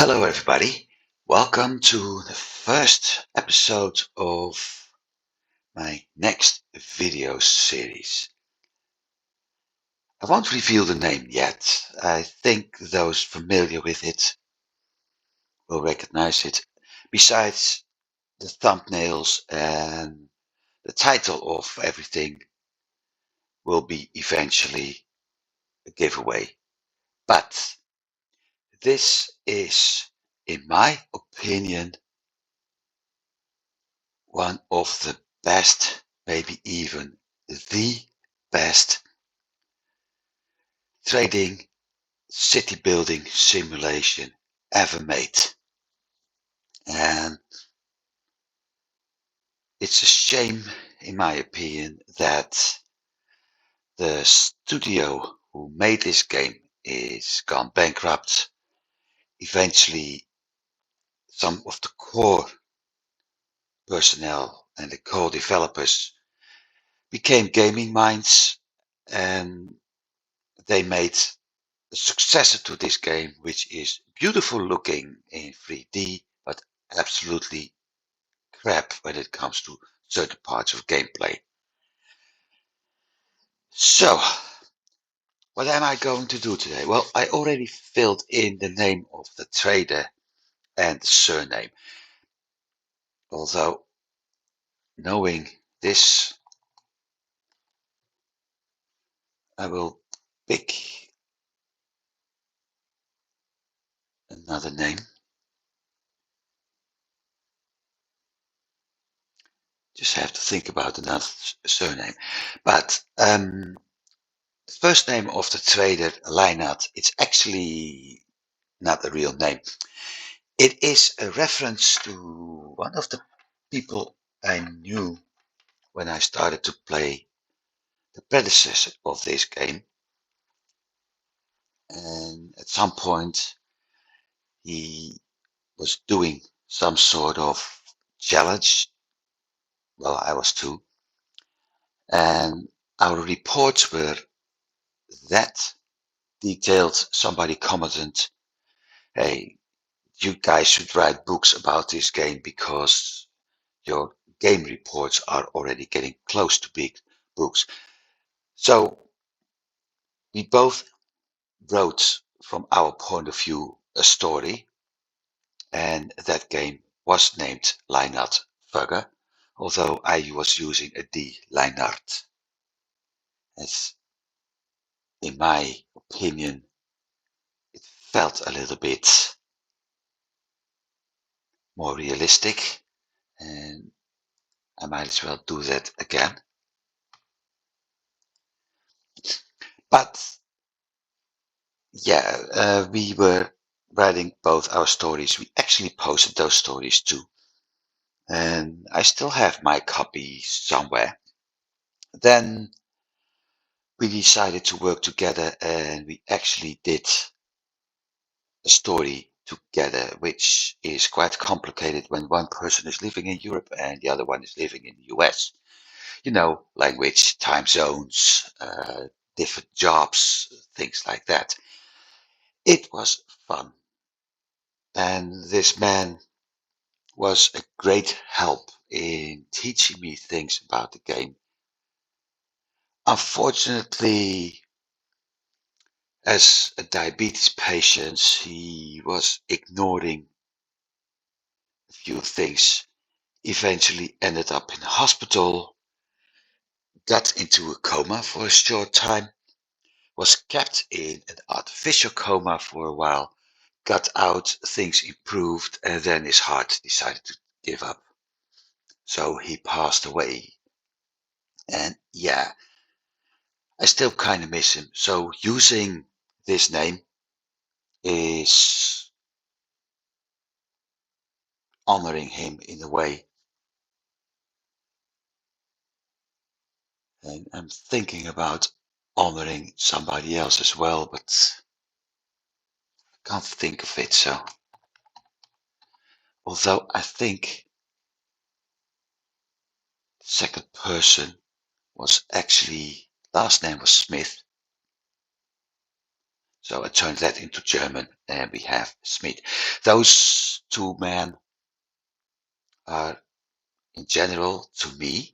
Hello, everybody. Welcome to the first episode of my next video series. I won't reveal the name yet. I think those familiar with it will recognize it. Besides the thumbnails and the title of everything will be eventually a giveaway. But this is, in my opinion, one of the best, maybe even the best trading city building simulation ever made. And it's a shame, in my opinion, that the studio who made this game is gone bankrupt. Eventually, some of the core personnel and the core developers became gaming minds, and they made a successor to this game, which is beautiful looking in 3D, but absolutely crap when it comes to certain parts of gameplay. So, what am I going to do today? Well, I already filled in the name of the trader and the surname. Although, knowing this, I will pick another name. Just have to think about another surname. But the first name of the trader, Leinart, it's actually not a real name. It is a reference to one of the people I knew when I started to play the predecessor of this game. And at some point, he was doing some sort of challenge. Well, I was too. And our reports were that detailed. Somebody commented, hey, you guys should write books about this game because your game reports are already getting close to big books. So we both wrote, from our point of view, a story, and that game was named Leinart Fugger, although I was using a D, Leinart, as in my opinion, it felt a little bit more realistic, and I might as well do that again. But yeah, we were writing both our stories. We actually posted those stories too. And I still have my copy somewhere. Then we decided to work together and we actually did a story together, which is quite complicated when one person is living in Europe and the other one is living in the US. You know, language, time zones, different jobs, things like that. It was fun. And this man was a great help in teaching me things about the game. Unfortunately, as a diabetes patient, he was ignoring a few things. Eventually ended up in hospital, got into a coma for a short time, was kept in an artificial coma for a while, got out, things improved, and then his heart decided to give up. So he passed away. And yeah, I still kind of miss him. So using this name is honoring him in a way. And I'm thinking about honoring somebody else as well, but I can't think of it. So, although I think the second person was actually, last name was Smith. So I turned that into German, and we have Smith. Those two men are, in general, to me,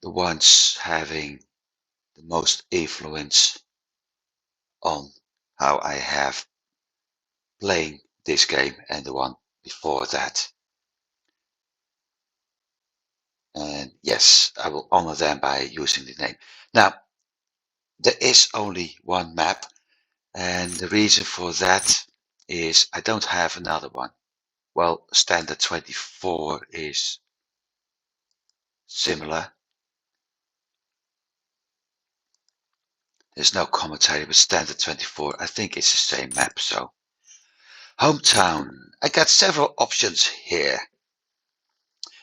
the ones having the most influence on how I have playing this game and the one before that. And yes, I will honor them by using the name. Now, there is only one map, and the reason for that is I don't have another one. Well, standard 24 is similar. There's no commentary, but standard 24, I think it's the same map. So, hometown. I got several options here.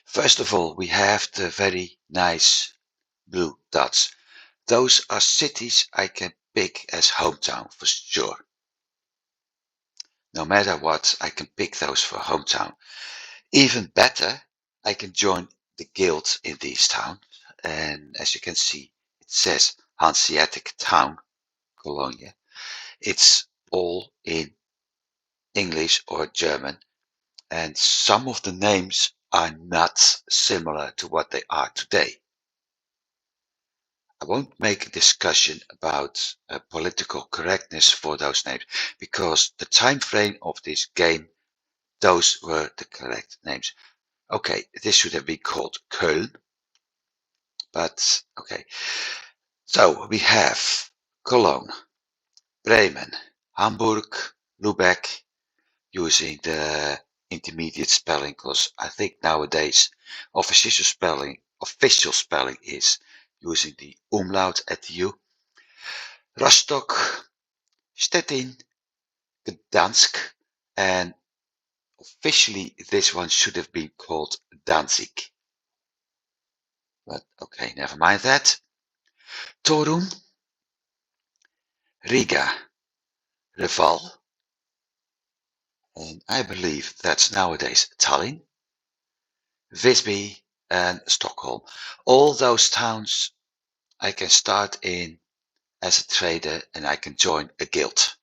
First of all, we have the very nice blue dots. Those are cities I can pick as hometown for sure. No matter what, I can pick those for hometown. Even better, I can join the guild in these towns. And as you can see, it says Hanseatic Town, Cologne. It's all in English or German. And some of the names are not similar to what they are today. I won't make a discussion about political correctness for those names, because the time frame of this game, those were the correct names. Okay, this should have been called Köln, but okay. So we have Cologne, Bremen, Hamburg, Lubeck, using the intermediate spelling, because I think nowadays official spelling is using the umlaut at the U. Rostock, Stettin, Gdansk, and officially this one should have been called Danzig. But okay, never mind that. Torum, Riga, Reval, and I believe that's nowadays Tallinn, Visby, and Stockholm. All those towns I can start in as a trader, and I can join a guild,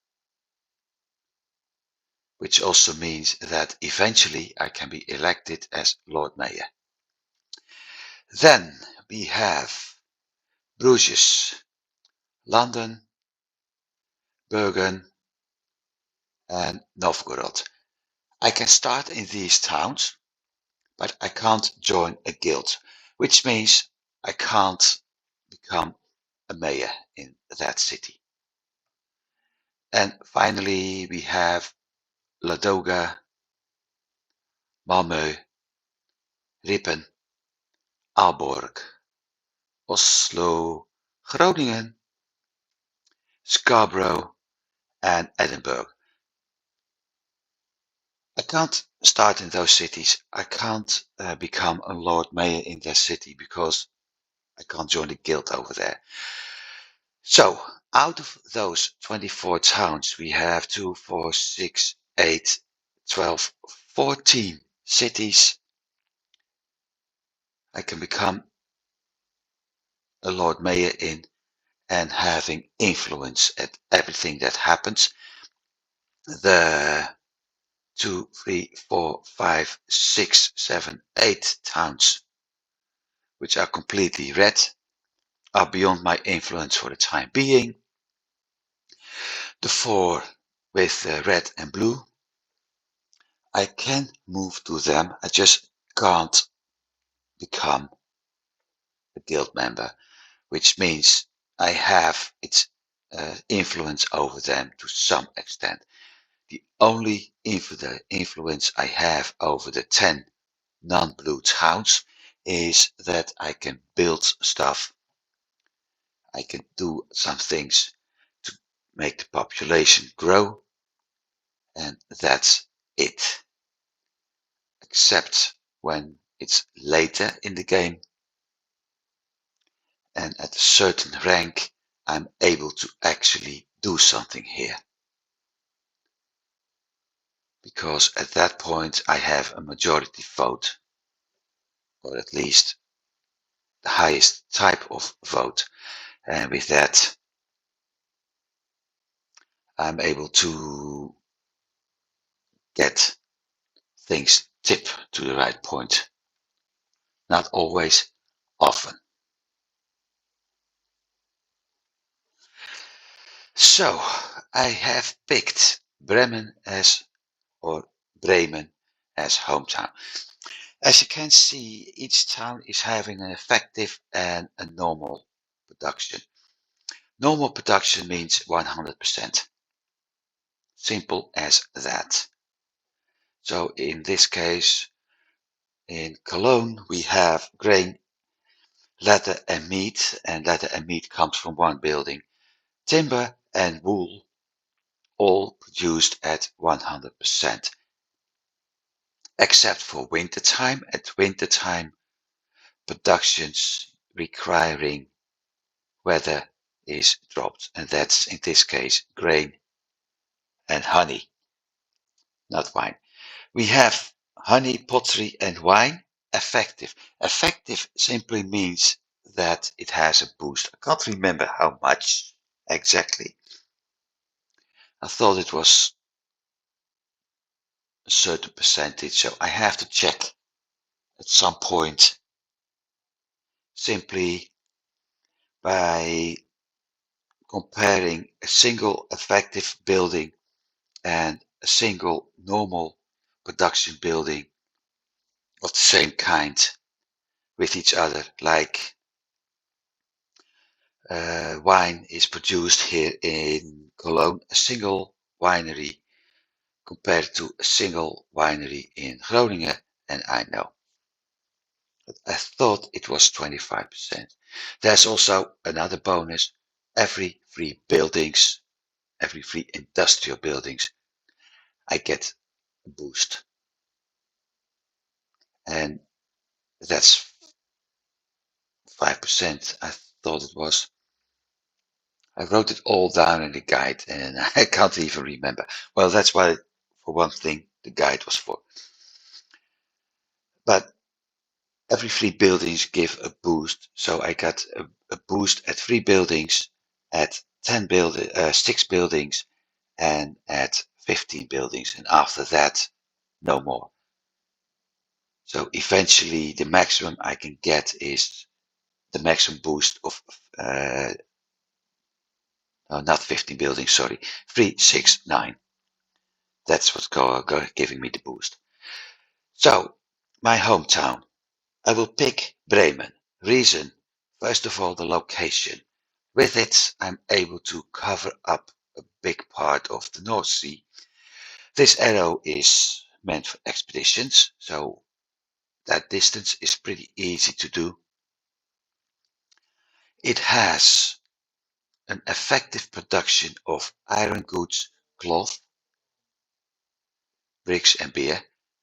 which also means that eventually I can be elected as Lord Mayor. Then we have Bruges, London, Bergen, and Novgorod. I can start in these towns, but I can't join a guild, which means I can't become a mayor in that city. And finally, we have Ladoga, Malmö, Rippen, Aalborg, Oslo, Groningen, Scarborough, and Edinburgh. I can't start in those cities. I can't become a Lord Mayor in that city because I can't join the guild over there. So, out of those 24 towns, we have 2, 4, 6, 8, 12, 14 cities I can become a Lord Mayor in, and having influence at everything that happens. The 2, 3, 4, 5, 6, 7, 8 towns which are completely red are beyond my influence for the time being. The 4 with red and blue, I can move to them. I just can't become a guild member, which means I have its influence over them to some extent. The only influence I have over the 10 non-blue towns is that I can build stuff. I can do some things to make the population grow, and that's it. Except when it's later in the game and at a certain rank, I'm able to actually do something here. Because at that point I have a majority vote, or at least the highest type of vote. And with that, I'm able to get things tip to the right point. Not always, often. So I have picked Bremen as hometown. As you can see, each town is having an effective and a normal production. Normal production means 100%. Simple as that. So in this case, in Cologne, we have grain, leather and meat, and leather and meat comes from one building. Timber and wool, all produced at 100%, except for wintertime. At wintertime, productions requiring weather is dropped, and that's in this case grain and honey, not wine. We have honey, pottery, and wine. Effective. Effective simply means that it has a boost. I can't remember how much exactly. I thought it was a certain percentage, so I have to check at some point simply by comparing a single effective building and a single normal production building of the same kind with each other. Like wine is produced here in Cologne, a single winery compared to a single winery in Groningen, and I know. But I thought it was 25%. There's also another bonus. Every three buildings, every three industrial buildings, I get a boost. And that's 5%. I thought it was. I wrote it all down in the guide and I can't even remember. Well, that's why, for one thing, the guide was for. But every three buildings give a boost. So I got a boost at three buildings, at 6 buildings, and at 15 buildings. And after that, no more. So eventually, the maximum I can get is the maximum boost of not 15 buildings, sorry, 3, 6, 9. That's what's giving me the boost. So, my hometown. I will pick Bremen. Reason, first of all, the location. With it, I'm able to cover up a big part of the North Sea. This arrow is meant for expeditions, so that distance is pretty easy to do. It has an effective production of iron goods, cloth, bricks and beer,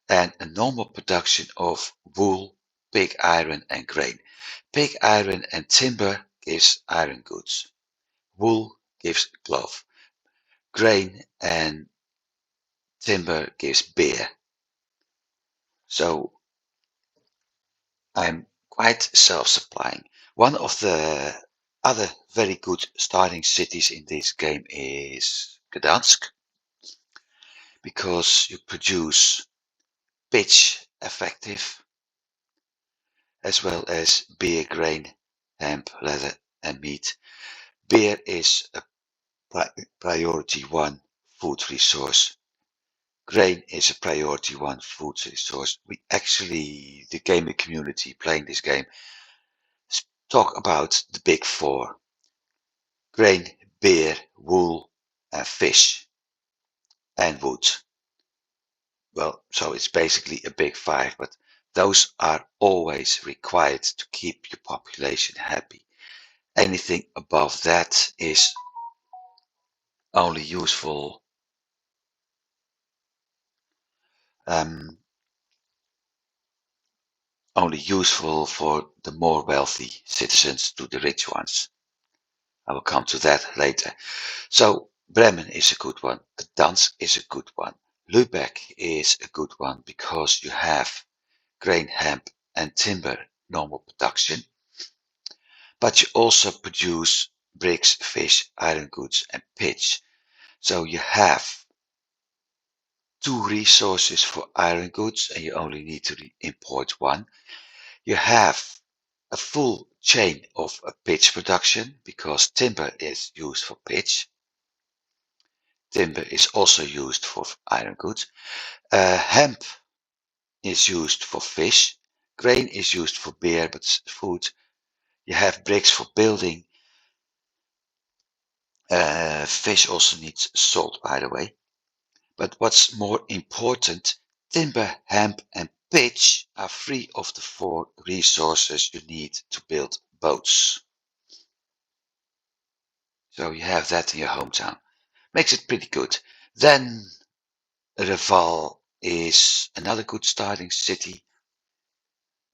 and a normal production of wool, pig iron and grain. Pig iron and timber gives iron goods. Wool gives cloth. Grain and timber gives beer. So I'm quite self-supplying. One of the other very good starting cities in this game is Gdansk, because you produce pitch effective as well as beer, grain, hemp, leather and meat. Beer is a priority one food resource. Grain is a priority one food resource. We actually, the gaming community playing this game, talk about the big four: grain, beer, wool, and fish, and wood. Well, so it's basically a big five, but those are always required to keep your population happy. Anything above that is only useful only useful for the more wealthy citizens to the rich ones. I will come to that later. So Bremen is a good one. Gdansk is a good one. Lübeck is a good one because you have grain, hemp, and timber normal production, but you also produce bricks, fish, iron goods, and pitch. So you have two resources for iron goods and you only need to import one. You have a full chain of pitch production because timber is used for pitch. Timber is also used for iron goods. Hemp is used for fish. Grain is used for beer, but food. You have bricks for building. Fish also needs salt, by the way. But what's more important, timber, hemp, and pitch are three of the four resources you need to build boats. So you have that in your hometown. Makes it pretty good. Then Reval is another good starting city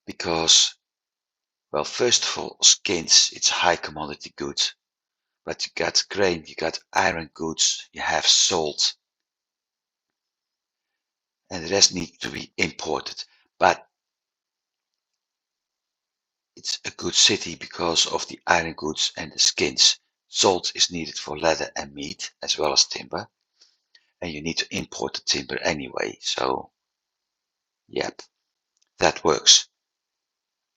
because, well, first of all, skins, it's a high commodity good. But you got grain, you got iron goods, you have salt, and the rest needs to be imported. But it's a good city because of the iron goods and the skins. Salt is needed for leather and meat, as well as timber. And you need to import the timber anyway. So, yep, that works.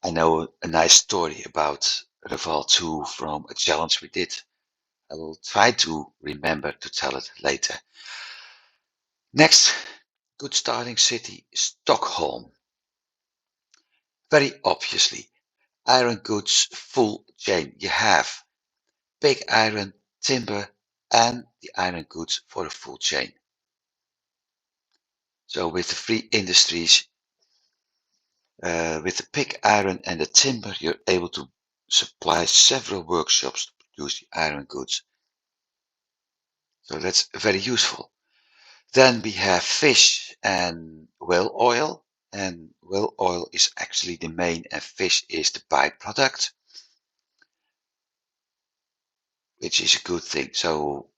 I know a nice story about Reval 2 from a challenge we did. I will try to remember to tell it later. Next, good starting city, Stockholm. Very obviously, iron goods full chain. You have pig iron, timber, and the iron goods for a full chain. So with the three industries, with the pig iron and the timber, you're able to supply several workshops to produce the iron goods. So that's very useful. Then we have fish and whale oil, and whale oil is actually the main and fish is the byproduct, which is a good thing. So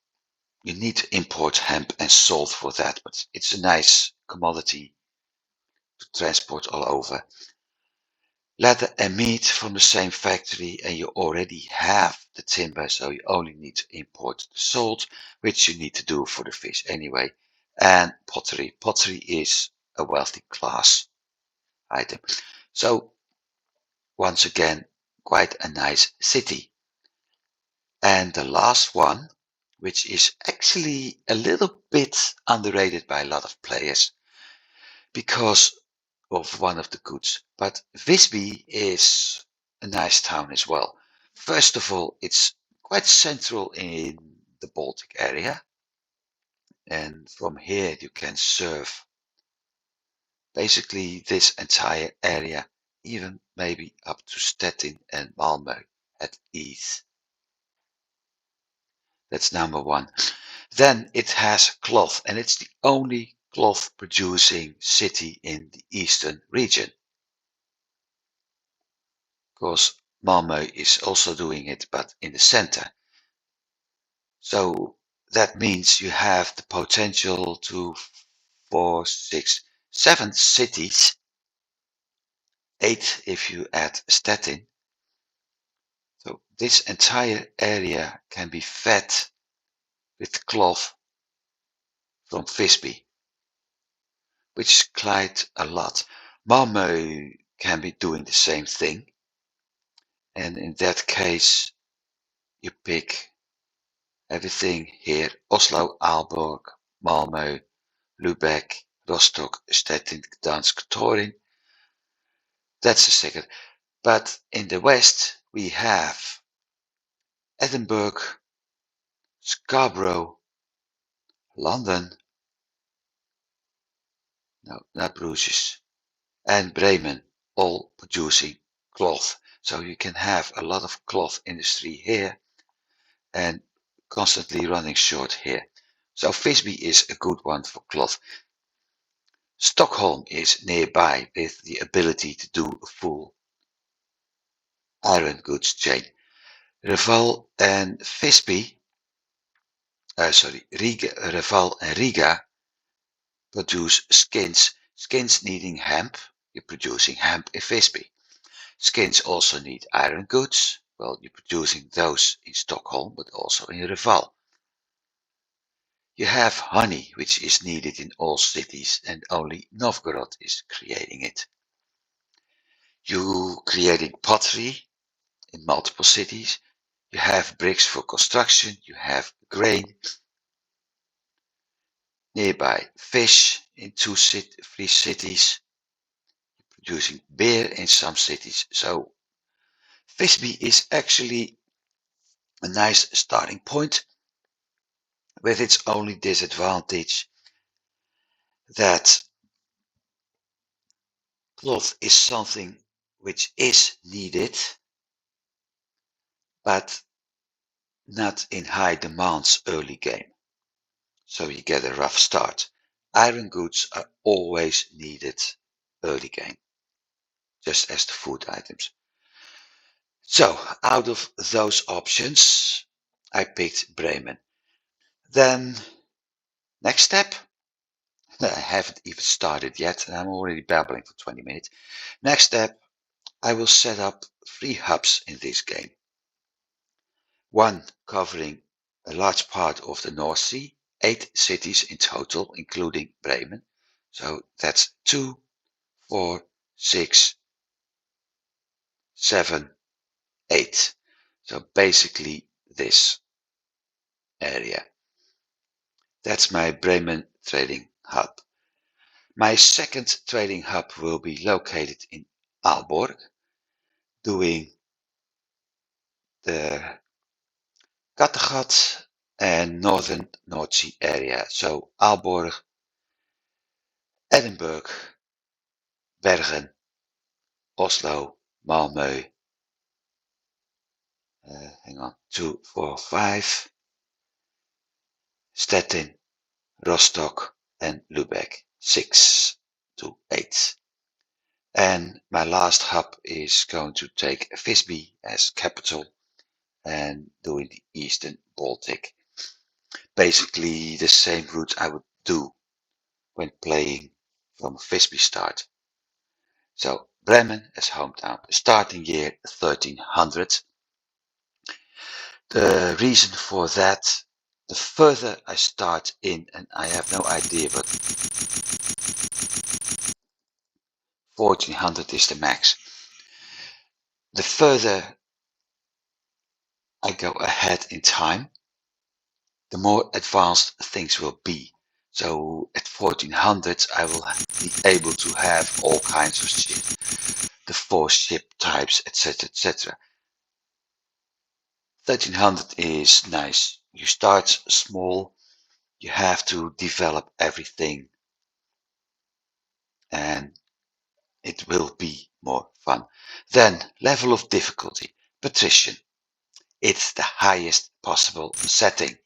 you need to import hemp and salt for that, but it's a nice commodity to transport all over. Leather and meat from the same factory, and you already have the timber, so you only need to import the salt, which you need to do for the fish anyway. And pottery. Pottery is a wealthy class item. So once again, quite a nice city. And the last one, which is actually a little bit underrated by a lot of players because of one of the goods. But Visby is a nice town as well. First of all, it's quite central in the Baltic area. And from here you can serve basically this entire area, even maybe up to Stettin and Malmö at ease. That's number one. Then it has cloth, and it's the only cloth producing city in the eastern region. Of course, Malmö is also doing it, but in the center. So that means you have the potential to 4, 6, 7 cities, 8 if you add Stettin. So this entire area can be fed with cloth from Visby, which is quite a lot. Malmö can be doing the same thing. And in that case, you pick everything here. Oslo, Aalborg, Malmö, Lübeck, Rostock, Stettin, Gdansk, Torin. That's the second. But in the west, we have Edinburgh, Scarborough, London, no, not Bruges, and Bremen, all producing cloth. So you can have a lot of cloth industry here and constantly running short here. So Visby is a good one for cloth. Stockholm is nearby with the ability to do a full iron goods chain. Reval and Visby, Reval and Riga produce skins. Skins needing hemp, you're producing hemp in Visby. Skins also need iron goods. Well, you're producing those in Stockholm, but also in Reval. You have honey, which is needed in all cities, and only Novgorod is creating it. You creating pottery in multiple cities. You have bricks for construction. You have grain. Nearby fish in three cities. Producing beer in some cities. So Fisby is actually a nice starting point, with its only disadvantage that cloth is something which is needed, but not in high demands early game. So you get a rough start. Iron goods are always needed early game, just as the food items. So out of those options, I picked Bremen. Then next step, I haven't even started yet, and I'm already babbling for 20 minutes. Next step, I will set up 3 hubs in this game. One covering a large part of the North Sea, 8 cities in total, including Bremen. So that's 2, 4, 6, 7, 8. So basically this area. That's my Bremen trading hub. My second trading hub will be located in Aalborg, doing the Kattegat and northern North Sea area. So Aalborg, Edinburgh, Bergen, Oslo, Malmö, hang on, 2, 4, 5, Stettin, Rostock, and Lübeck, 6 to 8. And my last hub is going to take Visby as capital and doing the Eastern Baltic. Basically the same route I would do when playing from Visby start. So Bremen as hometown, starting year 1300. The reason for that, the further I start in, and I have no idea, but 1400 is the max. The further I go ahead in time, the more advanced things will be. So at 1400 I will be able to have all kinds of shit, the 4 ship types, etc, etc. 1300 is nice. You start small, you have to develop everything, and it will be more fun. Then level of difficulty, Patrician. It's the highest possible setting.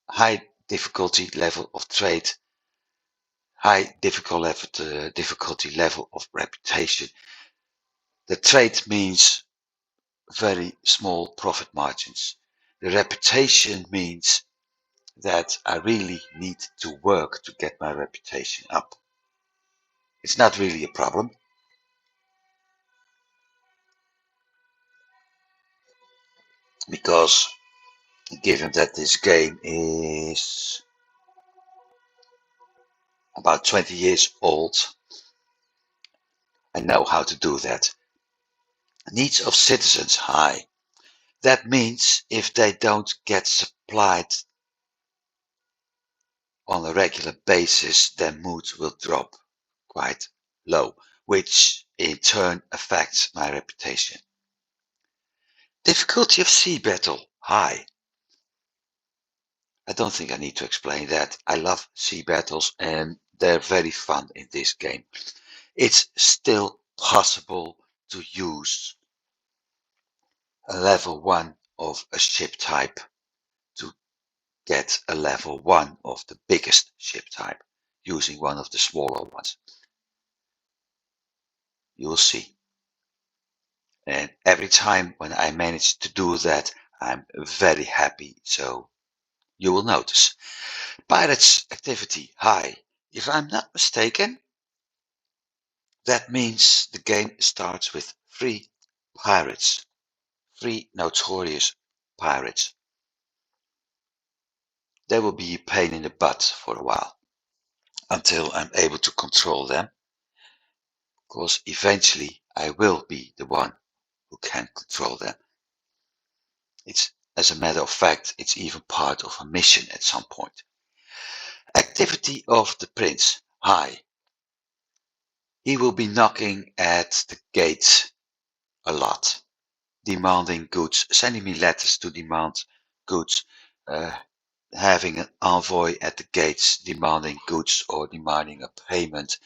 High difficulty level of trade, high difficulty level of reputation. The trade means very small profit margins. The reputation means that I really need to work to get my reputation up. It's not really a problem, because given that this game is about 20 years old, I know how to do that. Needs of citizens high. That means if they don't get supplied on a regular basis, their mood will drop quite low, which in turn affects my reputation. Difficulty of sea battle high. I don't think I need to explain that. I love sea battles and they're very fun in this game. It's still possible to use a level 1 of a ship type to get a level 1 of the biggest ship type using one of the smaller ones. You'll see. And every time when I manage to do that, I'm very happy. So you will notice. Pirates activity high. If I'm not mistaken, that means the game starts with 3 pirates, 3 notorious pirates. they will be a pain in the butt for a while until I'm able to control them, because eventually I will be the one who can control them. It's, as a matter of fact, it's even part of a mission at some point. Activity of the prince, high. He will be knocking at the gates a lot, demanding goods, sending me letters to demand goods, having an envoy at the gates demanding goods or demanding a payment.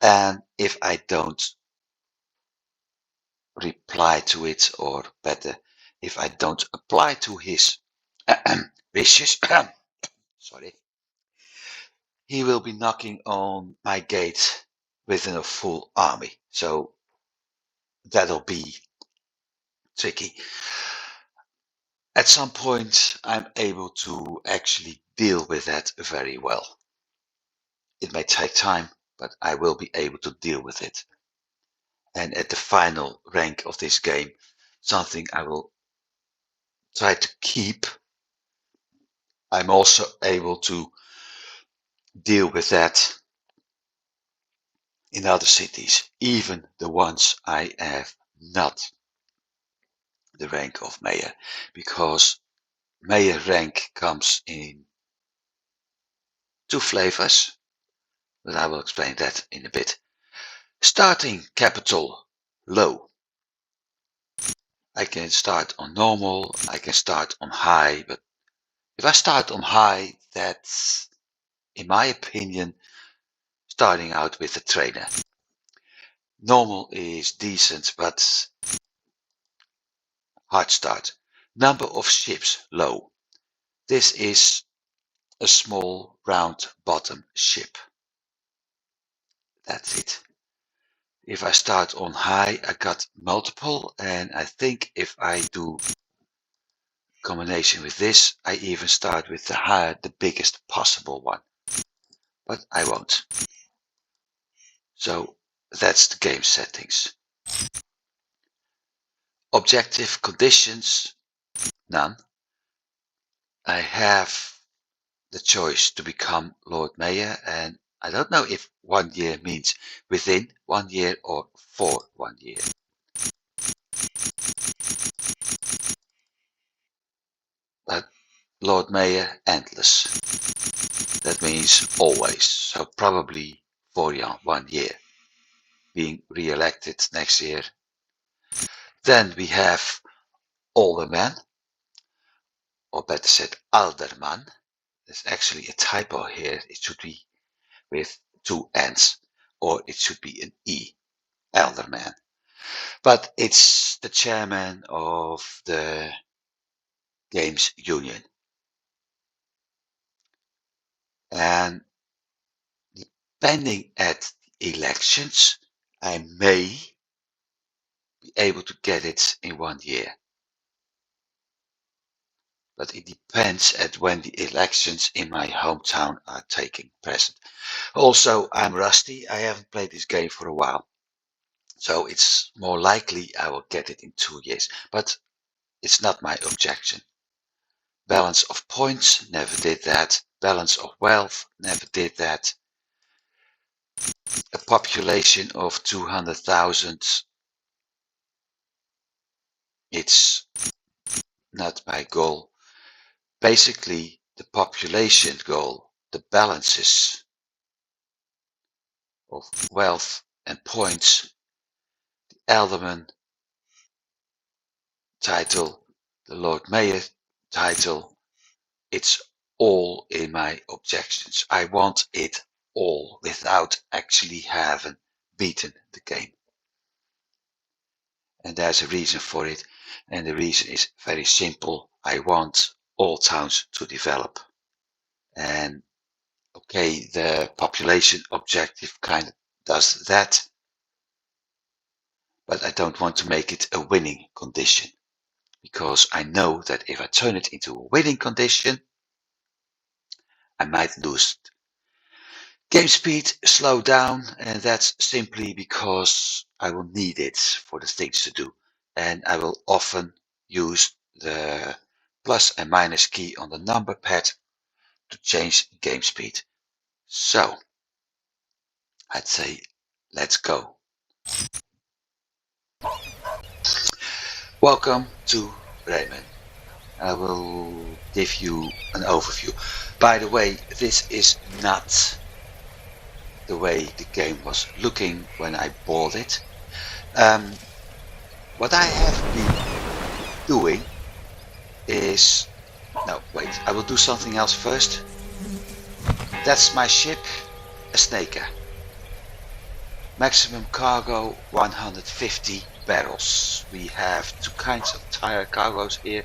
And if I don't reply to it, or better, if I don't apply to his wishes, sorry, he will be knocking on my gate within a full army. So that'll be tricky. At some point, I'm able to actually deal with that very well. It may take time, but I will be able to deal with it. And at the final rank of this game, something I will try to keep, I'm also able to deal with that in other cities, even the ones I have not the rank of mayor, because mayor rank comes in two flavors, but I will explain that in a bit. Starting capital, low. I can start on normal, I can start on high, but if I start on high, that's, in my opinion, starting out with a trainer. Normal is decent, but hard start. Number of ships, low. This is a small round bottom ship. That's it. If I start on high, I got multiple, and I think if I do combination with this, I even start with the higher, the biggest possible one. But I won't. So that's the game settings. Objective conditions, none. I have the choice to become Lord Mayor, and I don't know if 1 year means within 1 year or for 1 year. But Lord Mayor, endless. That means always, so probably for 1 year, being re-elected next year. Then we have Alderman, or better said, Alderman. There's actually a typo here. It should be with two N's, or it should be an E, Alderman. But it's the chairman of the Games Union. And depending at elections, I may be able to get it in 1 year. But it depends at when the elections in my hometown are taking present. Also, I'm rusty. I haven't played this game for a while. So it's more likely I will get it in 2 years. But it's not my objection. Balance of points, never did that. Balance of wealth, never did that. A population of 200,000, it's not my goal. Basically, the population goal, the balances of wealth and points, the Alderman title, the Lord Mayor title, it's all in my objections. I want it all without actually having beaten the game. And there's a reason for it, and the reason is very simple. I want all towns to develop. And okay, the population objective kind of does that, but I don't want to make it a winning condition, because I know that if I turn it into a winning condition, I might lose game speed, slow down, and that's simply because I will need it for the things to do. And I will often use the plus and minus key on the number pad to change game speed. So I'd say let's go. Welcome to Bremen. I will give you an overview. By the way, this is not the way the game was looking when I bought it. What I have been doing is... No, wait, I will do something else first. That's my ship, a Snaker. Maximum cargo 150 barrels. We have two kinds of tire cargoes here.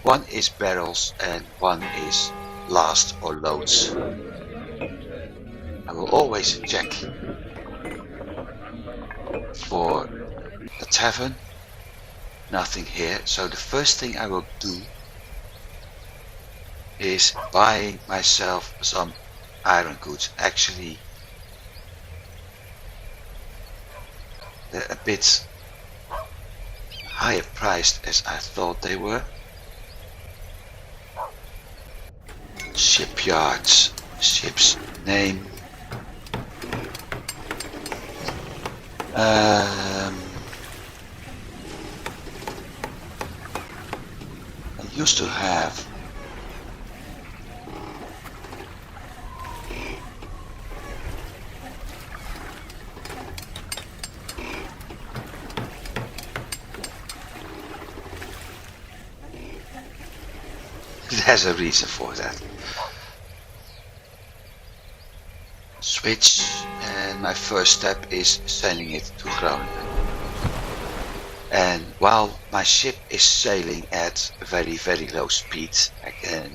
One is barrels and one is last or loads. I will always check for a tavern. Nothing here. So the first thing I will do is buy myself some iron goods. Actually, they're a bit higher priced as I thought they were. Shipyards, ship's name. I used to have there's a reason for that. Switch, and my first step is sending it to Groningen. And while my ship is sailing at a very, very low speed, I can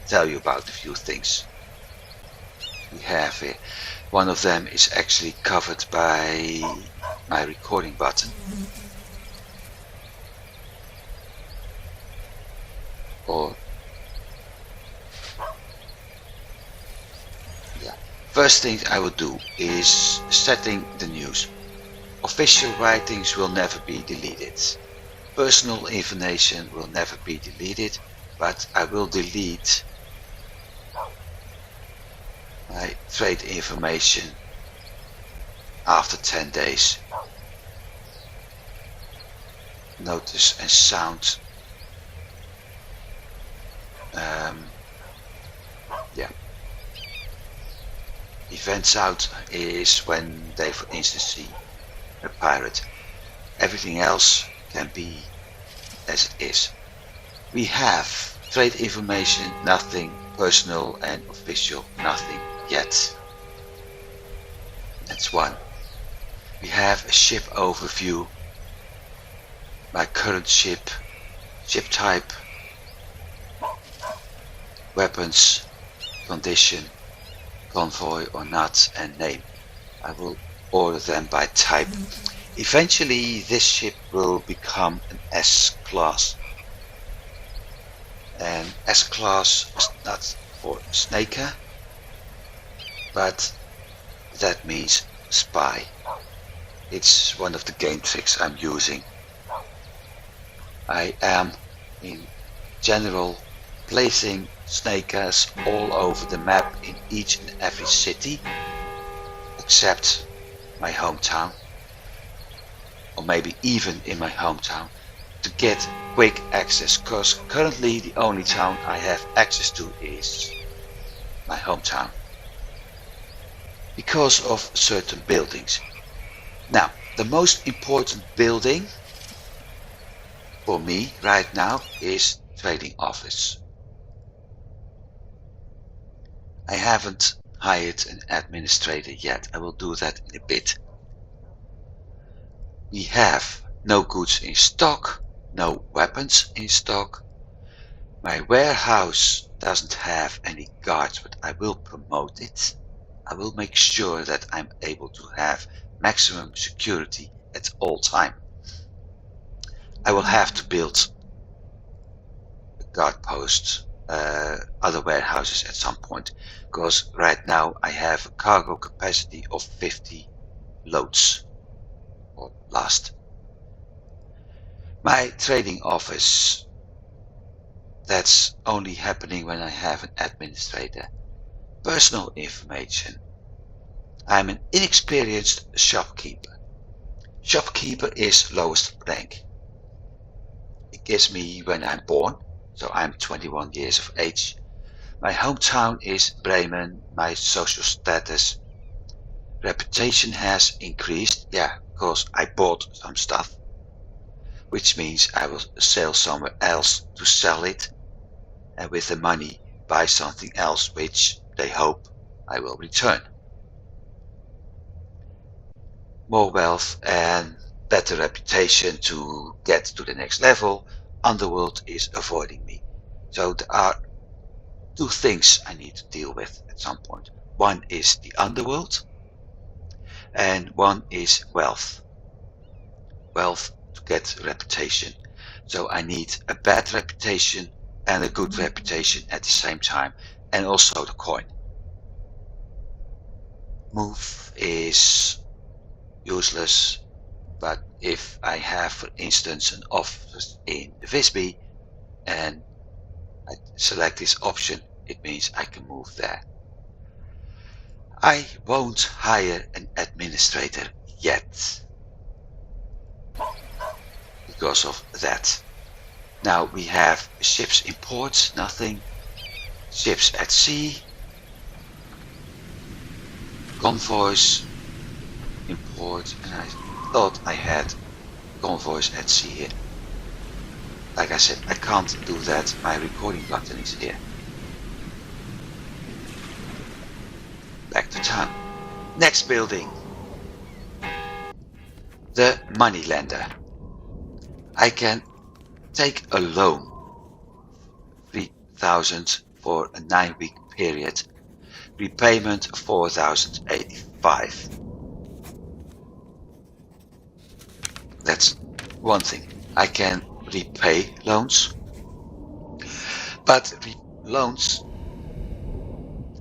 tell you about a few things we have here. One of them is actually covered by my recording button. Or yeah. First thing I will do is setting the news. Official writings will never be deleted. Personal information will never be deleted, but I will delete my trade information after 10 days. Notice and sound. Yeah. Events out is when they, for instance, see a pirate. Everything else can be as it is. We have trade information, nothing personal, and official, nothing yet. That's one. We have a ship overview. My current ship, ship type, weapons, condition, convoy or not, and name. I will order them by type. Eventually this ship will become an S-class. And S-class is not for Snaker, but that means spy. It's one of the game tricks I'm using. I am in general placing Snakers all over the map in each and every city except my hometown, or maybe even in my hometown, to get quick access, because currently the only town I have access to is my hometown because of certain buildings. Now, the most important building for me right now is trading office. I haven't hired an administrator yet. I will do that in a bit. We have no goods in stock, no weapons in stock. My warehouse doesn't have any guards, but I will promote it. I will make sure that I'm able to have maximum security at all time. I will have to build a guard post, other warehouses at some point, because right now I have a cargo capacity of 50 loads or last. My trading office That's only happening when I have an administrator. Personal information. I'm an inexperienced shopkeeper. Shopkeeper is lowest rank. It gives me when I'm born, so I'm 21 years of age. My hometown is Bremen. My social status. Reputation has increased, yeah, because I bought some stuff, which means I will sell somewhere else to sell it, and with the money buy something else which they hope I will return. More wealth and better reputation to get to the next level. Underworld is avoiding me. So there are two things I need to deal with at some point. One is the underworld, and one is wealth. Wealth to get reputation. So I need a bad reputation and a good reputation at the same time, and also the coin. Move is useless, but if I have, for instance, an office in the Visby and I select this option, it means I can move there. I won't hire an administrator yet because of that. Now we have ships in port, nothing. Ships at sea, convoys in port, and I thought I had convoys at sea here. Like I said, I can't do that, my recording button is here. Back to town. Next building. The moneylender. I can take a loan, 3,000 for a 9-week period. Repayment 4,085. That's one thing. I can repay loans, but loans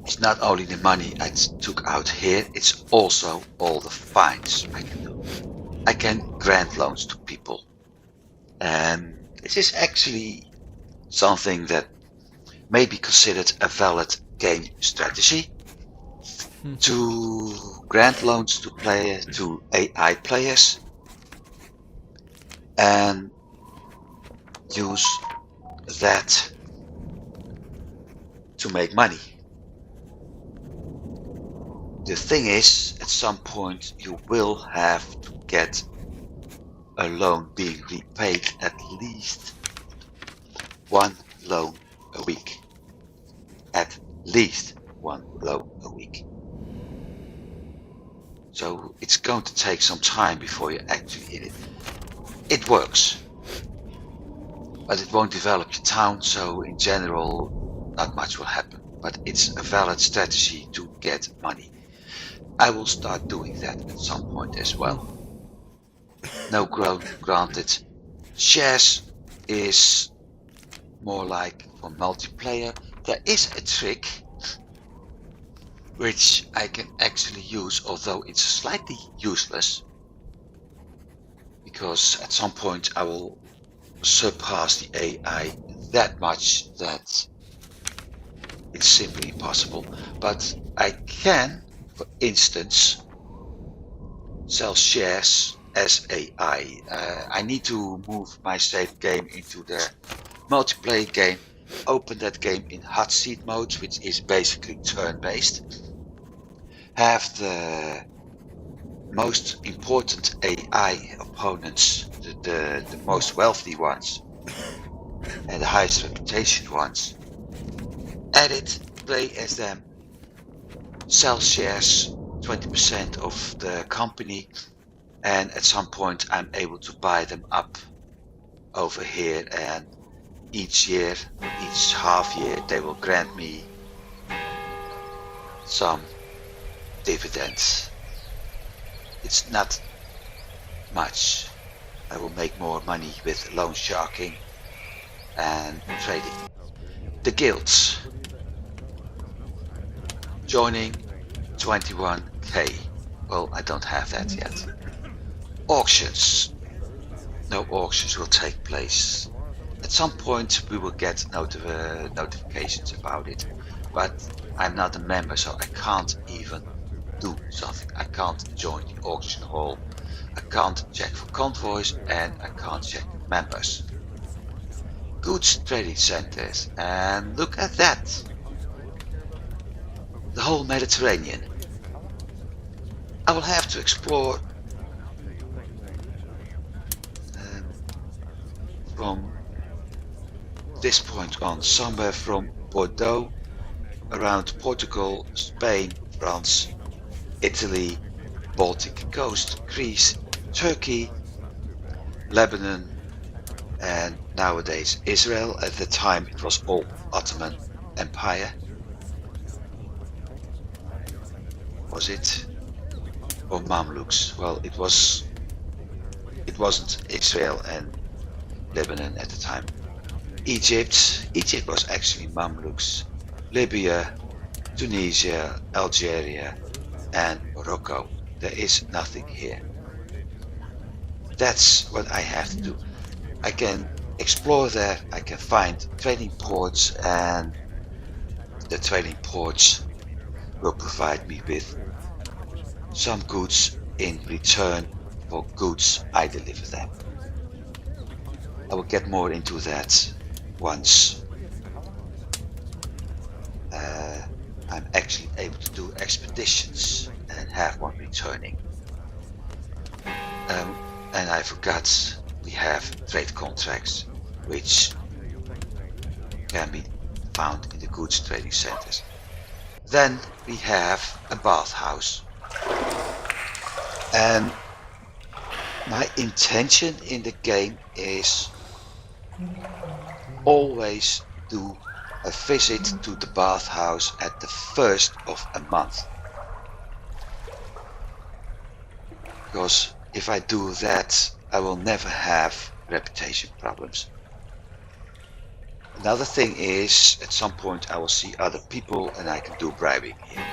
is not only the money I took out here, it's also all the fines I can do. I can grant loans to people, and this is actually something that may be considered a valid game strategy. To grant loans to AI players and use that to make money. The thing is, at some point you will have to get a loan being repaid, at least one loan a week. At least one loan a week. So it's going to take some time before you're actually in it. It works, but it won't develop your town, so in general not much will happen. But it's a valid strategy to get money. I will start doing that at some point as well. No growth granted. Shares is more like for multiplayer. There is a trick which I can actually use, although it's slightly useless, because at some point I will surpass the AI that much that it's simply impossible. But I can, for instance, sell shares as AI. I need to move my save game into the multiplayer game, open that game in hot seat mode, which is basically turn-based. Have the most important AI opponents, the most wealthy ones, and the highest reputation ones. Edit, play as them, sell shares, 20% of the company, and at some point I'm able to buy them up over here, and each year, each half year, they will grant me some dividends. It's not much. I will make more money with loan sharking and trading. The guilds. Joining 21k. Well, I don't have that yet. Auctions. No auctions will take place. At At some point we will get notifications about it, but I'm not a member, so I can't even do something. I can't join the auction hall, I can't check for convoys, and I can't check members. Goods trading centers, and look at that! The whole Mediterranean. I will have to explore from this point on, somewhere from Bordeaux, around Portugal, Spain, France, Italy, Baltic coast, Greece, Turkey, Lebanon, and nowadays Israel. At the time it was all Ottoman Empire. Was it? Or Mamluks? Well, it wasn't Israel and Lebanon at the time. Egypt was actually Mamluks. Libya, Tunisia, Algeria, and Morocco. There is nothing here. That's what I have to do. I can explore there, I can find trading ports, and the trading ports will provide me with some goods in return for goods I deliver them. I will get more into that once I'm actually able to do expeditions and have one returning. And I forgot, we have trade contracts which can be found in the goods trading centers. Then we have a bathhouse, and my intention in the game is always do a visit to the bathhouse at the first of a month, because if I do that I will never have reputation problems. Another thing is, at some point I will see other people and I can do bribing here.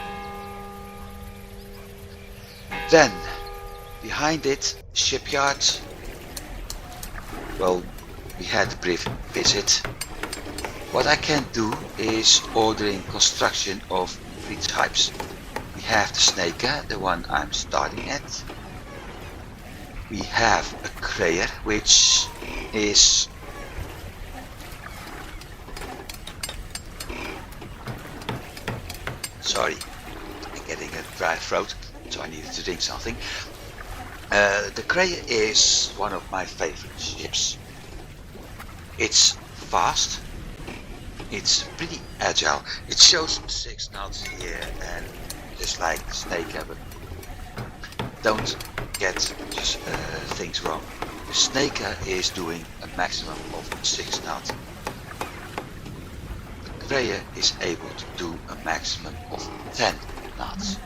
Then, behind it, shipyard. Well, we had a brief visit. What I can do is ordering construction of 3 types. We have the snaker, the one I'm starting at. We have a krayer, which is sorry, I'm getting a dry throat, so I needed to drink something. The krayer is one of my favorite ships. It's fast, it's pretty agile. It shows 6 knots here, and just like the snaker, but don't get things wrong. The snaker is doing a maximum of 6 knots. The krayer is able to do a maximum of 10 knots.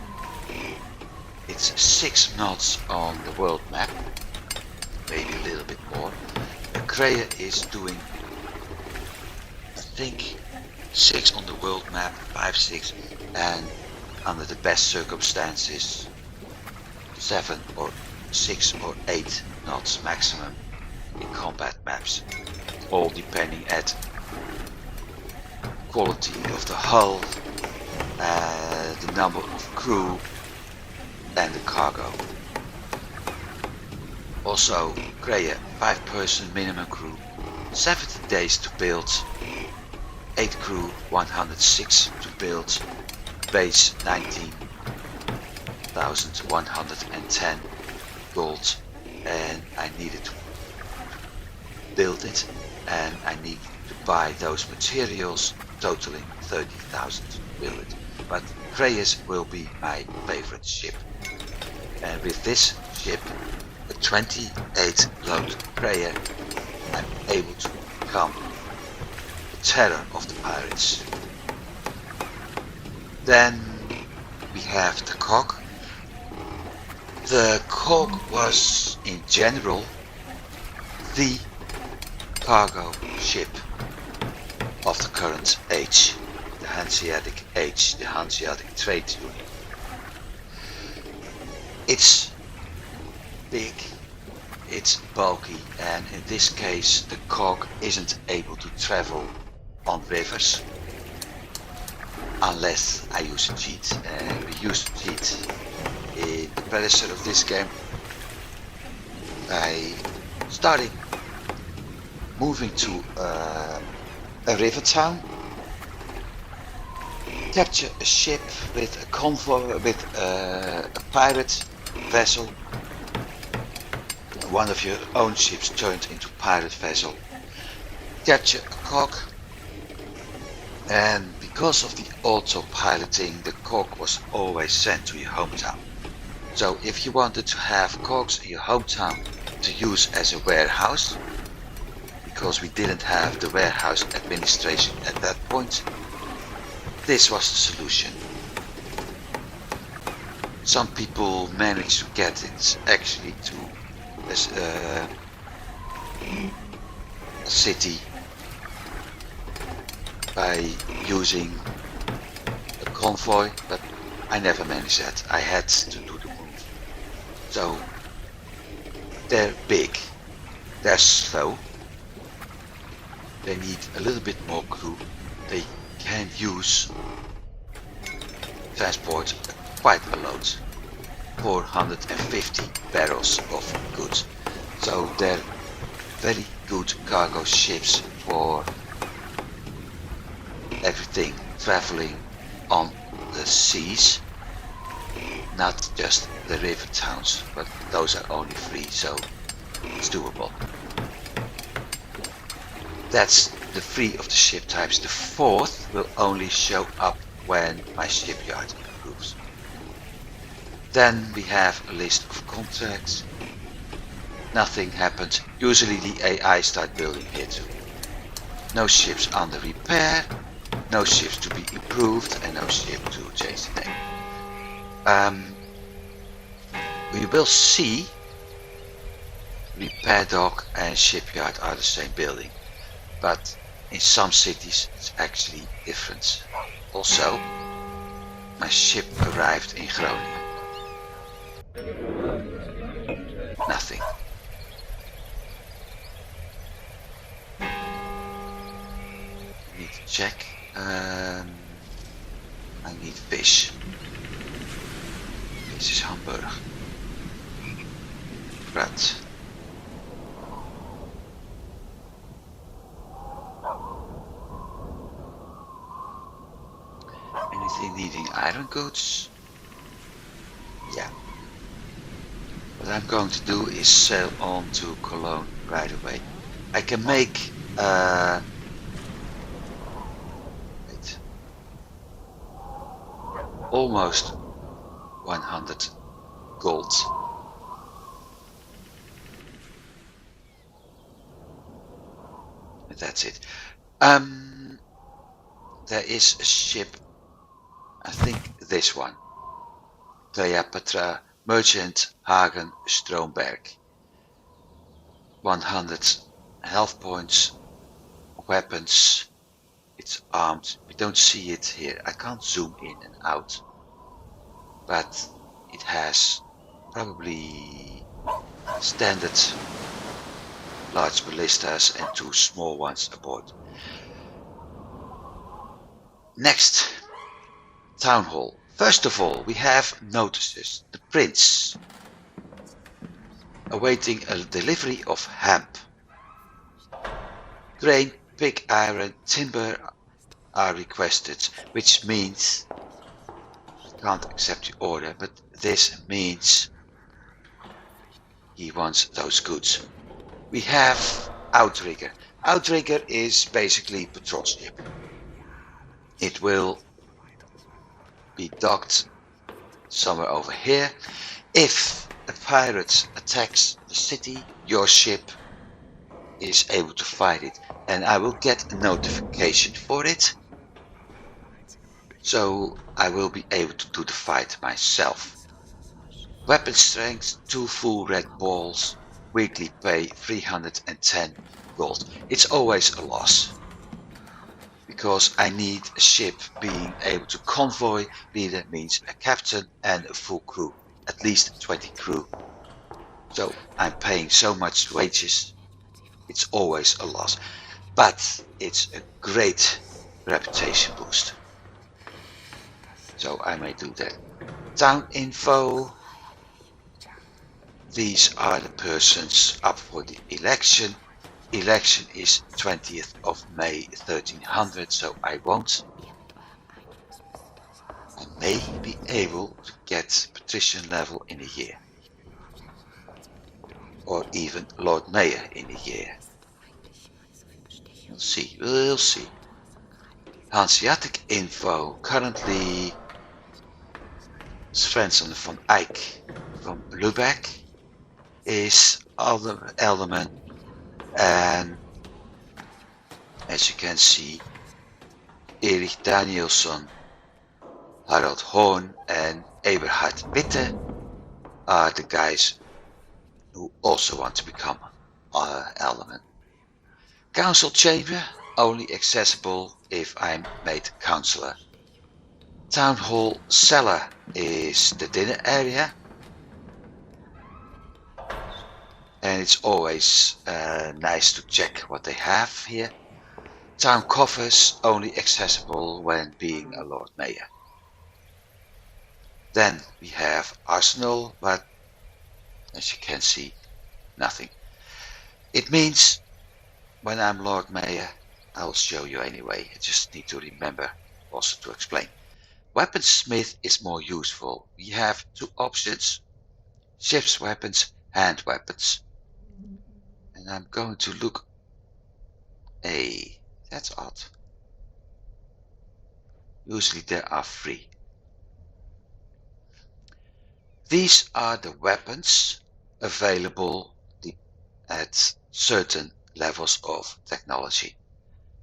It's 6 knots on the world map, maybe a little bit more. The krayer is doing, I think, 6 on the world map, 5, 6, and under the best circumstances 7 or 6 or 8 knots maximum in combat maps, all depending at quality of the hull, the number of crew and the cargo. Also, krayer, 5-person minimum crew, 70 days to build, 8 crew, 106 to build, base 19,110 gold, and I needed to build it, and I need to buy those materials totaling 30,000 to build it. But krayers will be my favorite ship, and with this ship, a 28 load krayer, I'm able to become the terror of the pirates. Then we have the cog. The cog was in general the cargo ship of the current age, the Hanseatic age, the Hanseatic Trade Union. It's big, it's bulky, and in this case the cog isn't able to travel on rivers unless I use a cheat, and we use a cheat in the predecessor of this game by moving to a river town, capture a ship with a convoy, with a pirate vessel. One of your own ships turned into pirate vessel. Capture a cog, and because of the auto-piloting, the cog was always sent to your hometown. So if you wanted to have cogs in your hometown to use as a warehouse, because we didn't have the warehouse administration at that point, this was the solution. Some people managed to get it actually to a city by using a convoy, but I never managed that. I had to do the move. So they're big, they're slow, they need a little bit more crew. They can transport quite a load, 450 barrels of goods. So they're very good cargo ships for everything traveling on the seas, not just the river towns, but those are only 3, so it's doable. That's the 3 of the ship types. The 4th will only show up when my shipyard improves. Then we have a list of contracts. Nothing happened. Usually the AI start building here too. No ships under repair, no ships to be improved, and no ship to change the name. We will see repair dock and shipyard are the same building, but in some cities it's actually different. Also, my ship arrived in Groningen. Nothing. Need to check. I need fish. This is Hamburg. Right. Anything needing iron goods? Yeah. What I'm going to do is sail on to Cologne right away. I can make almost 100 gold. And that's it. There is a ship, I think this one, Cleopatra Merchant Hagen Stroomberg. 100 health points, weapons, it's armed. We don't see it here. I can't zoom in and out, but it has probably standard large ballistas and 2 small ones aboard. Next, Town Hall. First of all, we have notices. The Prince, awaiting a delivery of hemp. Grain, pig iron, timber are requested, which means I can't accept the order, but this means he wants those goods. We have Outrigger. Outrigger is basically patrol ship. It will be docked somewhere over here. If a pirate attacks the city, your ship is able to fight it, and I will get a notification for it, so I will be able to do the fight myself. Weapon strength, 2 full red balls, weekly pay 310 gold. It's always a loss, because I need a ship being able to convoy, that means a captain and a full crew, at least 20 crew. So I'm paying so much wages, it's always a loss. But it's a great reputation boost. So I may do that. Town info. These are the persons up for the election. Election is 20th of May 1300, so I won't. I may be able to get Patrician level in a year. Or even Lord Mayor in a year. We'll see, we'll see. Hanseatic info. Currently Svensson van Eyck from Lubeck is Alderman, and as you can see, Erich Danielsson, Harald Horn and Eberhard Witte are the guys who also want to become Alderman. Council chamber, only accessible if I'm made councillor. Town hall cellar is the dinner area, and it's always nice to check what they have here. Town coffers only accessible when being a Lord Mayor. Then we have arsenal, but as you can see, nothing. It means when I'm Lord Mayor, I'll show you anyway. I just need to remember also to explain. Weaponsmith is more useful. We have two options: ship's weapons, hand weapons. And I'm going to look. Hey, that's odd. Usually there are three. These are the weapons available at certain levels of technology.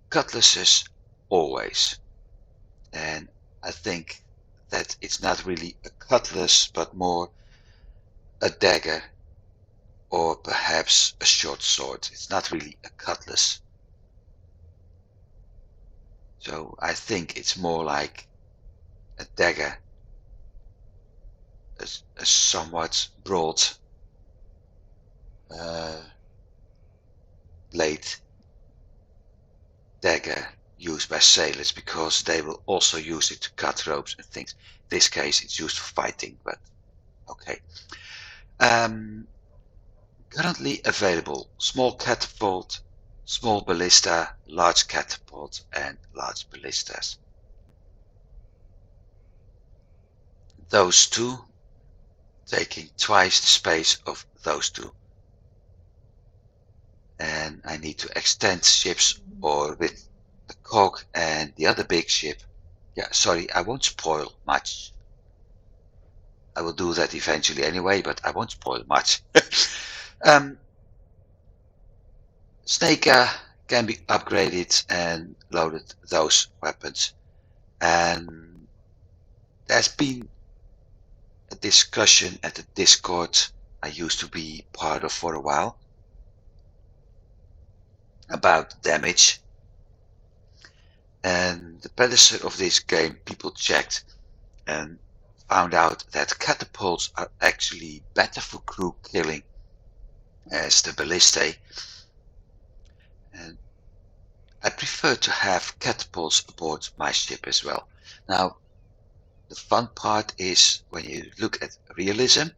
Cutlasses always. And I think that it's not really a cutlass, but more a dagger or perhaps a short sword. It's not really a cutlass. So I think it's more like a dagger, a somewhat broad blade dagger used by sailors, because they will also use it to cut ropes and things. In this case, it's used for fighting, but okay. Currently available: small catapult, small ballista, large catapult, and large ballistas. Those two taking twice the space of those two. And I need to extend ships, or with the cog and the other big ship. Yeah, sorry, I won't spoil much. I will do that eventually anyway, but I won't spoil much. Snaker can be upgraded and loaded those weapons. And there's been a discussion at the Discord I used to be part of for a while about damage. And the publisher of this game, people checked and found out that catapults are actually better for crew killing as the ballistae. And I prefer to have catapults aboard my ship as well. Now, the fun part is when you look at realism,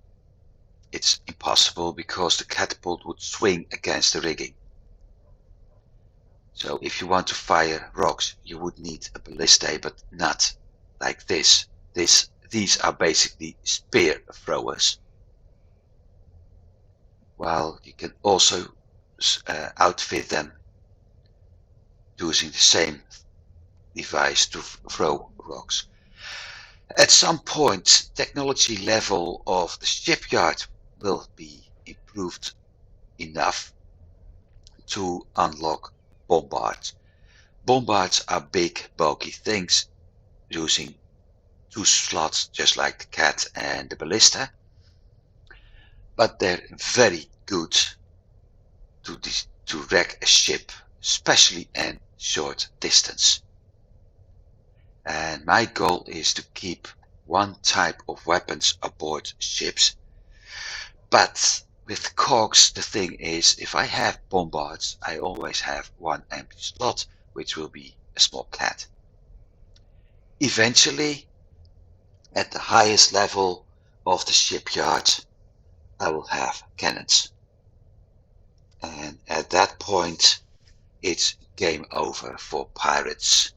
it's impossible because the catapult would swing against the rigging. So if you want to fire rocks, you would need a ballistae, but not like this. These are basically spear throwers. While you can also outfit them using the same device to throw rocks. At some point, technology level of the shipyard will be improved enough to unlock bombards. Bombards are big, bulky things using two slots, just like the cat and the ballista, but they're very good to wreck a ship, especially in short distance. And my goal is to keep one type of weapons aboard ships, but With cogs, the thing is, if I have bombards, I always have one empty slot, which will be a small cat. Eventually, at the highest level of the shipyard, I will have cannons. And at that point, it's game over for pirates,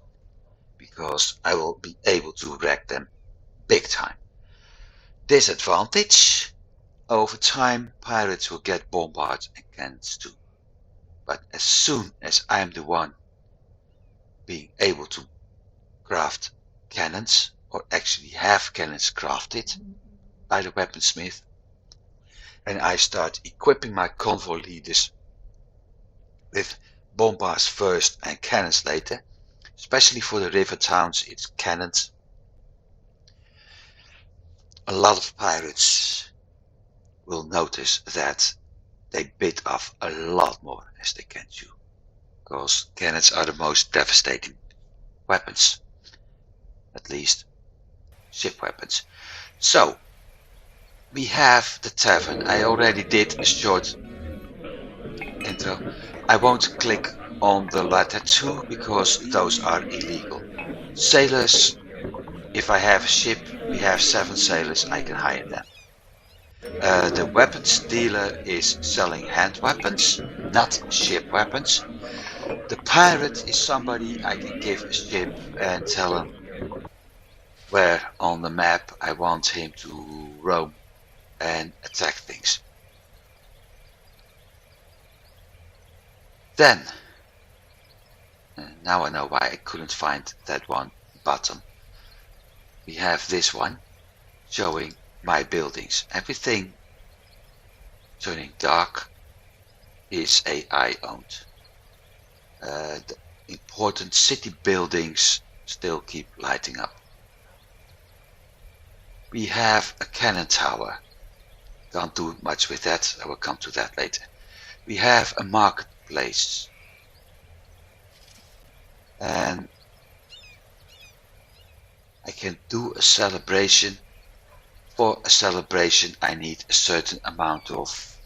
because I will be able to wreck them big time. Disadvantage: over time, pirates will get bombards and cannons too. But as soon as I'm the one being able to craft cannons, or actually have cannons crafted by the weaponsmith, and I start equipping my convoy leaders with bombards first and cannons later, especially for the river towns, it's cannons. A lot of pirates will notice that they bit off a lot more as they can chew, because cannons are the most devastating weapons, at least ship weapons. So we have the tavern. I already did a short intro. I won't click on the latter two because those are illegal. Sailors, if I have a ship, we have 7 sailors, I can hire them. The weapons dealer is selling hand weapons, not ship weapons. The pirate is somebody I can give a ship and tell him where on the map I want him to roam and attack things. Then, now I know why I couldn't find that one bottom. We have this one showing my buildings. Everything turning dark is AI owned. The important city buildings still keep lighting up. We have a cannon tower. Can't do much with that, I will come to that later. We have a marketplace. And I can do a celebration. For a celebration I need a certain amount of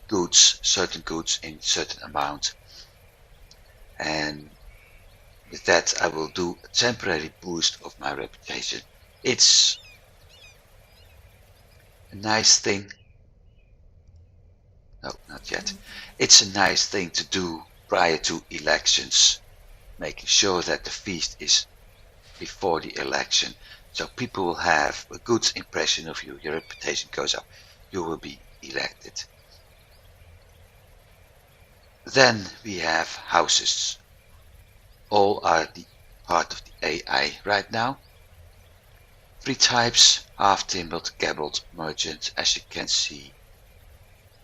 goods, certain goods in certain amount. And with that I will do a temporary boost of my reputation. It's a nice thing. No, not yet. It's a nice thing to do prior to elections, making sure that the feast is before the election, so people will have a good impression of you, your reputation goes up, you will be elected. Then we have houses. All are the part of the AI right now. 3 types: half-timbered, gabbled, merchant. As you can see,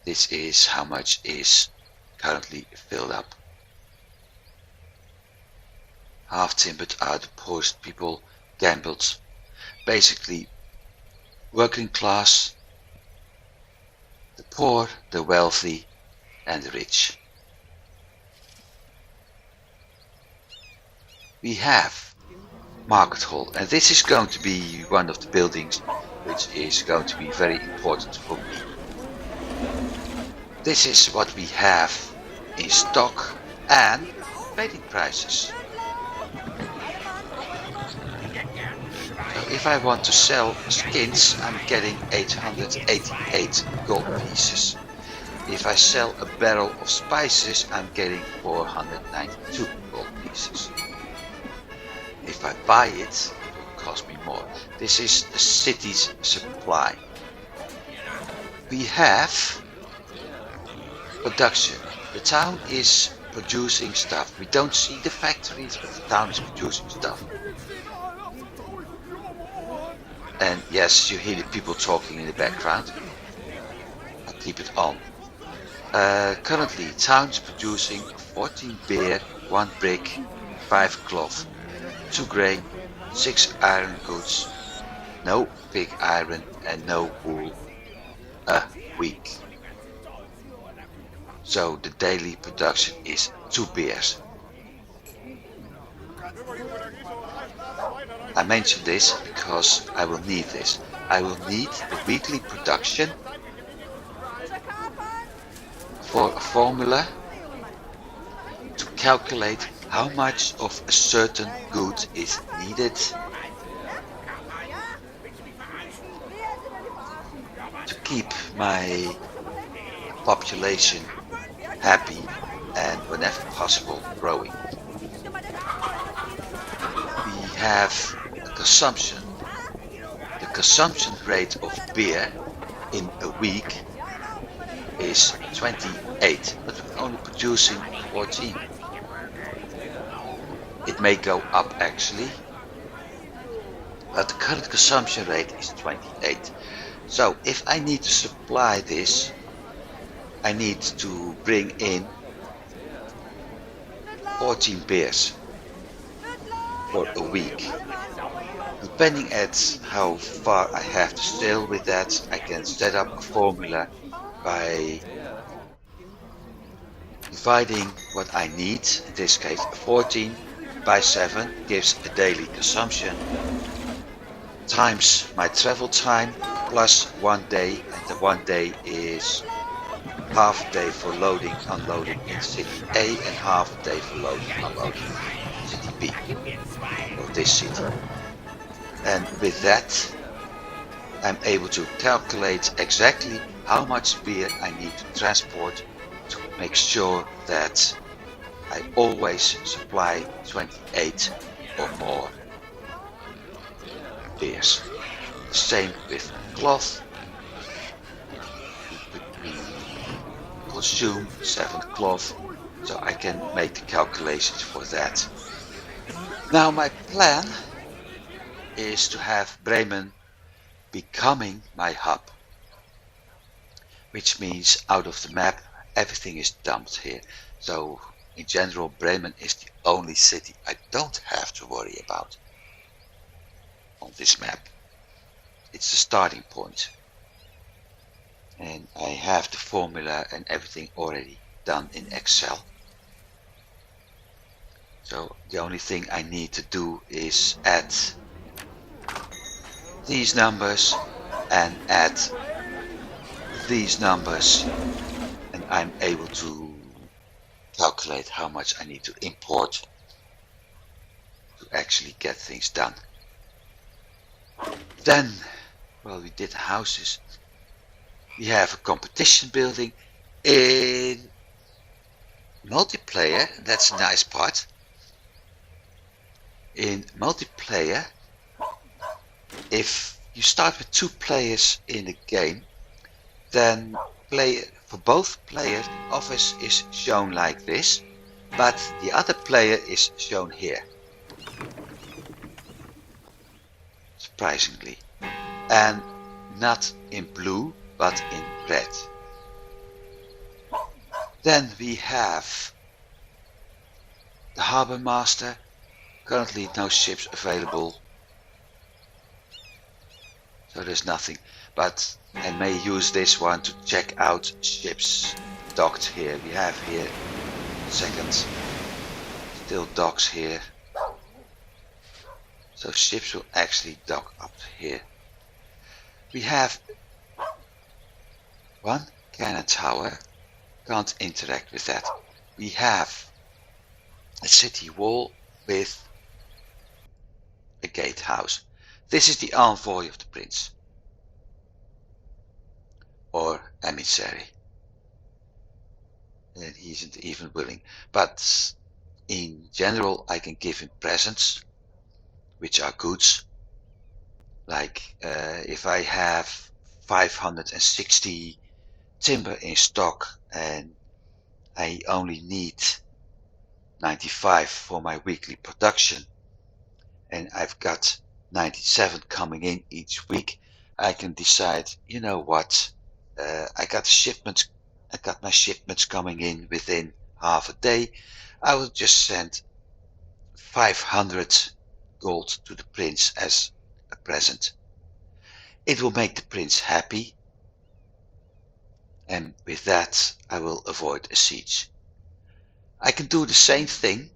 this is how much is currently filled up. Half-timbered are the poorest people, gambled, basically working class, the poor, the wealthy, and the rich. We have Market Hall, and this is going to be one of the buildings which is going to be very important for me. This is what we have in stock and trading prices. So if I want to sell skins, I'm getting 888 gold pieces. If I sell a barrel of spices, I'm getting 492 gold pieces. If I buy it, it will cost me more. This is the city's supply. We have production. The town is producing stuff. We don't see the factories, but the town is producing stuff. And yes, you hear the people talking in the background. I'll keep it on. Currently, town is producing 14 beer, 1 brick, 5 cloth, 2 grain, 6 iron goods, no pig iron, and no wool a week. So the daily production is 2 beers. I mention this because I will need this. I will need the weekly production for a formula to calculate how much of a certain good is needed to keep my population happy and whenever possible growing. We have a consumption. The consumption rate of beer in a week is 28, but we're only producing 14. It may go up actually, but the current consumption rate is 28. So if I need to supply this, I need to bring in 14 beers for a week. Depending at how far I have to sail with that, I can set up a formula by dividing what I need, in this case 14 by 7 gives a daily consumption, times my travel time plus 1 day, and the 1 day is half day for loading unloading in city A and half day for loading unloading in city B, or this city. And with that I'm able to calculate exactly how much beer I need to transport to make sure that I always supply 28 or more beers. The same with cloth. We consume 7 cloth, so I can make the calculations for that. Now my plan is to have Bremen becoming my hub, which means out of the map everything is dumped here. So in general, Bremen is the only city I don't have to worry about on this map. It's the starting point. And I have the formula and everything already done in Excel. So the only thing I need to do is add these numbers and add these numbers, and I'm able to calculate how much I need to import to actually get things done. Then, well, we did houses. We have a competition building in multiplayer. That's a nice part. In multiplayer, if you start with 2 players in a game, then for both players the office is shown like this, but the other player is shown here, surprisingly, and not in blue but in red. Then we have the harbor master. Currently no ships available, so there's nothing, but I may use this one to check out ships docked here. We have here, second, still docks here, so ships will actually dock up here. We have 1 cannon tower, can't interact with that. We have a city wall with a gatehouse. This is the envoy of the prince, or emissary, and he isn't even willing, but in general I can give him presents which are goods, like if I have 560 timber in stock and I only need 95 for my weekly production, and I've got 97 coming in each week, I can decide, you know what, I got my shipments coming in within half a day. I will just send 500 gold to the prince as a present. It will make the prince happy, and with that I will avoid a siege. I can do the same thing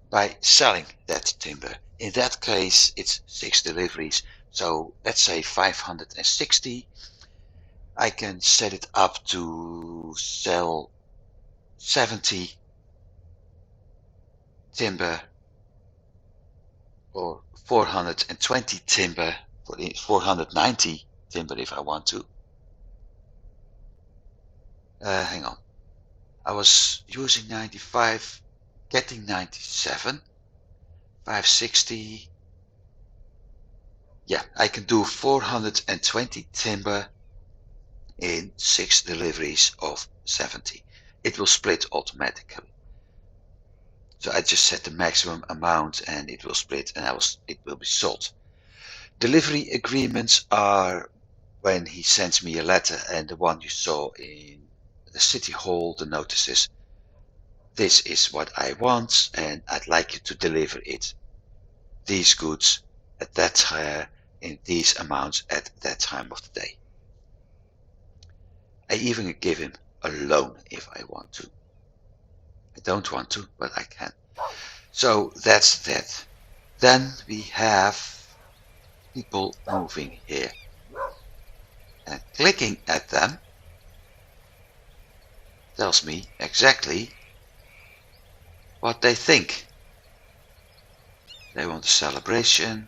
by selling that timber. In that case it's 6 deliveries, so let's say 560. I can set it up to sell 70 timber or 420 timber, 490 timber if I want to. Hang on. I was using 95, getting 97, 560. Yeah, I can do 420 timber in 6 deliveries of 70. It will split automatically. So I just set the maximum amount and it will split and it will be sold. Delivery agreements are when he sends me a letter, and the one you saw in the city hall, the notices. This is what I want and I'd like you to deliver it. These goods at that time in these amounts at that time of the day. I even give him a loan if I want to. I don't want to, but I can. So that's that. Then we have people moving here. And clicking at them tells me exactly what they think. They want a celebration.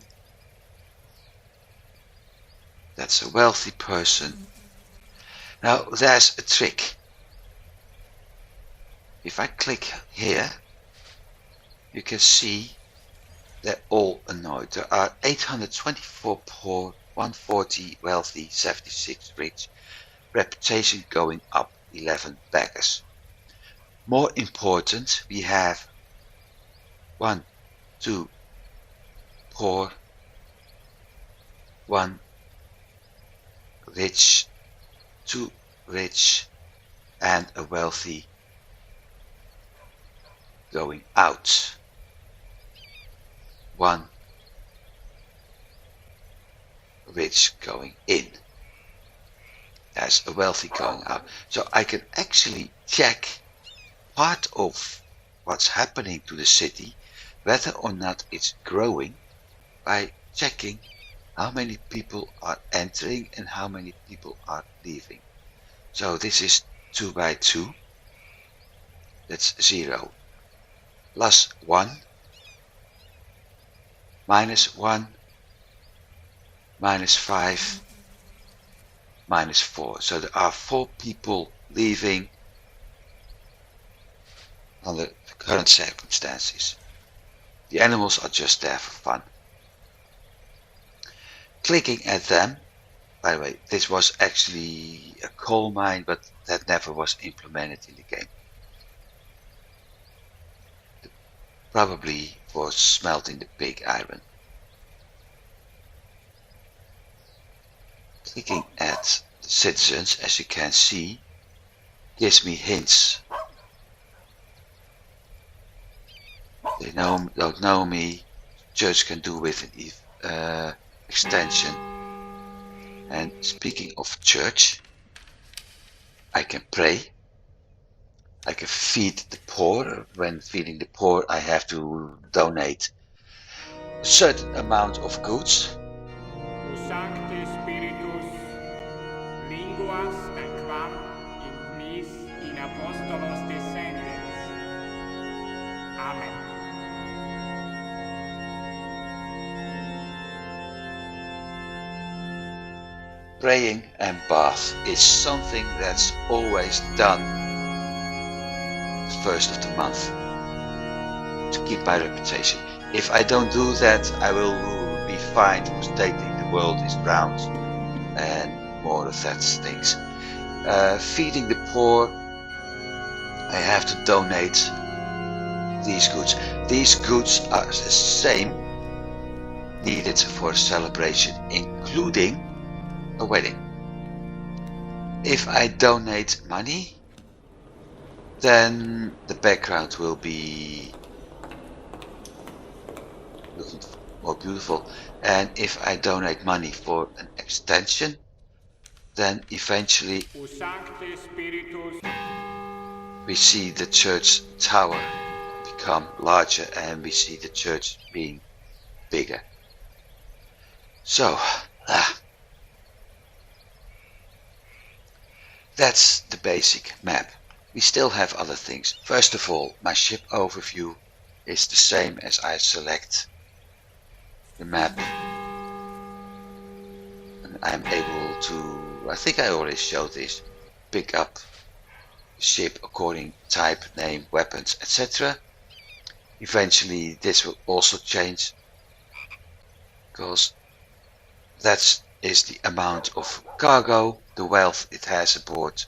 That's a wealthy person. Now there's a trick. If I click here, you can see they're all annoyed. There are 824 poor, 140 wealthy, 76 rich. Reputation going up, 11 beggars. More important, we have 1, 2 poor, 1 rich, 2 rich, and a wealthy going out. 1 rich going in. There's a wealthy going out. So I can actually check part of what's happening to the city, whether or not it's growing, by checking how many people are entering and how many people are leaving. So this is 2 by 2. That's 0. Plus 1. Minus 1. Minus 5. Minus 4. So there are 4 people leaving under the current circumstances. The animals are just there for fun. Clicking at them. By the way, this was actually a coal mine, but that never was implemented in the game. Probably for smelting the pig iron. Clicking at the citizens, as you can see, gives me hints. They don't know me. Church can do with an extension. And speaking of church, I can pray. I can feed the poor. When feeding the poor, I have to donate a certain amount of goods. Sancte Spiritus, linguas quam in mis in apostolos descendens. Amen. Praying and bath is something that's always done the first of the month to keep my reputation. If I don't do that, I will be fined for stating the world is round and more of that things. Feeding the poor, I have to donate these goods. These goods are the same needed for a celebration, including a wedding. If I donate money, then the background will be looking more beautiful. And if I donate money for an extension, then eventually we see the church tower become larger and we see the church being bigger. So That's the basic map. We still have other things. First of all, my ship overview is the same as I select the map. And I'm able to, I think I already showed this, pick up the ship according type, name, weapons, etc. Eventually this will also change, because that is the amount of cargo, the wealth it has aboard,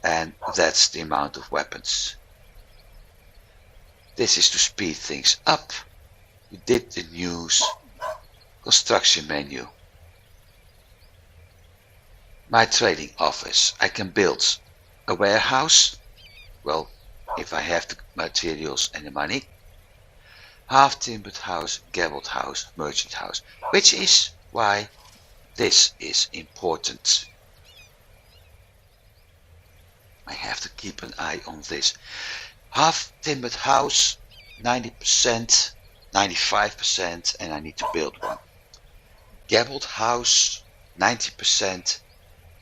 and that's the amount of weapons. This is to speed things up. We did the news, construction menu. My trading office. I can build a warehouse. Well, if I have the materials and the money. Half-timbered house, gabled house, merchant house. Which is why this is important. I have to keep an eye on this. Half-timbered house, 90%, 95%, and I need to build one. Gabled house, 90%.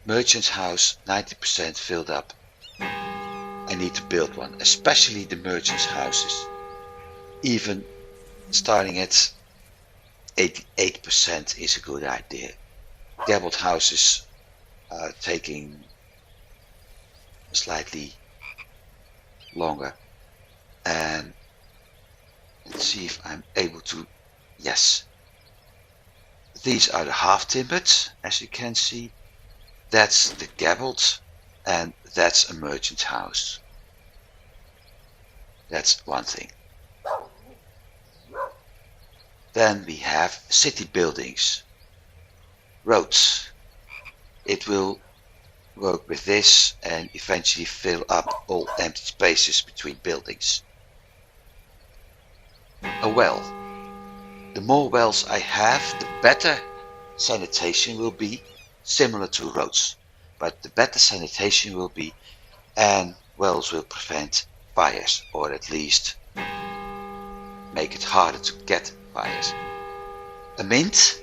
Merchant's house, 90% filled up. I need to build one, especially the merchant's houses. Even starting at 88% is a good idea. Gabled houses are taking slightly longer. And let's see if I'm able to, yes. These are the half-timbered, as you can see. That's the gabled, and that's a merchant house. That's one thing. Then we have city buildings, roads. It will work with this and eventually fill up all empty spaces between buildings. A well. The more wells I have, the better sanitation will be. Similar to roads, but the better sanitation will be, and wells will prevent fires, or at least make it harder to get fires. A mint.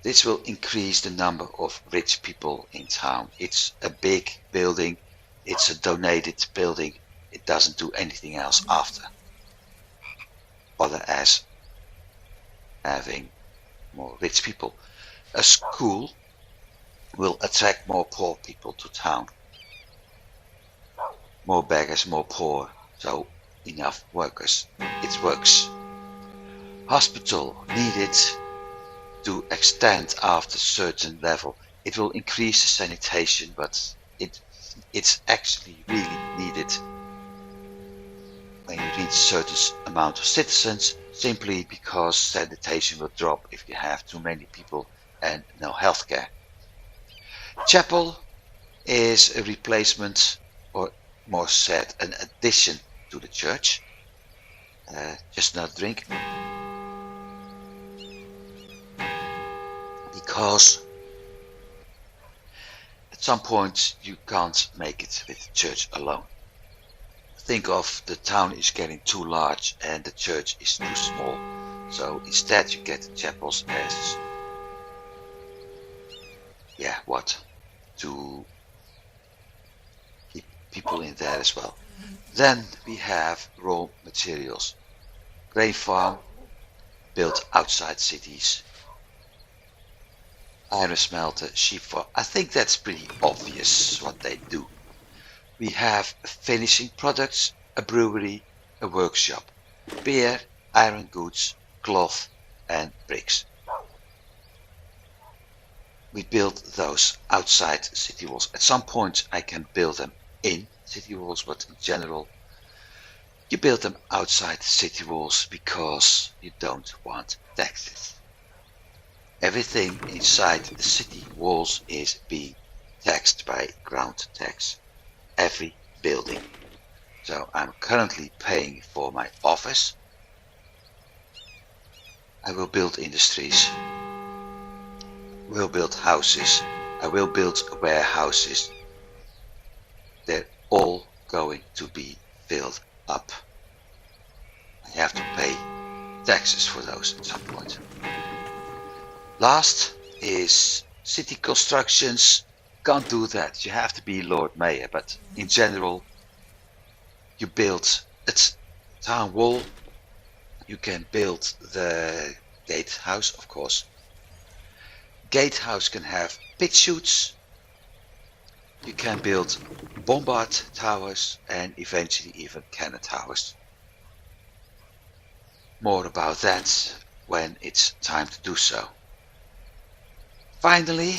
This will increase the number of rich people in town. It's a big building, it's a donated building, it doesn't do anything else after, other as having more rich people. A school will attract more poor people to town. More beggars, more poor, so enough workers. It works. Hospital needed to extend after a certain level. It will increase the sanitation, but it's actually really needed when you reach a certain amount of citizens, simply because sanitation will drop if you have too many people and no healthcare. Chapel is a replacement, or more said, an addition to the church. Just another drink. Because at some point you can't make it with the church alone. Think of the town is getting too large and the church is too small. So instead you get the chapels as, to keep people in there as well. Then we have raw materials. Grain farm, built outside cities. Iron smelter, sheep farm. I think that's pretty obvious what they do. We have finishing products, a brewery, a workshop, beer, iron goods, cloth and bricks. We build those outside city walls. At some point I can build them in city walls, but in general you build them outside city walls because you don't want taxes. Everything inside the city walls is being taxed by ground tax. Every building. So I'm currently paying for my office. I will build industries. I will build houses. I will build warehouses. They're all going to be filled up. I have to pay taxes for those at some point. Last is city constructions, can't do that. You have to be Lord Mayor, but in general, you build a town wall. You can build the gatehouse, of course. Gatehouse can have pit chutes. You can build bombard towers and eventually even cannon towers. More about that when it's time to do so. Finally,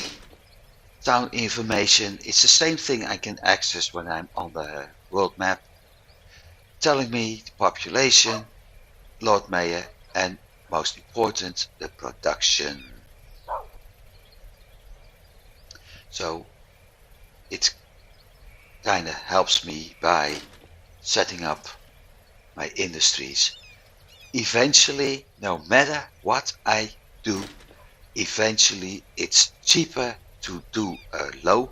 town information. It's the same thing I can access when I'm on the world map, telling me the population, Lord Mayor, and most important, the production. So it kind of helps me by setting up my industries. Eventually, no matter what I do, eventually it's cheaper to do a low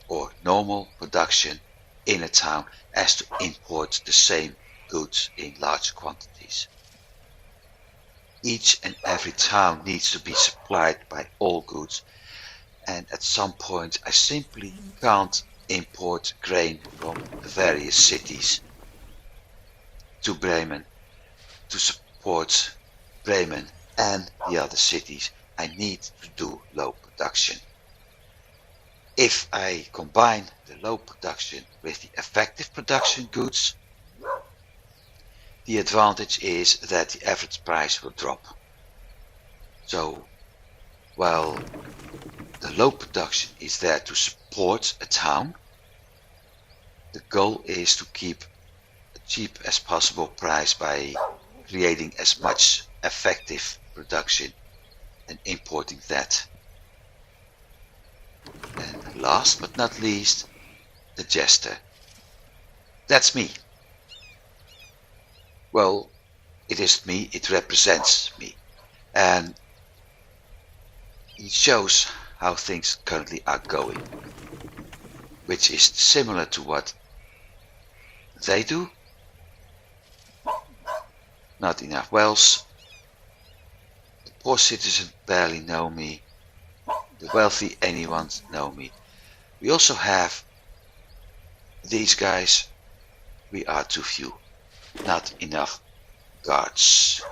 or normal production in a town as to import the same goods in large quantities. Each and every town needs to be supplied by all goods, and at some point I simply can't import grain from the various cities to Bremen to support Bremen and the other cities. I need to do low production. If I combine the low production with the effective production goods, the advantage is that the average price will drop. So, while the low production is there to support a town, the goal is to keep a cheap as possible price by creating as much effective production and importing that. And last but not least, the jester. That's me. Well, it isn't me, it represents me. And it shows how things currently are going, which is similar to what they do. Not enough wells. The poor citizens barely know me. The wealthy anyone know me. We also have these guys. We are too few. Not enough guards.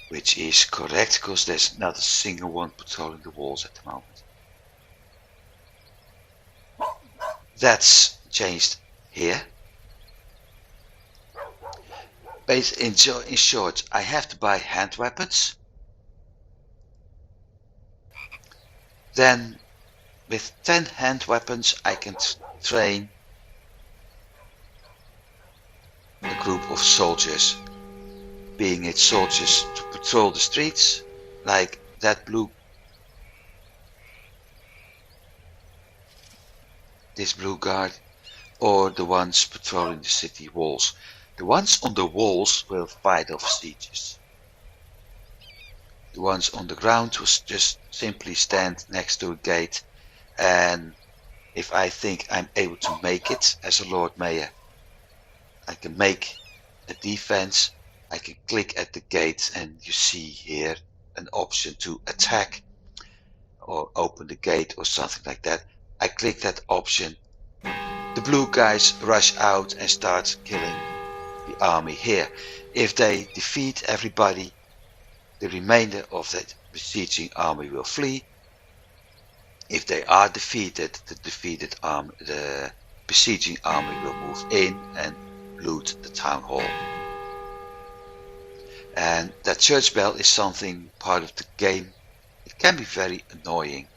Which is correct, because there's not a single one patrolling the walls at the moment. That's changed here. But in short, I have to buy hand weapons. Then with 10 hand weapons I can train a group of soldiers, being it soldiers to patrol the streets, like this blue guard, or the ones patrolling the city walls. The ones on the walls will fight off sieges. The ones on the ground will just simply stand next to a gate, and if I think I'm able to make it as a Lord Mayor, I can make a defense. I can click at the gate, and you see here an option to attack or open the gate or something like that. I click that option. The blue guys rush out and start killing the army here. If they defeat everybody, the remainder of that besieging army will flee. If they are defeated, the besieging army will move in and loot the town hall. And that church bell is something part of the game. It can be very annoying.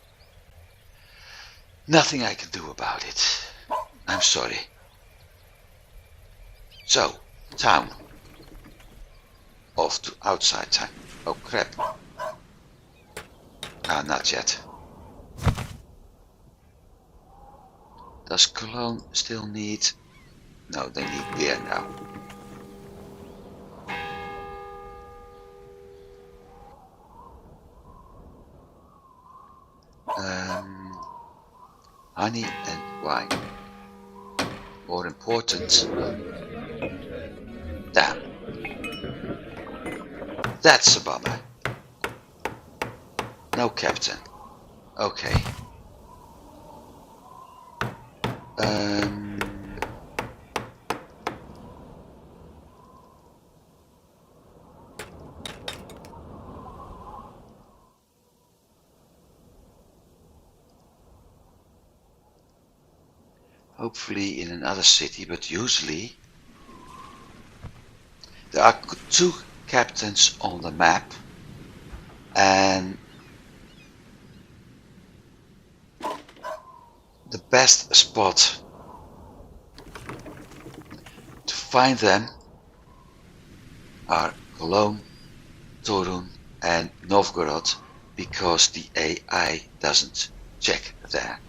Nothing I can do about it. I'm sorry. So, town. Off to outside town. Oh crap. Ah, not yet. Does Cologne still need... No, they need beer now. Honey and wine. More important. Damn. That's a bummer. No captain. Okay. Hopefully in another city, but usually there are 2 captains on the map, and the best spot to find them are Cologne, Torun and Novgorod, because the AI doesn't check there.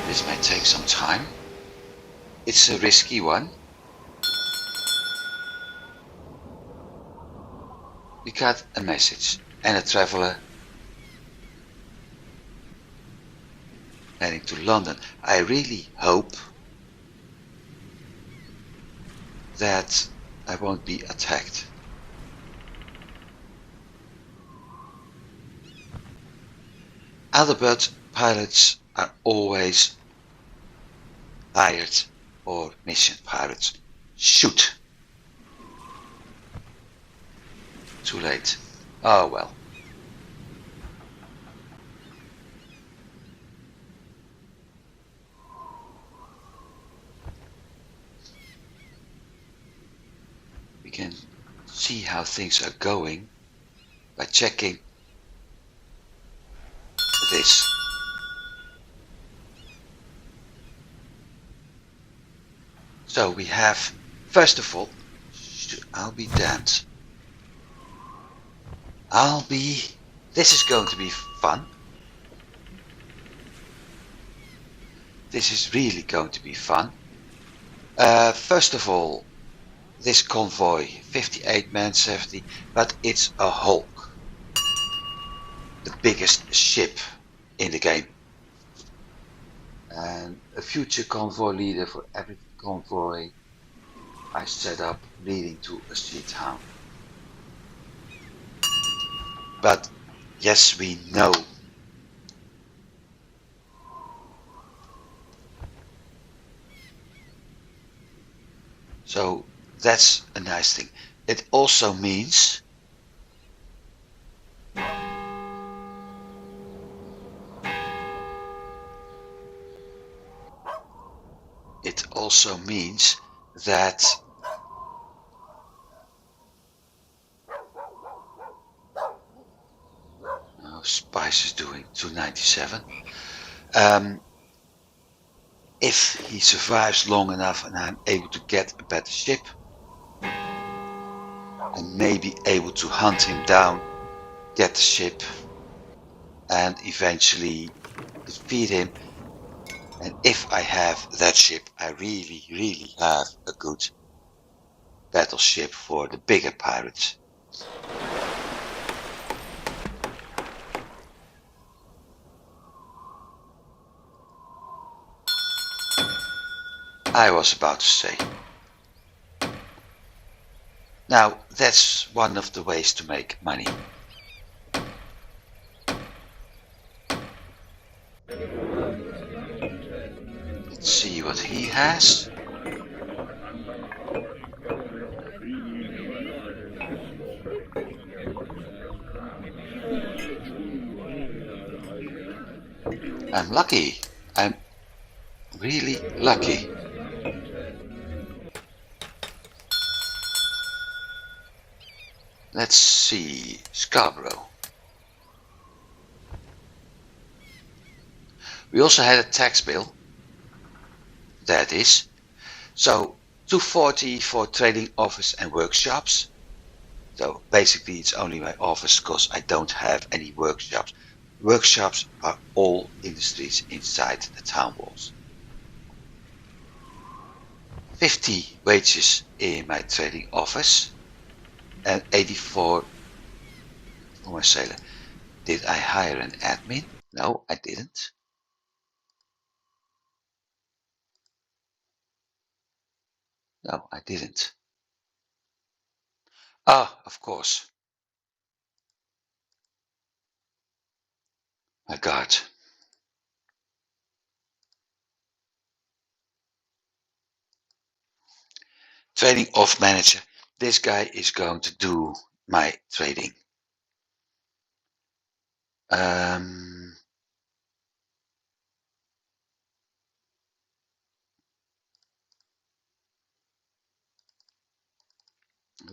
This may take some time. It's a risky one. We got a message and a traveler heading to London. I really hope that I won't be attacked. Alderman pilots are always hired or mission pirates. Shoot! Too late. Oh well. We can see how things are going by checking this. So we have, first of all, I'll be damned. This is going to be fun. This is really going to be fun. First of all, this convoy, 58 men, 70, but it's a Hulk. The biggest ship in the game. And a future convoy leader for every convoy I set up leading to a sea town. But yes, we know so that's a nice thing. It also means that Spice is doing 297. If he survives long enough and I'm able to get a better ship, and maybe able to hunt him down, get the ship, and eventually defeat him. And if I have that ship, I really have a good battleship for the bigger pirates. I was about to say. Now, that's one of the ways to make money. Let's see what he has. I'm lucky. I'm really lucky. Let's see, Scarborough. We also had a tax bill. That is. So 240 for trading office and workshops. So basically it's only my office because I don't have any workshops. Workshops are all in the streets inside the town walls. 50 wages in my trading office and 84 for my sailor. Did I hire an admin? No, I didn't. No, I didn't. Ah, of course. My God. Trading off manager. This guy is going to do my trading. I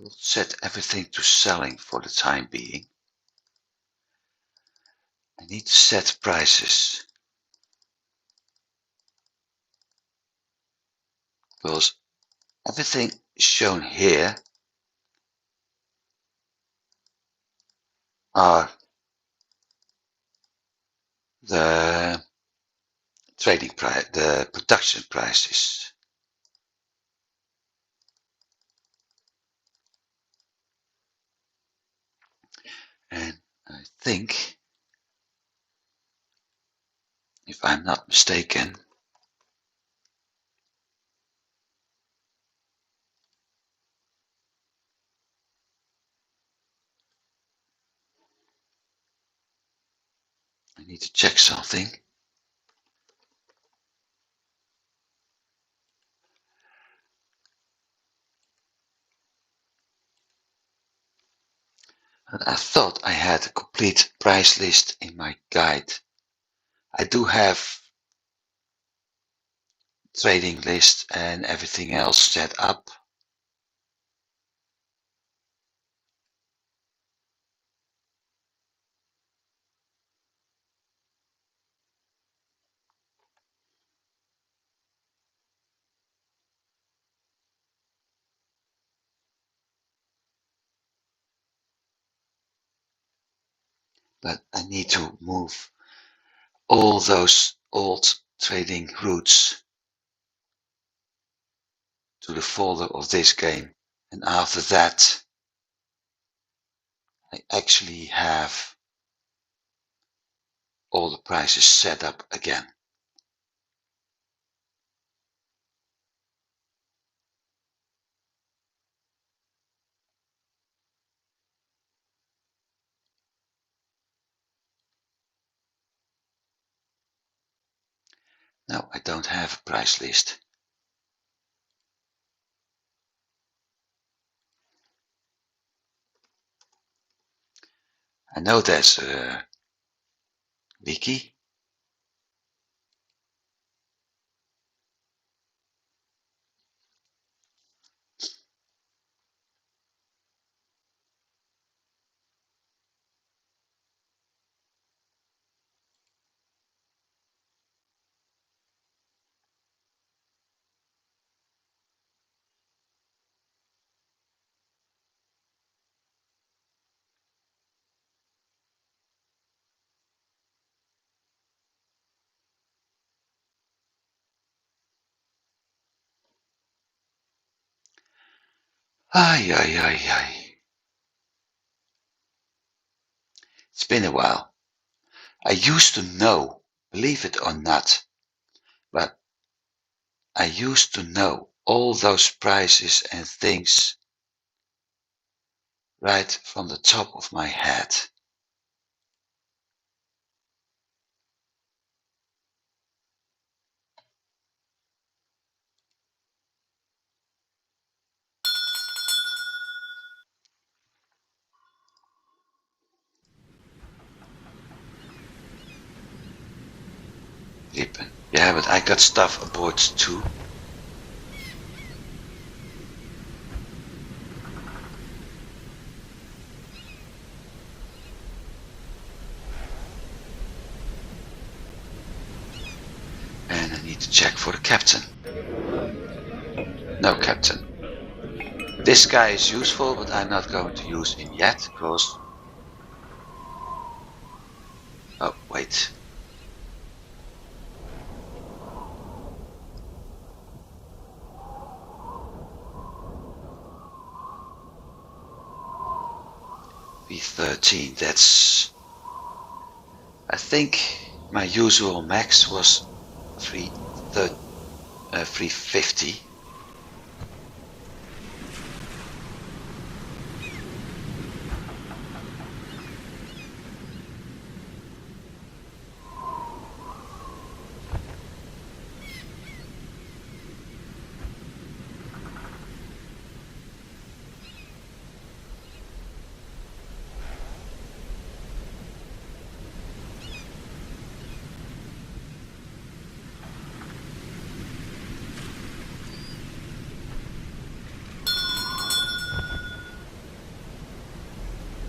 will set everything to selling for the time being. I need to set prices. Because everything shown here are the trading price, the production prices. And I think, if I'm not mistaken, I need to check something. And I thought I had a complete price list in my guide. I do have trading list and everything else set up. But I need to move all those old trading routes to the folder of this game. And after that, I actually have all the prices set up again. No, I don't have a price list. I know there's a wiki. Ay, ay, ay, ay. It's been a while. I used to know, believe it or not, but I used to know all those prices and things right from the top of my head. Yeah, but I got stuff aboard too. And I need to check for the captain. No captain. This guy is useful, but I'm not going to use him yet, because Oh, wait. V13, that's... I think my usual max was 350.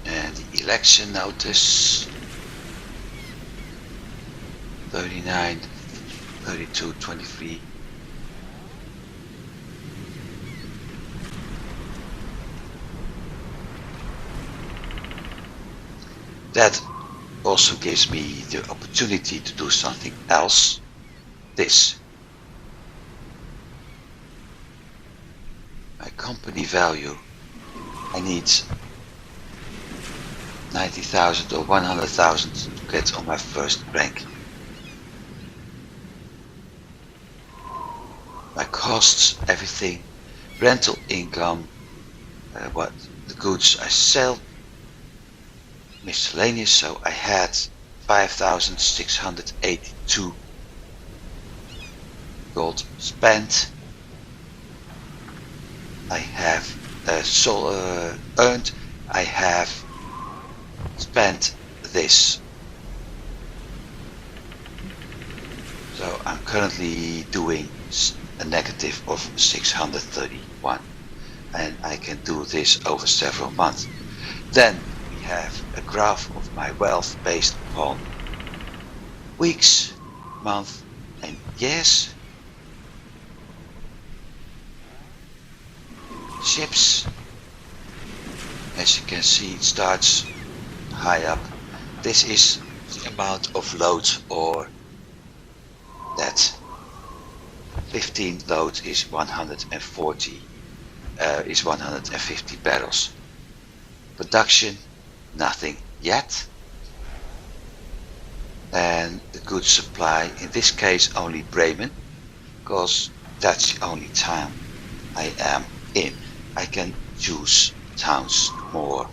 And the election notice 39, 32, 23. That also gives me the opportunity to do something else. This. My company value. I need 90,000 or 100,000 to get on my first rank. My costs, everything, rental income, what the goods I sell, miscellaneous. So I had 5,682 gold spent. I have earned. I have spent this. So I'm currently doing a negative of 631, and I can do this over several months. Then we have a graph of my wealth based upon weeks, months, and years. Ships, as you can see, it starts high up. This is the amount of load, or that 15 load is 140, is 150 barrels. Production, nothing yet. And the goods supply, in this case only Bremen, because that's the only town I am in. I can choose towns more.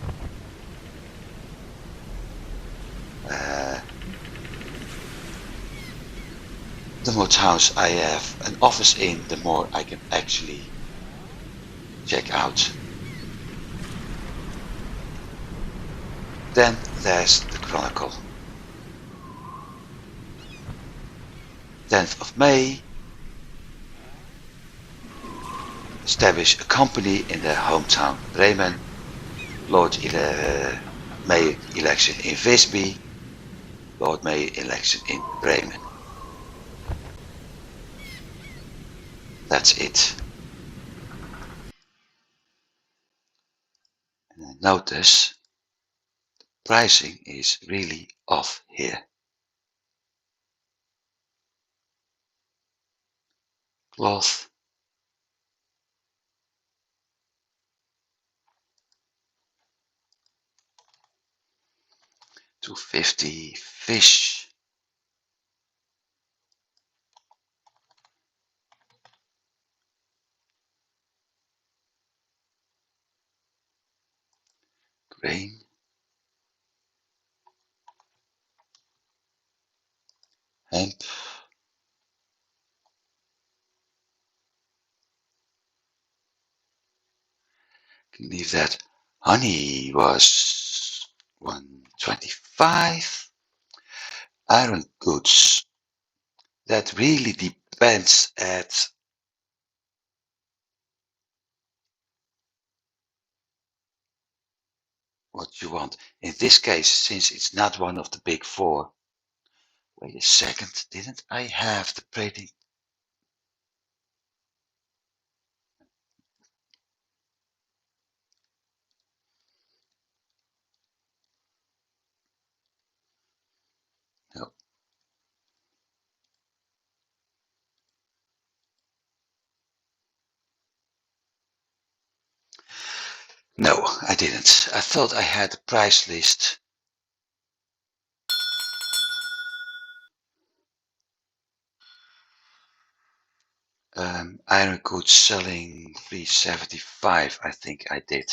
The more towns I have an office in, the more I can actually check out. Then there's the Chronicle. 10th of May, establish a company in their hometown Bremen. Lord Mayor election in Visby. Lord Mayor election in Bremen. That's it. And notice pricing is really off here. Cloth. $250 fish. Grain. Hemp. Can leave that. Honey was 125. Iron goods. That really depends at what you want. In this case, since it's not one of the big four. Wait a second, didn't I have the trading? No, I didn't. I thought I had the price list. Iron goods selling 375, I think I did.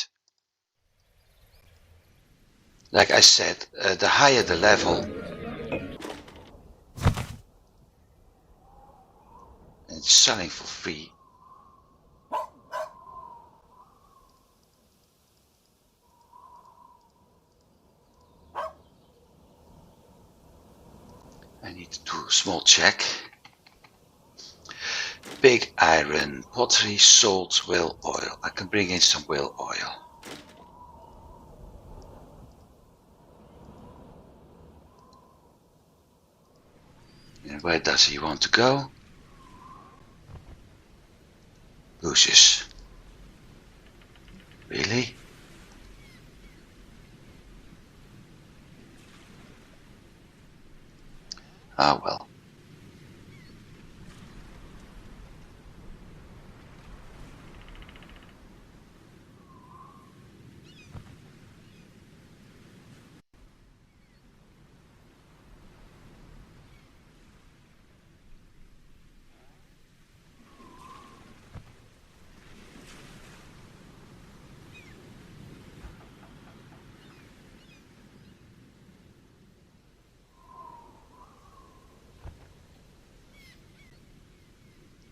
Like I said, the higher the level, and it's selling for free. I need to do a small check. Big iron, pottery, salt, whale oil. I can bring in some whale oil. And where does he want to go? Bushes. Really? Ah, well.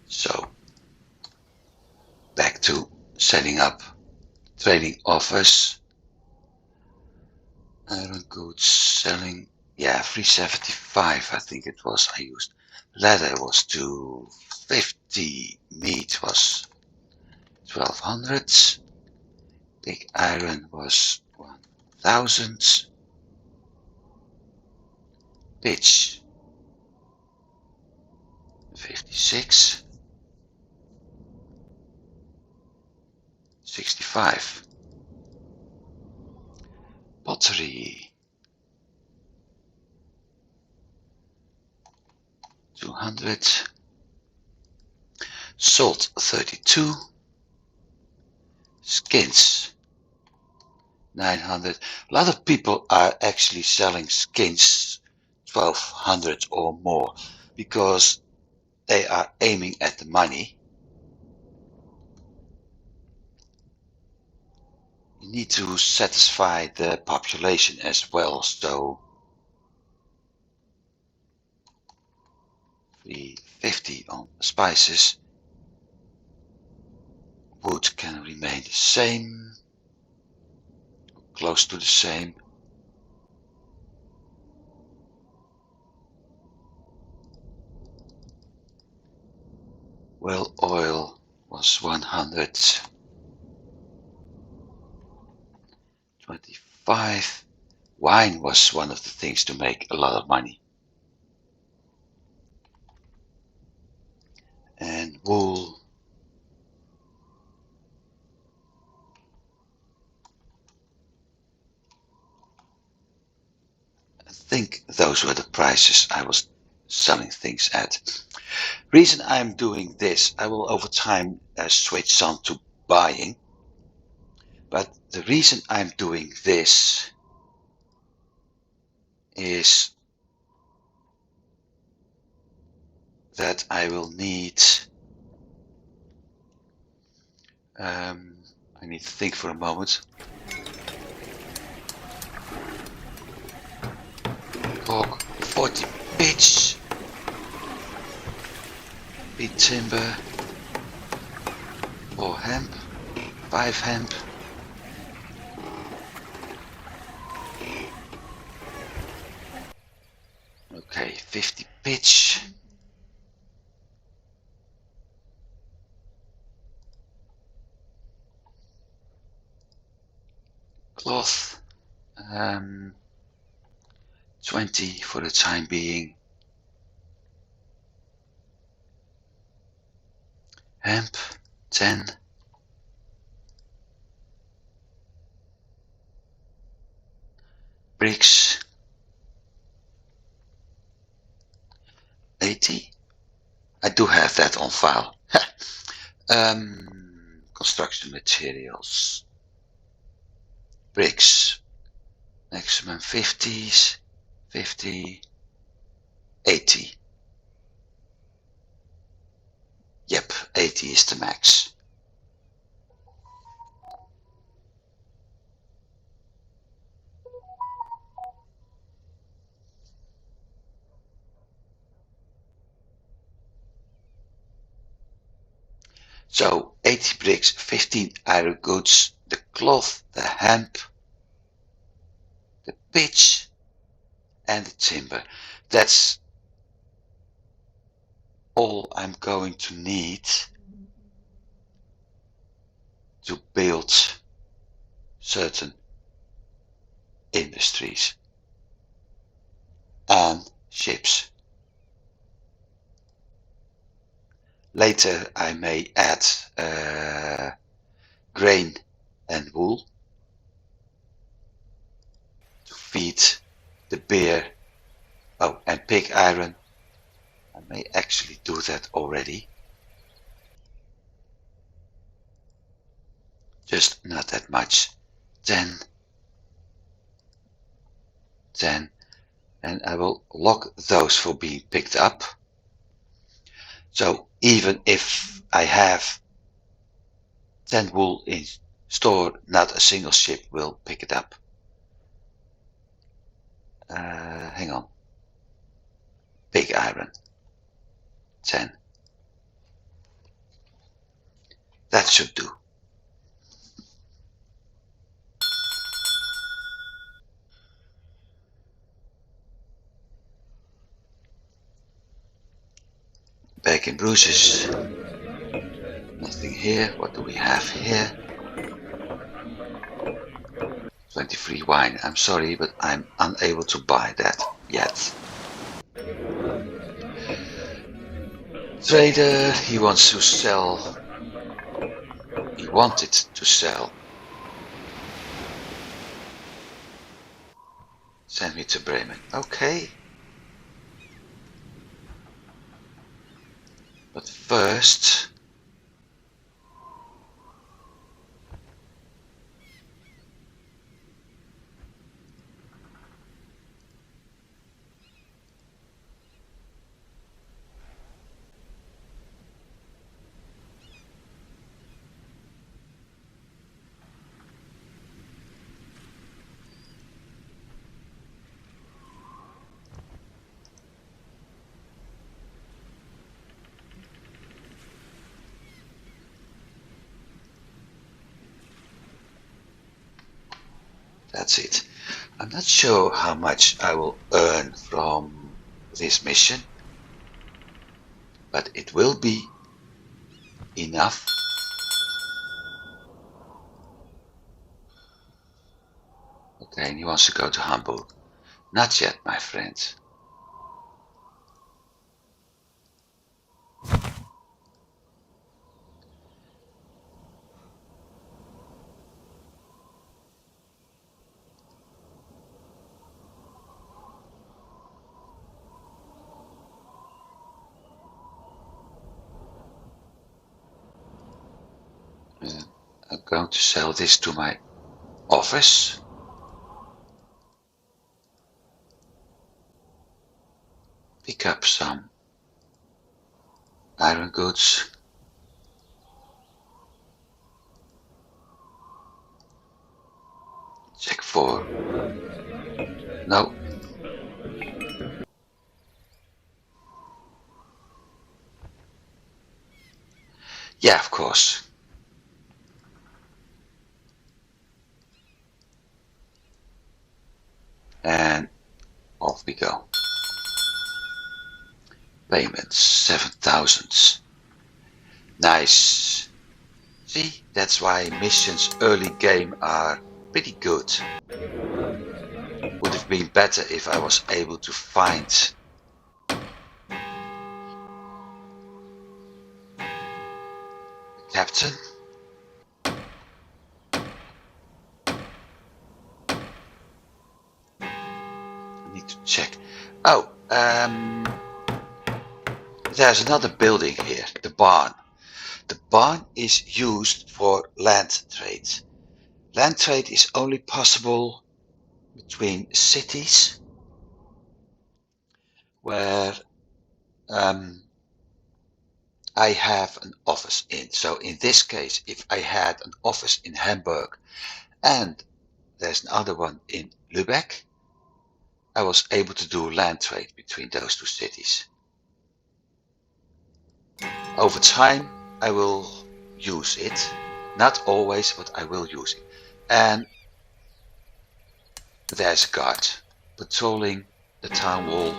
So, back to setting up trading offers. Iron goods selling, yeah, 375 I think it was I used. Leather was 250, meat was 1200, big iron was 1000, pitch 56, 65, pottery 200, salt 32, skins 900. A lot of people are actually selling skins 1200 or more because they are aiming at the money. You need to satisfy the population as well, so 350 on spices. Wood can remain the same, close to the same. Well, oil was 125. Wine was one of the things to make a lot of money. And wool, I think those were the prices I was selling things at. Reason I'm doing this, I will over time switch on to buying. But the reason I'm doing this is that I will need, I need to think for a moment. Cork, 40 pitch, beet timber, 4 hemp, 5 hemp. Okay, 50 pitch. Cloth, 20 for the time being. Hemp, 10. Bricks, 80. I do have that on file. Construction materials, bricks. Maximum 50s, 50, 80. Yep, 80 is the max. So 80 bricks, 15 iron goods, the cloth, the hemp, the pitch, and the timber. That's all I'm going to need to build certain industries and ships. Later I may add grain and wool to feed the bear. Oh, and pig iron. I may actually do that already. Just not that much. 10, and I will lock those for being picked up. So even if I have 10 wool in store, not a single ship will pick it up. Hang on. Pig iron. 10. That should do. Back in Bruce's. Nothing here. What do we have here? 23 wine. I'm sorry, but I'm unable to buy that yet. Trader, he wants to sell. He wanted to sell. Send me to Bremen. Okay. But first, that's it. I'm not sure how much I will earn from this mission, but it will be enough. Okay, and he wants to go to Hamburg. Not yet, my friend. I'm going to sell this to my office. Pick up some iron goods. Check for. No. Yeah, of course. And off we go. Payments 7,000. Nice. See, that's why missions early game are pretty good. Would have been better if I was able to find the captain. I need to check. Oh, there's another building here, the barn. The barn is used for land trade. Land trade is only possible between cities where I have an office in. So in this case, if I had an office in Hamburg and there's another one in Lübeck, I was able to do land trade between those two cities. Over time, I will use it. Not always, but I will use it. And there's a guard patrolling the town wall.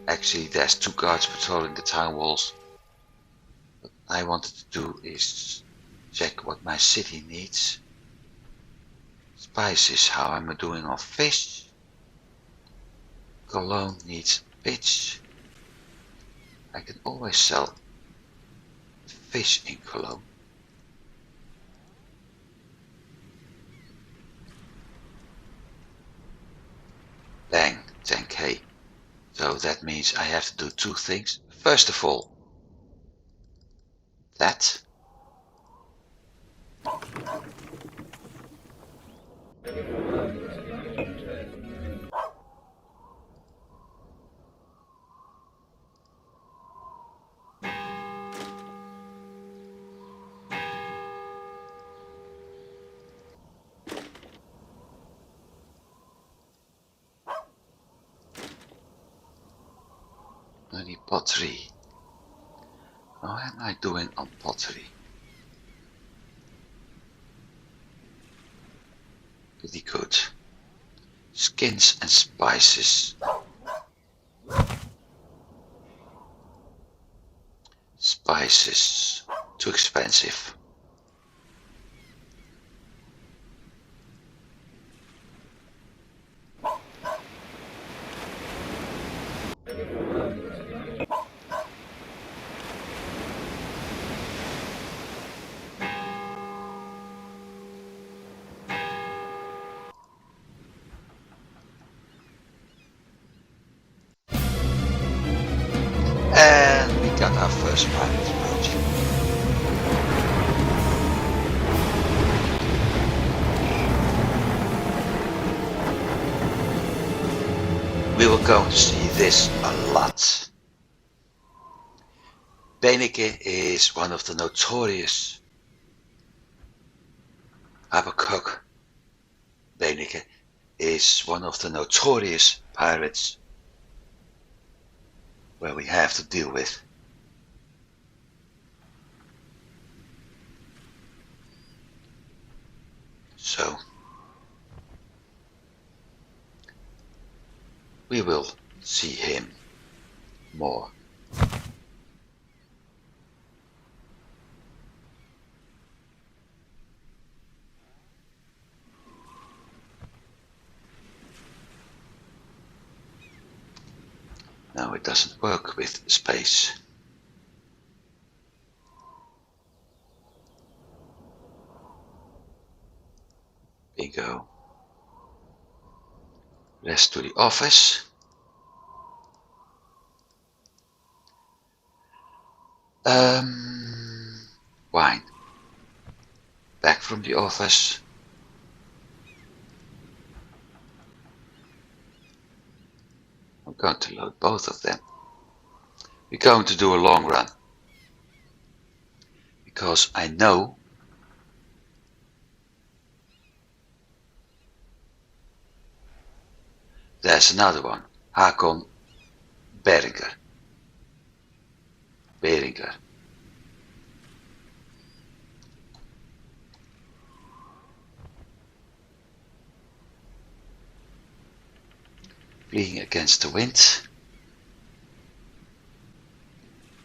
Actually, there's 2 guards patrolling the town walls. What I wanted to do is check what my city needs. Spices, how I'm doing on fish. Cologne needs pitch. I can always sell fish in Cologne. Bang, 10k. So that means I have to do 2 things. First of all, that. Bloody pottery. How am I doing on pottery? Pretty good. Skins and spices. Spices. Too expensive. And we got our first pilot project. We were going to see this a lot. Beneke is one of the notorious Habakkuk. Beneke is one of the notorious pirates where we have to deal with. So we will see him more. No, it doesn't work with space. Bingo. Rest to the office. Wine. Back from the office. I'm going to load both of them. We're going to do a long run. Because I know there's another one. Hakon Beringer. Fleeing against the wind.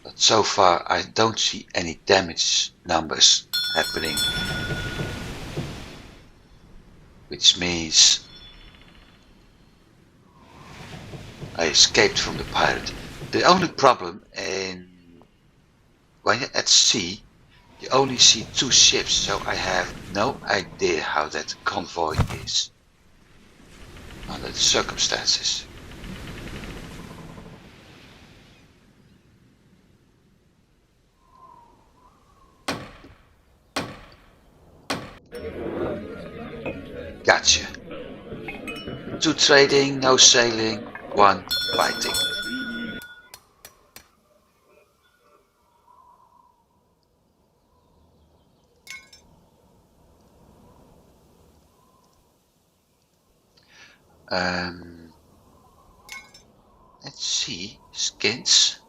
But so far I don't see any damage numbers happening. Which means I escaped from the pirate. The only problem when you're at sea, you only see 2 ships, so I have no idea how that convoy is under the circumstances. 2 trading, no sailing, 1 fighting. Let's see, skins.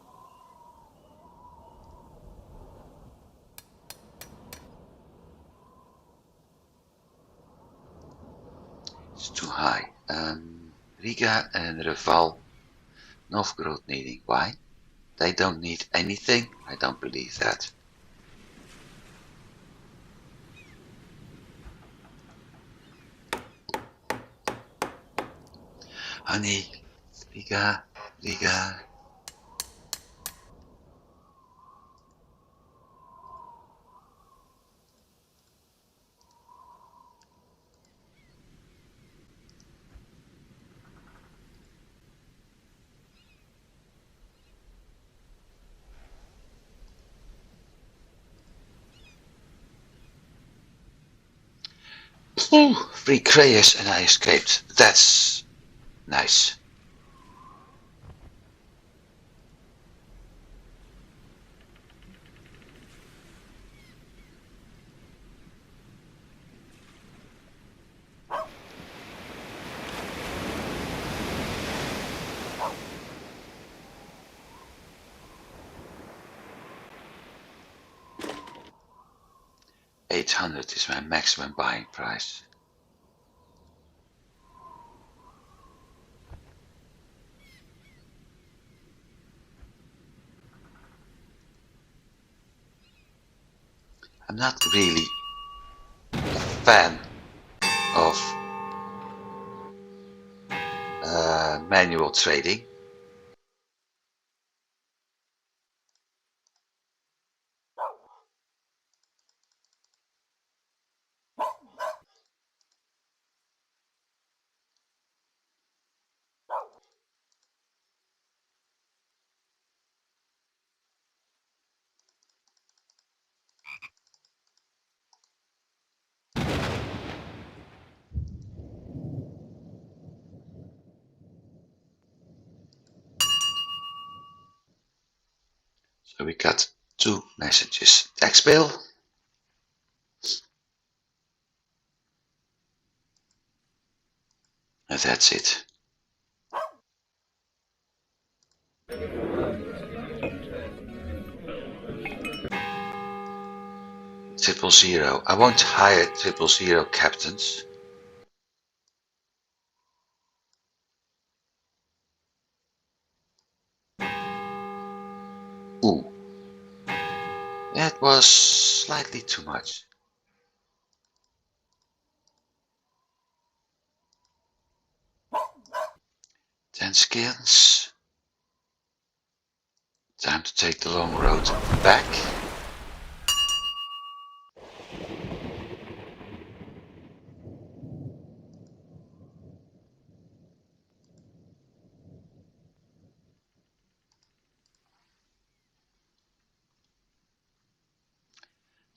It's too high. Riga and Reval, Novgorod needing. Why? They don't need anything? I don't believe that. Honey, Riga, Riga. Ooh, 3 Krayas and I escaped. That's nice. $800 is my maximum buying price. I'm not really a fan of manual trading. So we got 2 messages. Tax bill. And that's it. 000. I won't hire 000 captains. Ooh. That was slightly too much. Ten skins. Time to take the long road back.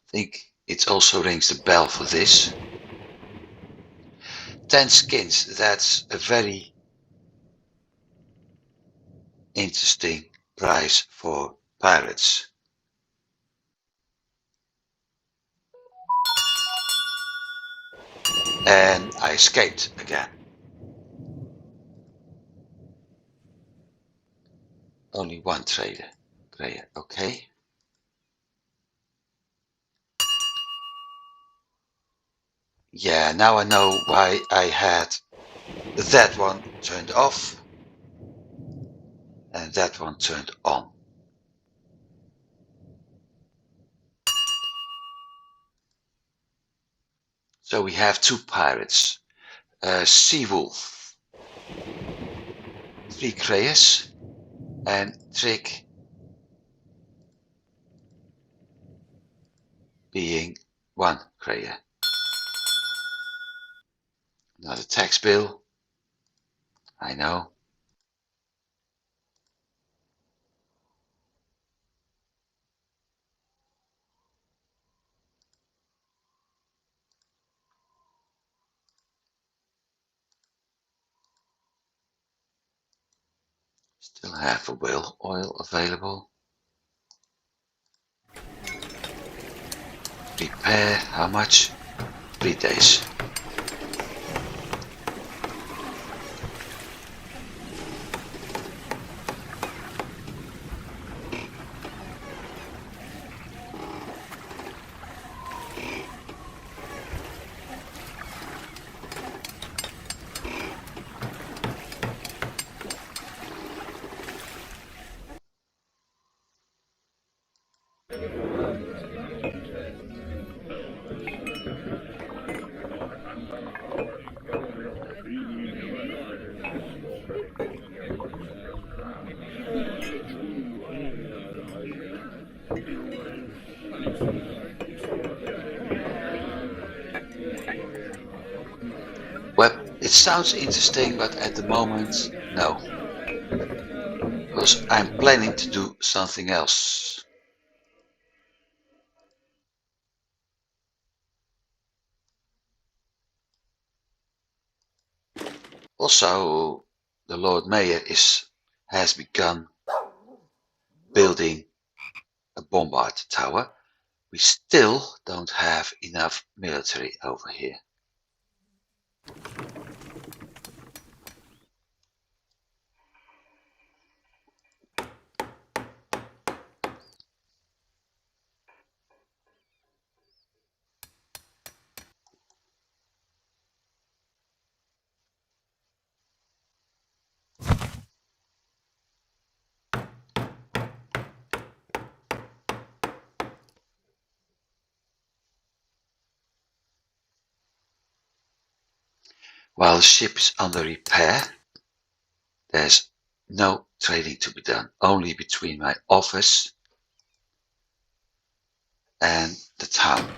I think it also rings the bell for this. 10 skins, that's a very interesting price for pirates. And I escaped again. Only 1 trader. Okay. Yeah, now I know why I had that one turned off and that one turned on. So we have 2 pirates. Seawolf, 3 Krayas, and Trick being 1 Kraya. Another tax bill. I know. Still have a whale oil available. Repair, how much? 3 days. Well, it sounds interesting, but at the moment, no. Because I'm planning to do something else. Also, the Lord Mayor has begun building a bombard tower. We still don't have enough military over here. While the ship is under repair, there's no trading to be done, only between my office and the town.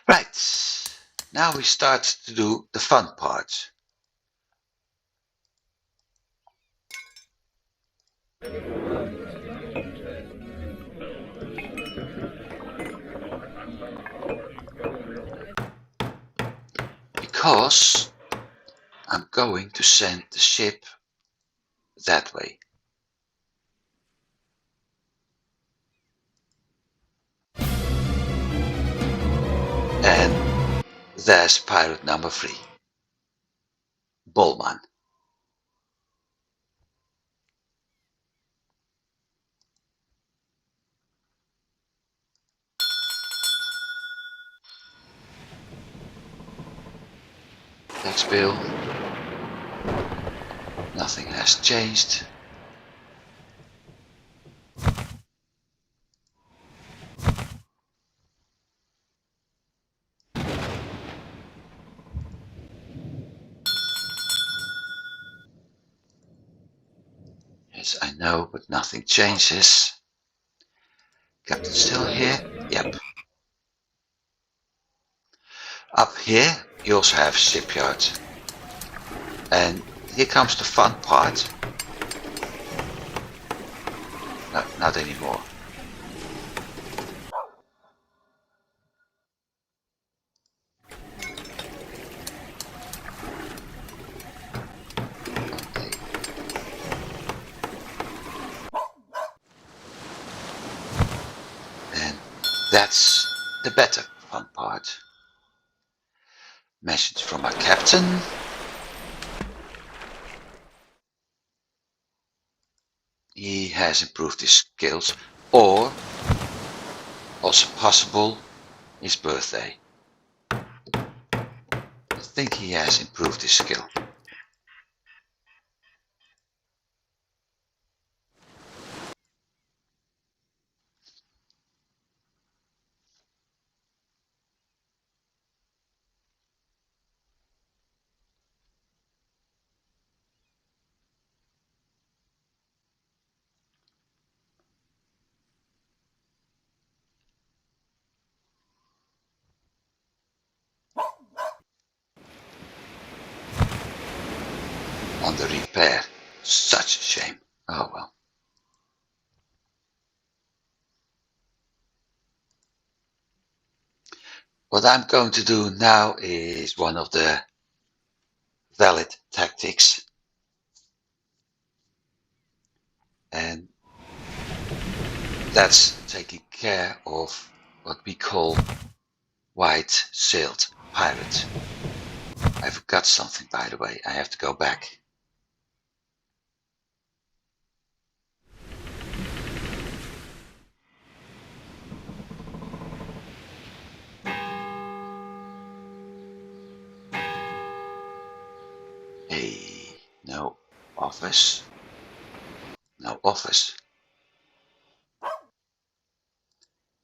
Right, now we start to do the fun part. Because I'm going to send the ship that way. And there's pirate number 3, Bolman. Tax bill. Nothing has changed. Yes, I know, but nothing changes. Captain still here? Yep. Up here, you also have a shipyard. And here comes the fun part. No, not anymore. Okay. And that's the better fun part. Message from my captain. has improved his skills, or also possible his birthday. I think he has improved his skill. On the repair. Such a shame. Oh well. What I'm going to do now is one of the valid tactics. And that's taking care of what we call white-sailed pirate. I forgot something, by the way. I have to go back. Hey, no office. No office.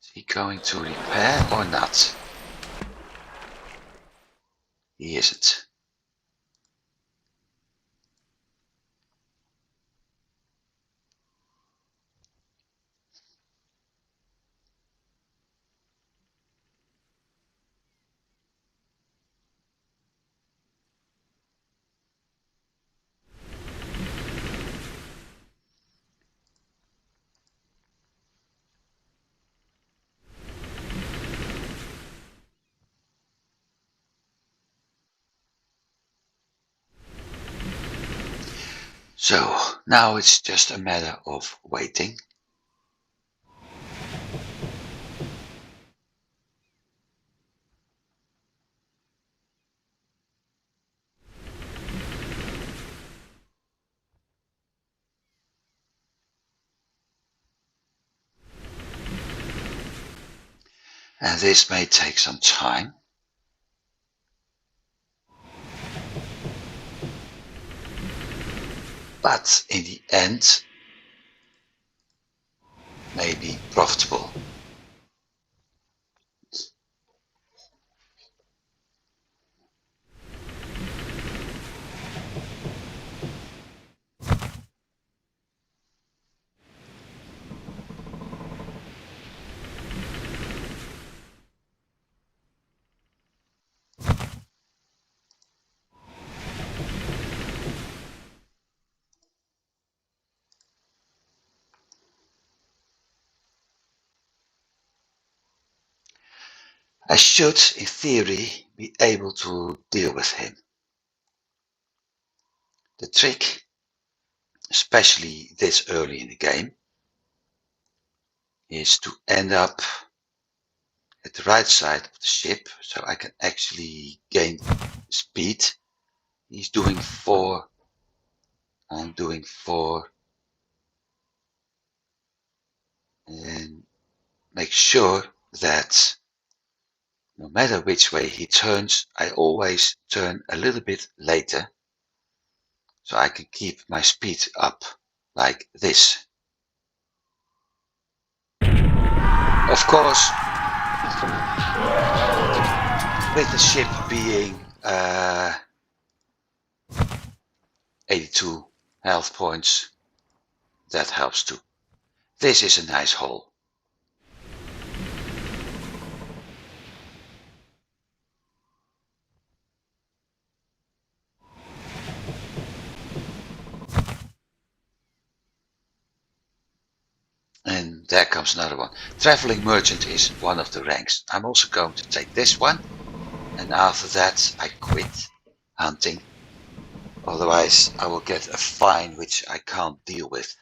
Is he going to repair or not? He isn't. So now it's just a matter of waiting. And this may take some time. But in the end, may be profitable. I should, in theory, be able to deal with him. The trick, especially this early in the game, is to end up at the right side of the ship so I can actually gain speed. He's doing 4, I'm doing 4, and make sure that no matter which way he turns, I always turn a little bit later so I can keep my speed up like this. Of course, with the ship being 82 health points, that helps too. This is a nice hole. And there comes another one. Traveling merchant is one of the ranks. I'm also going to take this one. And after that, I quit hunting. Otherwise, I will get a fine which I can't deal with.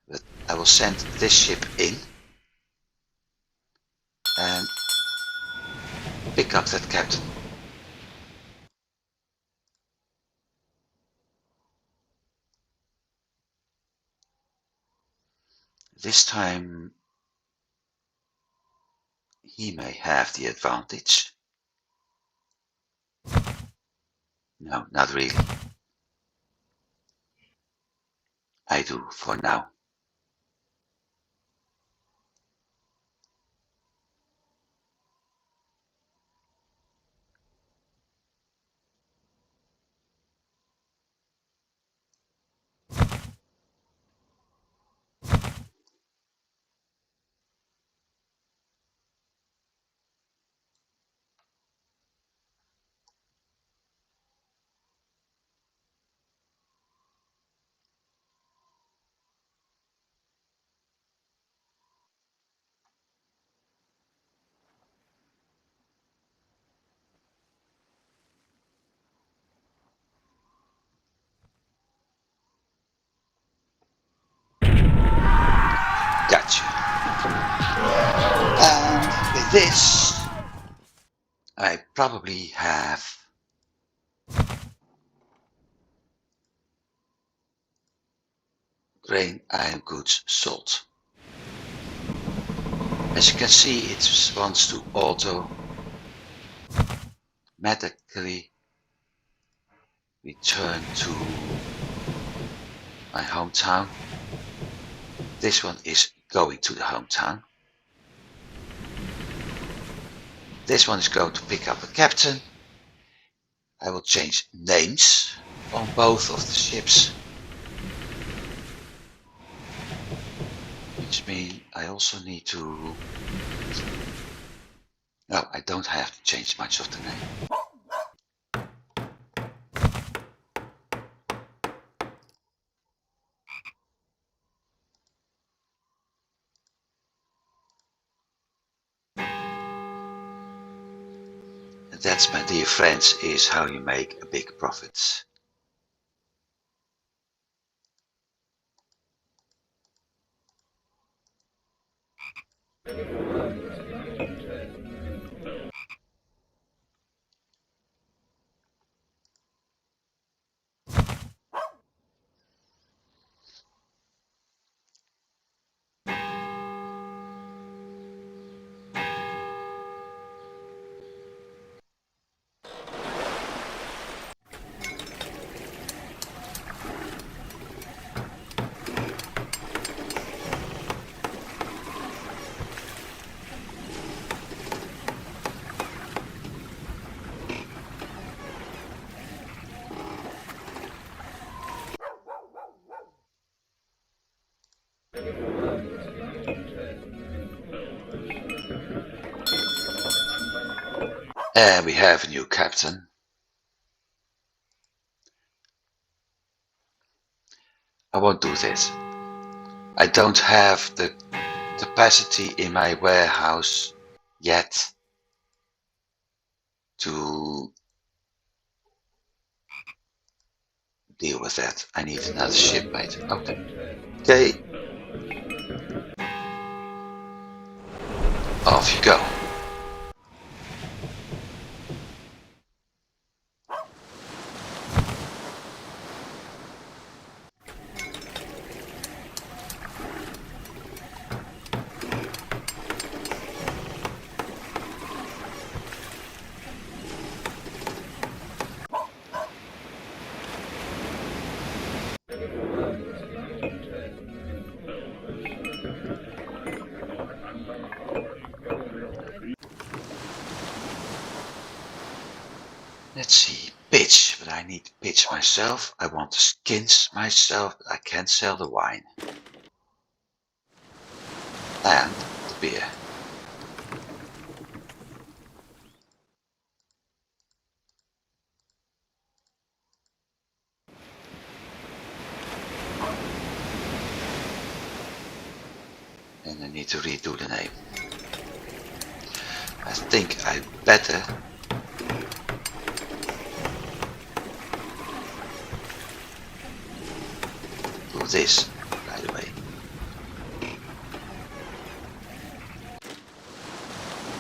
But I will send this ship in and pick up that captain. this time he may have the advantage. No, not really. I do for now. Gotcha. And with this, I probably have grain, iron goods, salt. As you can see, it wants to automatically return to my hometown. This one is going to the hometown. This one is going to pick up a captain. I will change names on both of the ships, which means I also need to... No, I don't have to change much of the name. And that, my dear friends, is how you make a big profit. And we have a new captain. I won't do this. I don't have the capacity in my warehouse yet to deal with that. I need another shipmate. Okay. Off you go. Let's see, pitch, but I need to pitch myself. I want the skins myself, but I can't sell the wine. And the beer. And I need to redo the name. I think I better do this, by the way.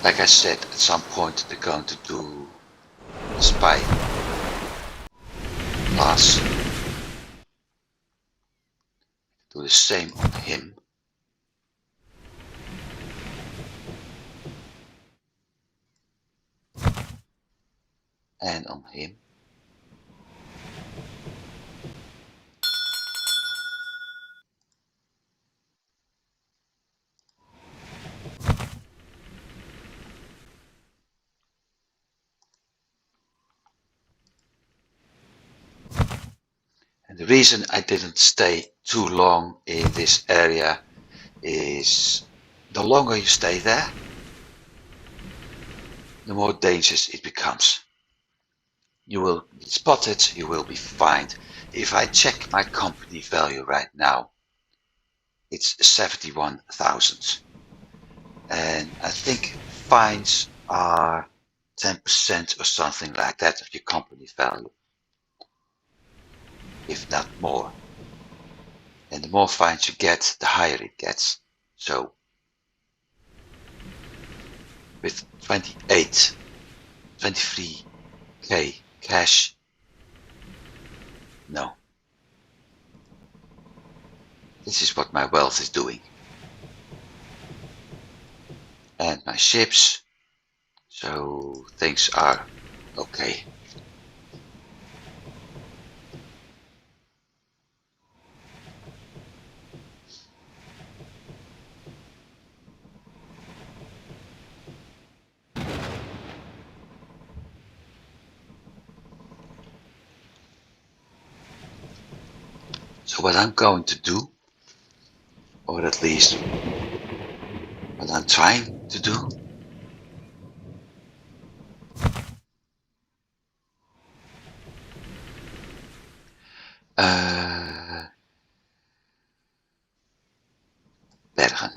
Like I said, at some point they're going to do a spy class. Do the same on him. and on him. And the reason I didn't stay too long in this area is the longer you stay there, the more dangerous it becomes. You will be spotted, you will be fined. If I check my company value right now, it's 71,000. And I think fines are 10% or something like that of your company value, if not more. And the more fines you get, the higher it gets. So with 23k cash, no. This is what my wealth is doing. And my ships, so things are okay. So what I'm going to do, or at least what I'm trying to do, bergen.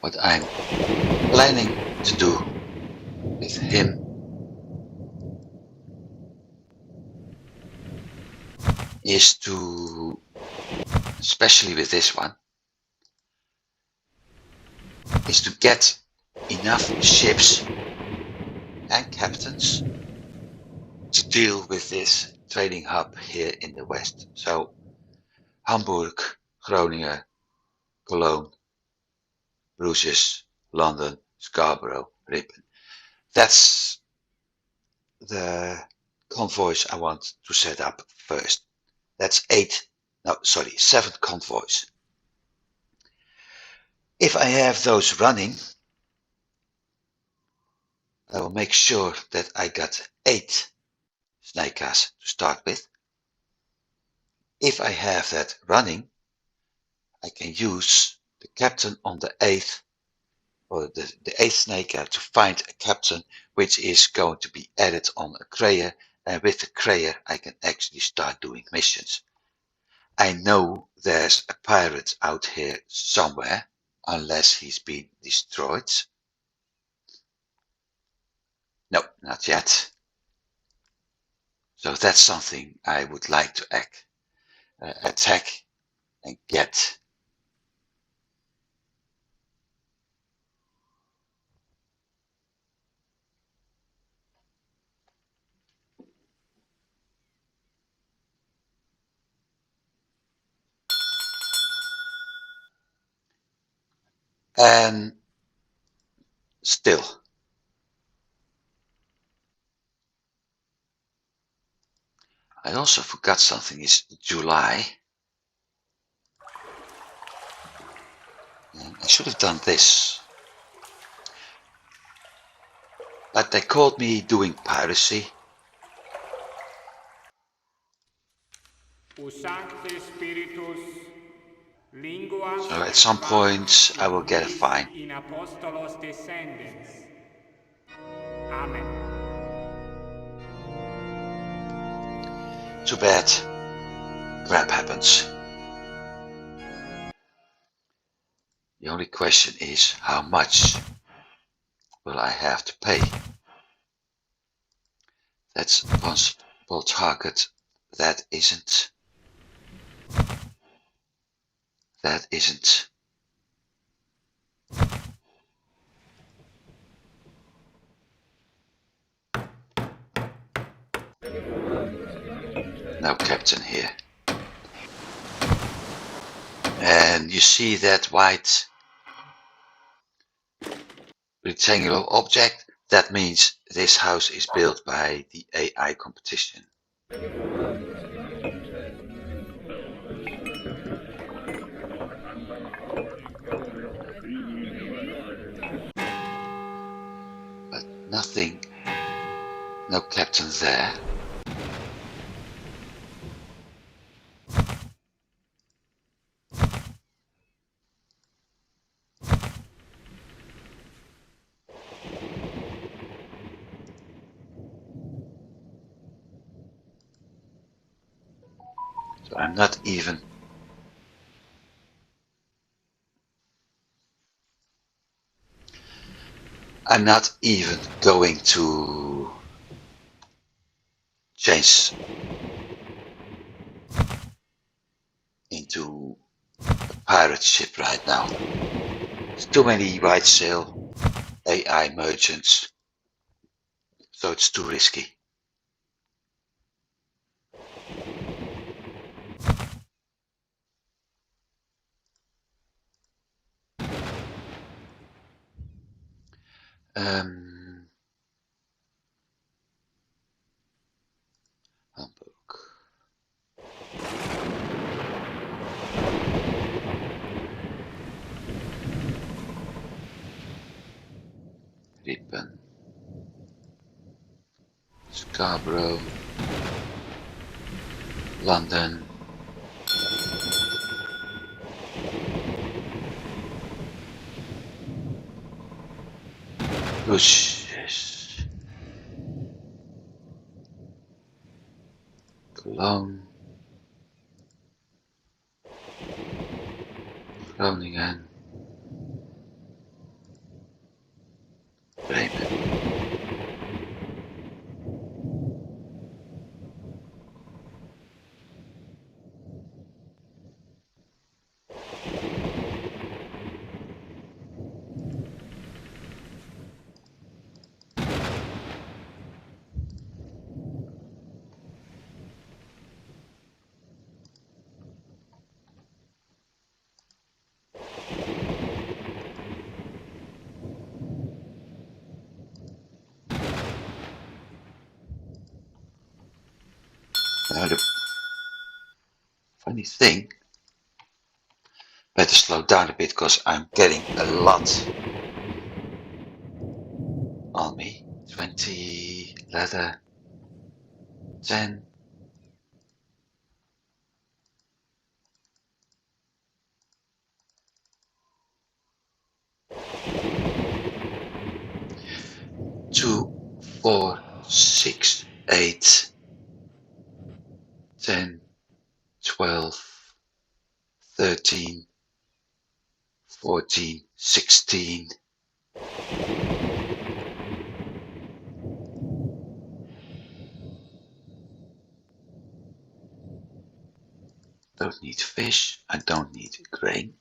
What I'm planning to do with him is to, especially with this one, is to get enough ships and captains to deal with this trading hub here in the west. So Hamburg, Groningen, Cologne, Bruges, London, Scarborough, Ripon. That's the convoys I want to set up first. That's 7 convoys. If I have those running, I will make sure that I got 8 Snaikas to start with. If I have that running, I can use the captain on the 8th or the 8th Snaika to find a captain which is going to be added on a Krayer, and with the Krayer I can actually start doing missions. I know there's a pirate out here somewhere, unless he's been destroyed. No, not yet. So that's something I would like to attack and get. And still, I also forgot something. It's July. And I should have done this. But they called me doing piracy. Usacte spiritus linguas So at some point I will get a fine. in apostolos descendens. Amen. Too bad. Crap happens. The only question is how much will I have to pay? That's a possible target. That isn't. no captain here. And you see that white rectangular object? That means this house is built by the AI competition. But nothing, no captain there. So I'm not even going to change into a pirate ship right now. There's too many white sail AI merchants, so it's too risky. Hamburg. Riepen. Scarborough. London. Bushes. Cologne. Groningen. Bremen. Now the funny thing, better slow down a bit because I'm getting a lot on me. 20 leather, 10. Two, 4, 6, 8, 10, 12, 13, 14, 16. Don't need fish, I don't need grain.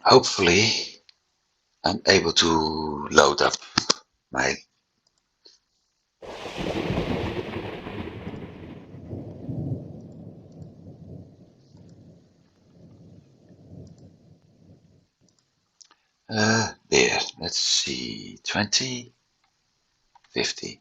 Hopefully I'm able to load up my there, let's see, 20, 50.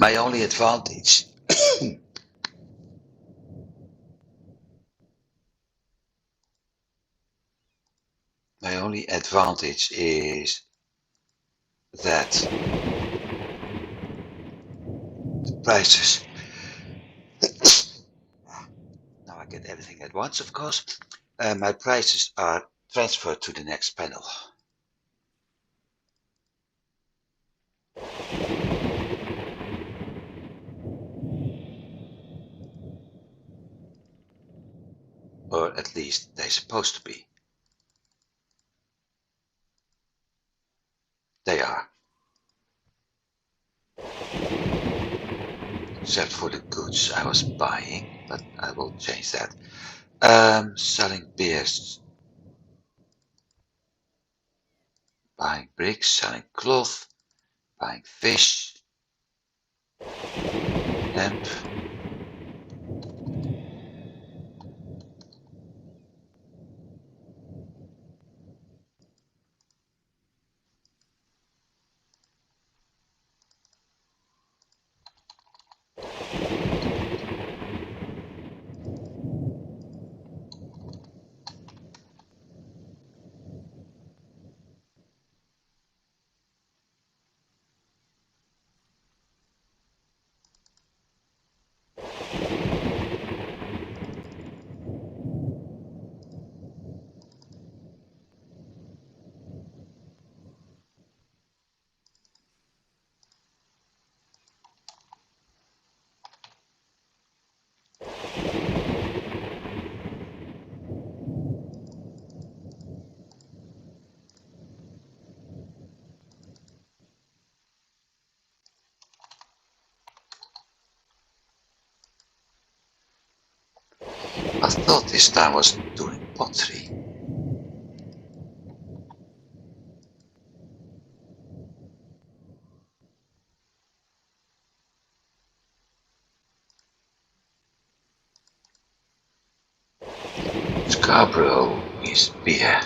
My only advantage is that the prices. Now I get everything at once, of course. My prices are transferred to the next panel. Or at least they're supposed to be. They are. Except for the goods I was buying, but I will change that. Selling beers, buying bricks, selling cloth, buying fish, hemp. I thought this time was doing pottery. Scarborough is beer.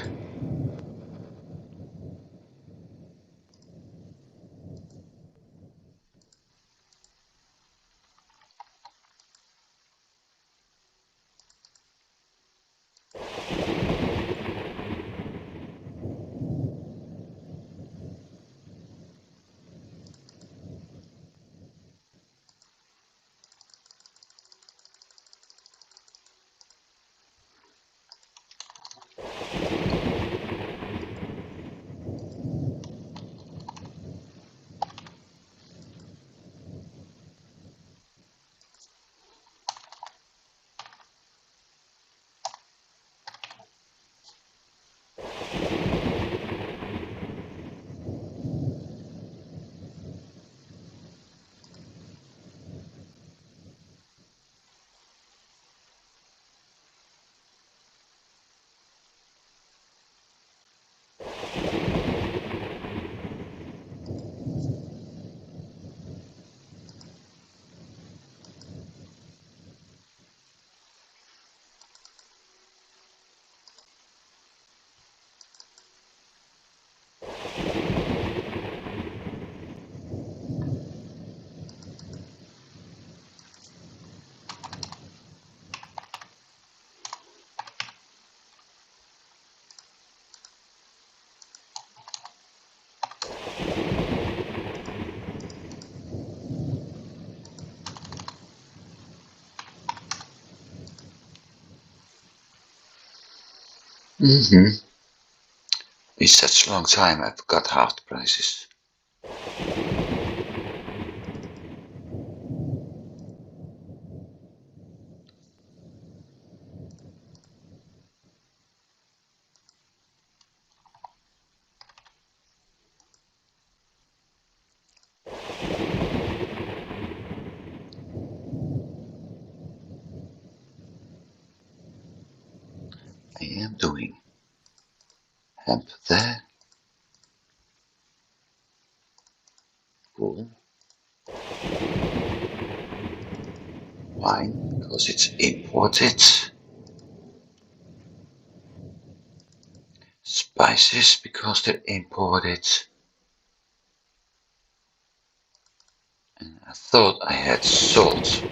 In such a long time I forgot half the prices. I am doing hemp there. Cool. Wine, because it's imported. Spices, because they're imported. And I thought I had salt.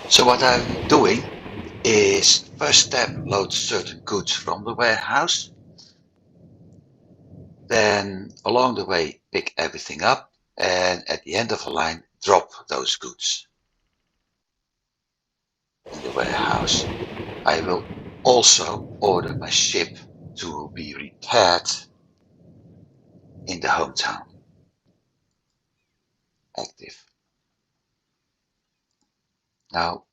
So what I'm doing is first step load certain goods from the warehouse, then along the way pick everything up, and at the end of the line drop those goods in the warehouse. I will also order my ship to be repaired in the hometown. Active. Now,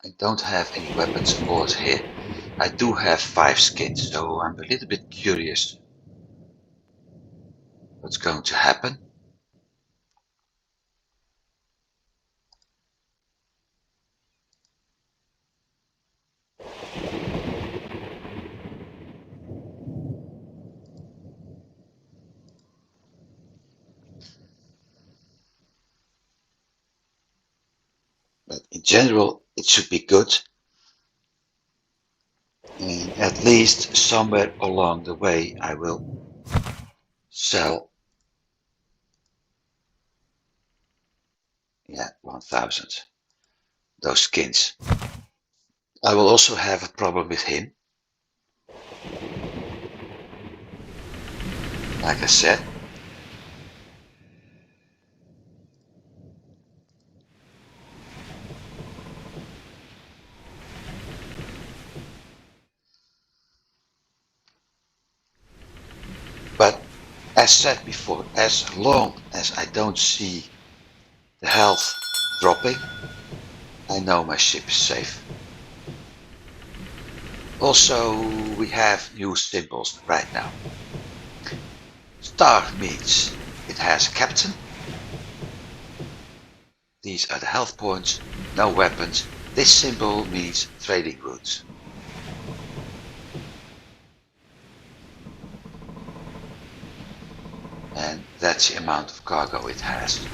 I don't have any weapons aboard here. I do have 5 skins, so I'm a little bit curious what's going to happen. But in general, it should be good. And at least somewhere along the way, I will sell, 1,000. Those skins. I will also have a problem with him. Like I said. But as said before, as long as I don't see the health dropping, I know my ship is safe. Also, we have new symbols right now. Star means it has a captain. These are the health points, no weapons. This symbol means trading routes. And that's the amount of cargo it has.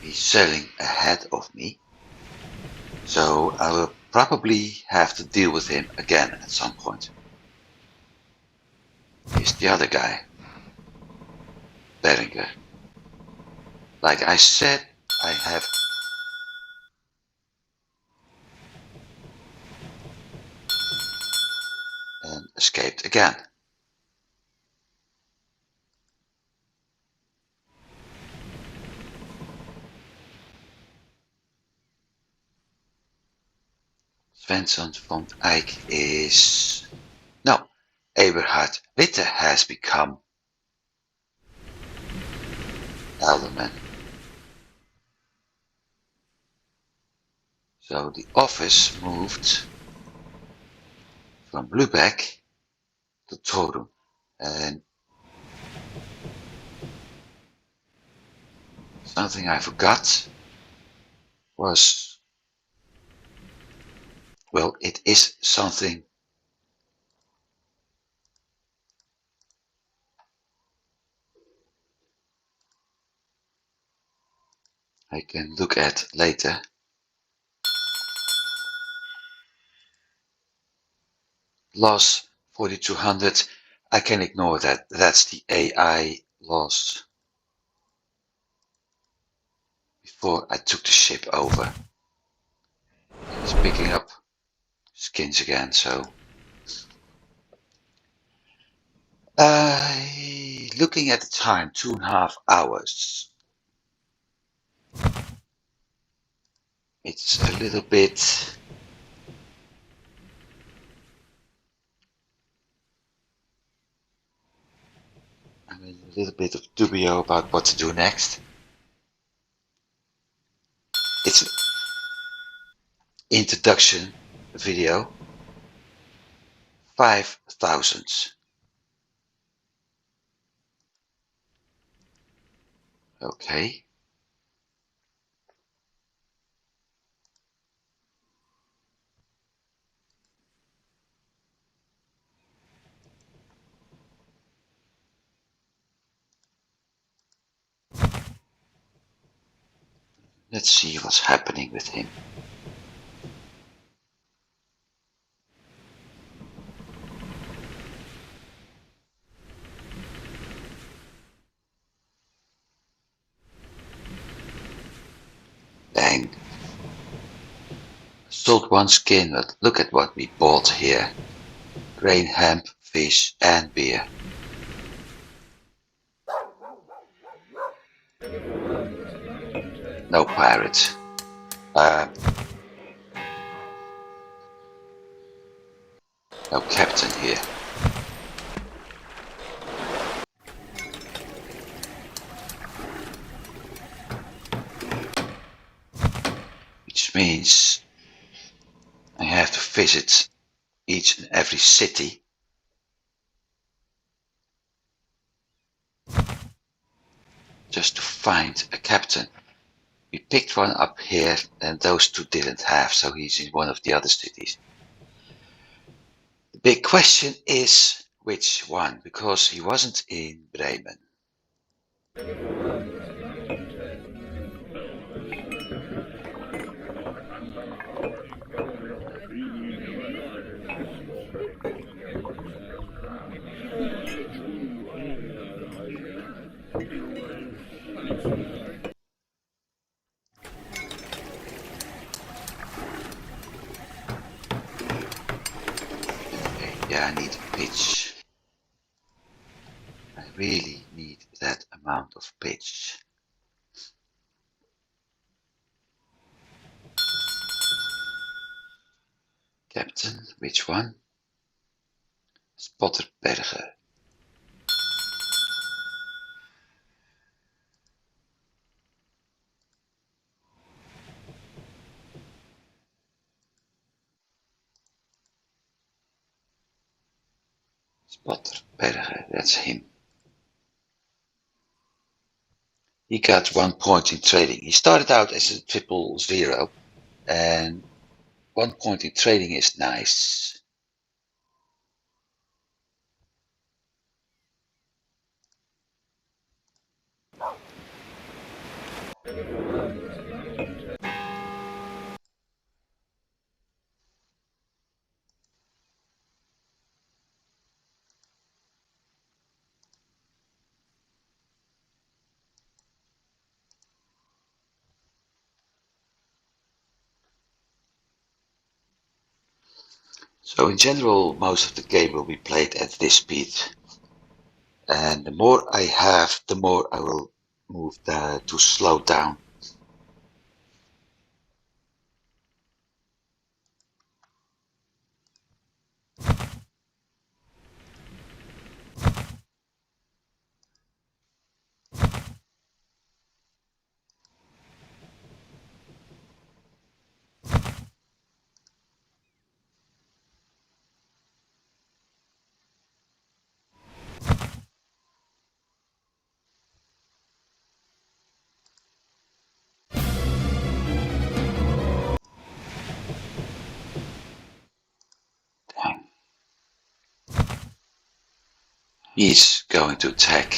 He's sailing ahead of me, so I will probably have to deal with him again at some point. Here's the other guy, Beringer. Like I said, I have escaped again. Svensson von Eyck is... No, Eberhard Witte has become Alderman. So the office moved from Lübeck to Torum. And something I forgot was, well, it is something I can look at later. Loss 4200, I can ignore that. That's the AI loss before I took the ship over. It's picking up skins again, so looking at the time, 2.5 hours. It's a little bit... I'm in a little bit of dubio about what to do next. It's an introduction video. 5,000. Okay. Let's see what's happening with him. Dang. Sold one skin, but look at what we bought here. Grain, hemp, fish and beer. No pirate. No captain here. Which means I have to visit each and every city just to find a captain. We picked one up here and those two didn't have, so he's in one of the other cities. The big question is which one, because he wasn't in Bremen. Okay, yeah, I need a pitch. I really need that amount of pitch. Captain, which one? Spotterberge. Spotterberge, that's him. He got 1 point in trading. He started out as a 000, and 1 point in trading is nice. So in general, most of the game will be played at this speed. And the more I have, the more I will move to slow down. Dang. He's going to attack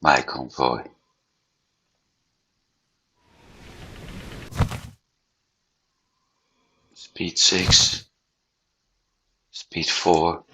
my convoy. Speed 6. Speed 4.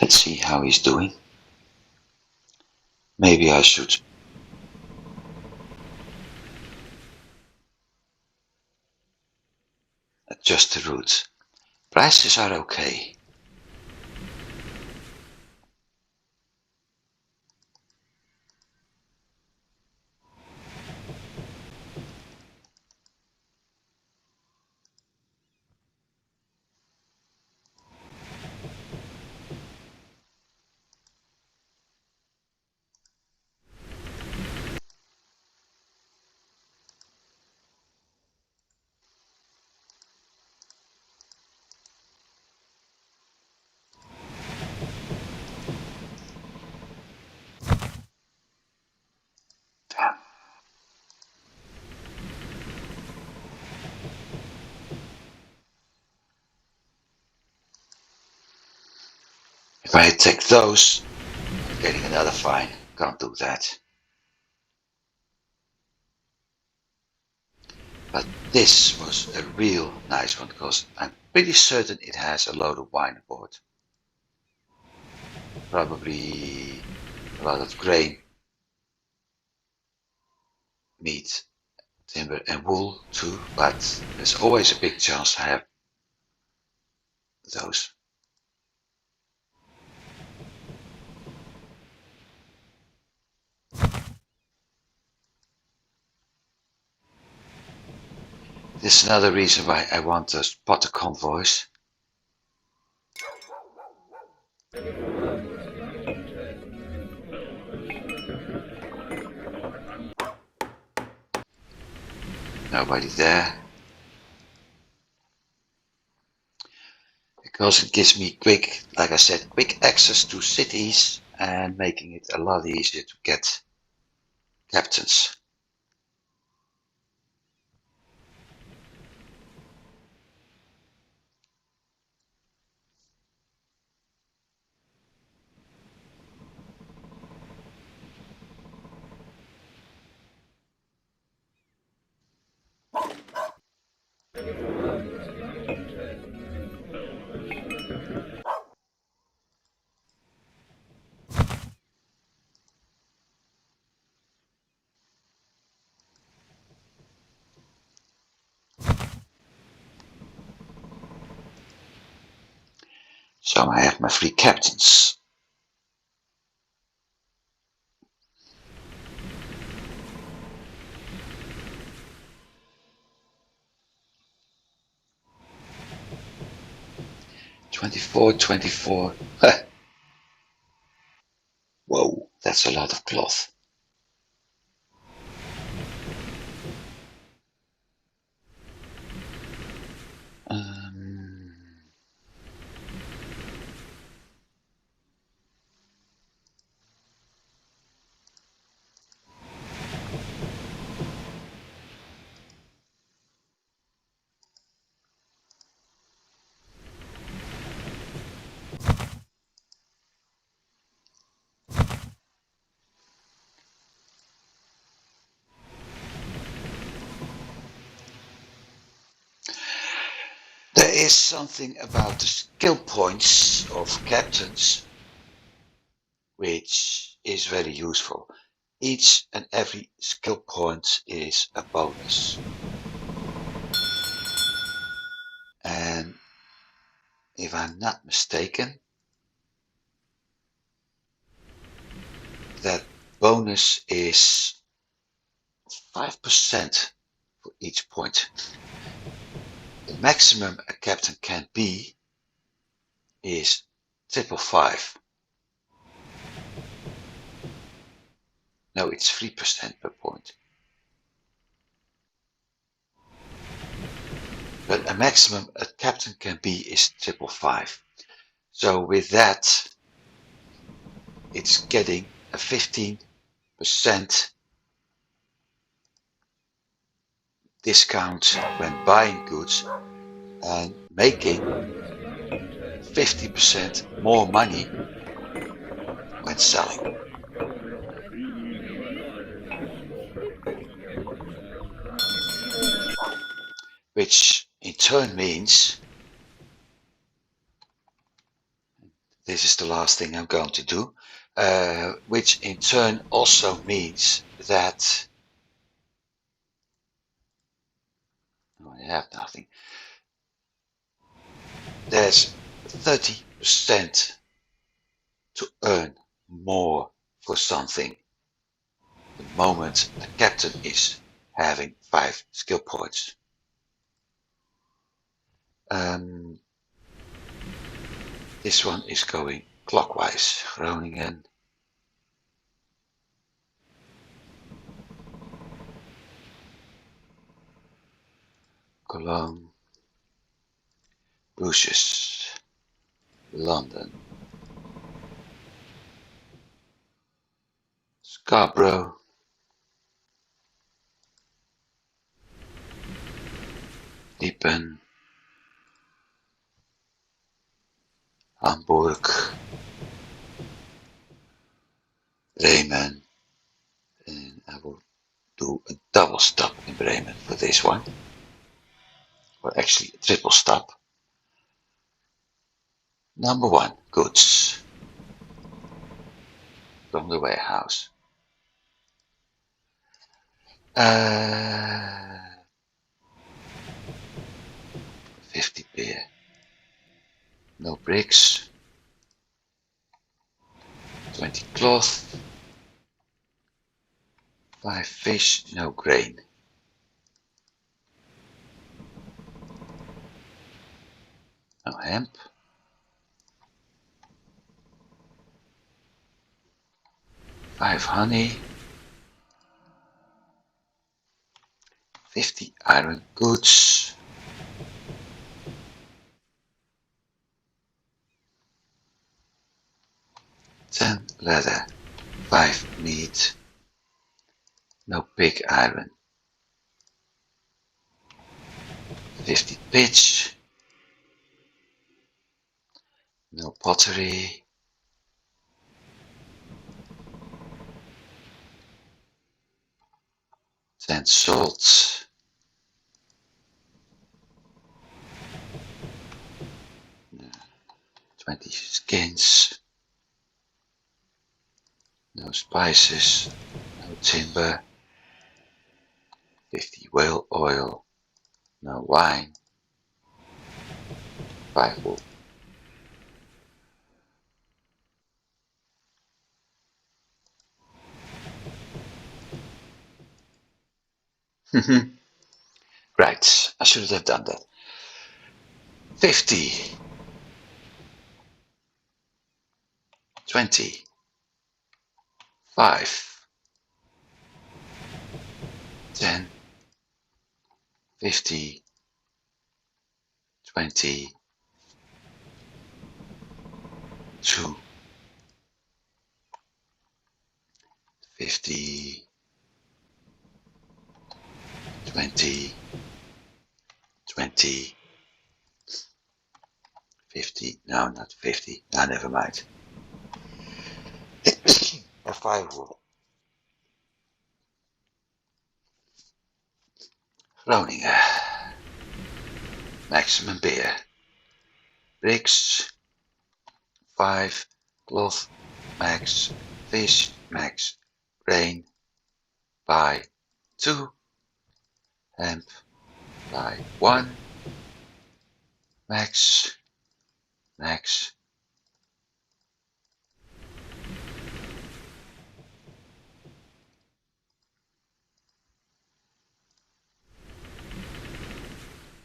Let's see how he's doing. Maybe I should adjust the routes. Prices are okay. Damn. If I attack those, I'm getting another fine. Can't do that. But this was a real nice one because I'm pretty certain it has a load of wine aboard. Probably a lot of grain, meat, timber and wool too, but there's always a big chance I have those. This is another reason why I want to spot the convoys. Nobody there. Because it gives me quick, like I said, quick access to cities and making it a lot easier to get captains. So I have my 3 captains. 24, 24. Whoa, that's a lot of cloth. There is something about the skill points of captains which is very useful. Each and every skill point is a bonus. And if I'm not mistaken, that bonus is 5% for each point. The maximum a captain can be is 555. No, it's 3% per point. But a maximum a captain can be is 555. So with that, it's getting a 15% discount when buying goods and making 50% more money when selling. Which in turn means, this is the last thing I'm going to do, which in turn also means that I have nothing. There's 30% to earn more for something the moment a captain is having 5 skill points. This one is going clockwise. Groningen. Cologne. Bruges. London. Scarborough. Diepen. Hamburg. Bremen. And I will do a double stop in Bremen for this one. Or actually a triple stop. Number 1, goods. From the warehouse. 50 beer. No bricks. 20 cloth. 5 fish, no grain. No hemp. 5 honey. 50 iron goods. 10 leather. 5 meat. No pig iron. 50 pitch. No pottery. 10 salt. 20 skins. No spices. No timber. 50 whale oil. No wine. 5 wool. Right, I should have done that. 50 20, 5, 10, 50, 20, 2, 50, 20, 20, 50, no, not 50, no, never mind. A firewall. Groningen. Maximum beer. Bricks. 5. Cloth. Max. Fish. Max. Grain. By 2. Hemp. By 1. Max. Max.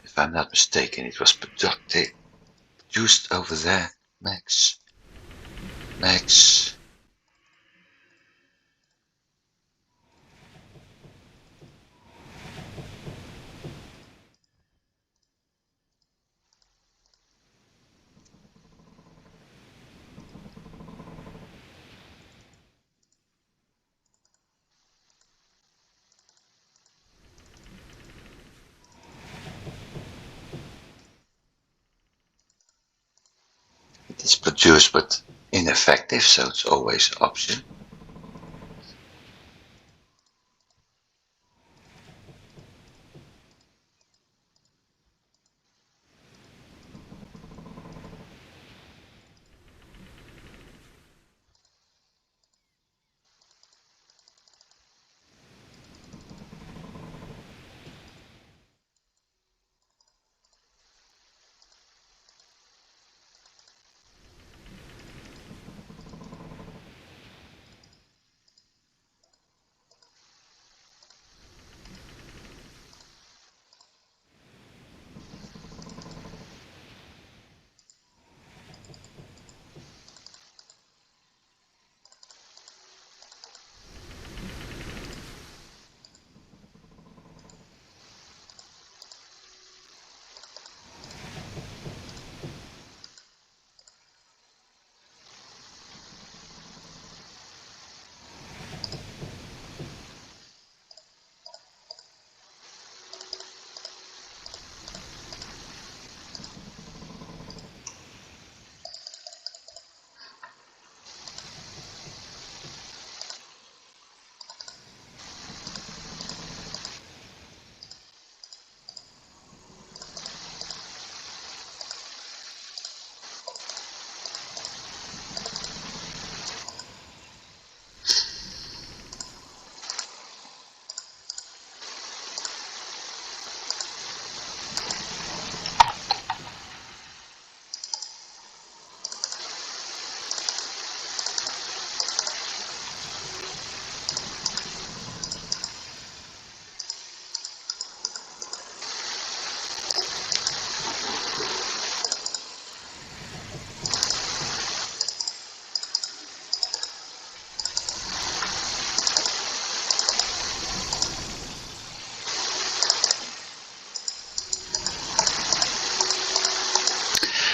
If I'm not mistaken, it was produced over there. Max. Max. It is produced but ineffective, so it's always an option.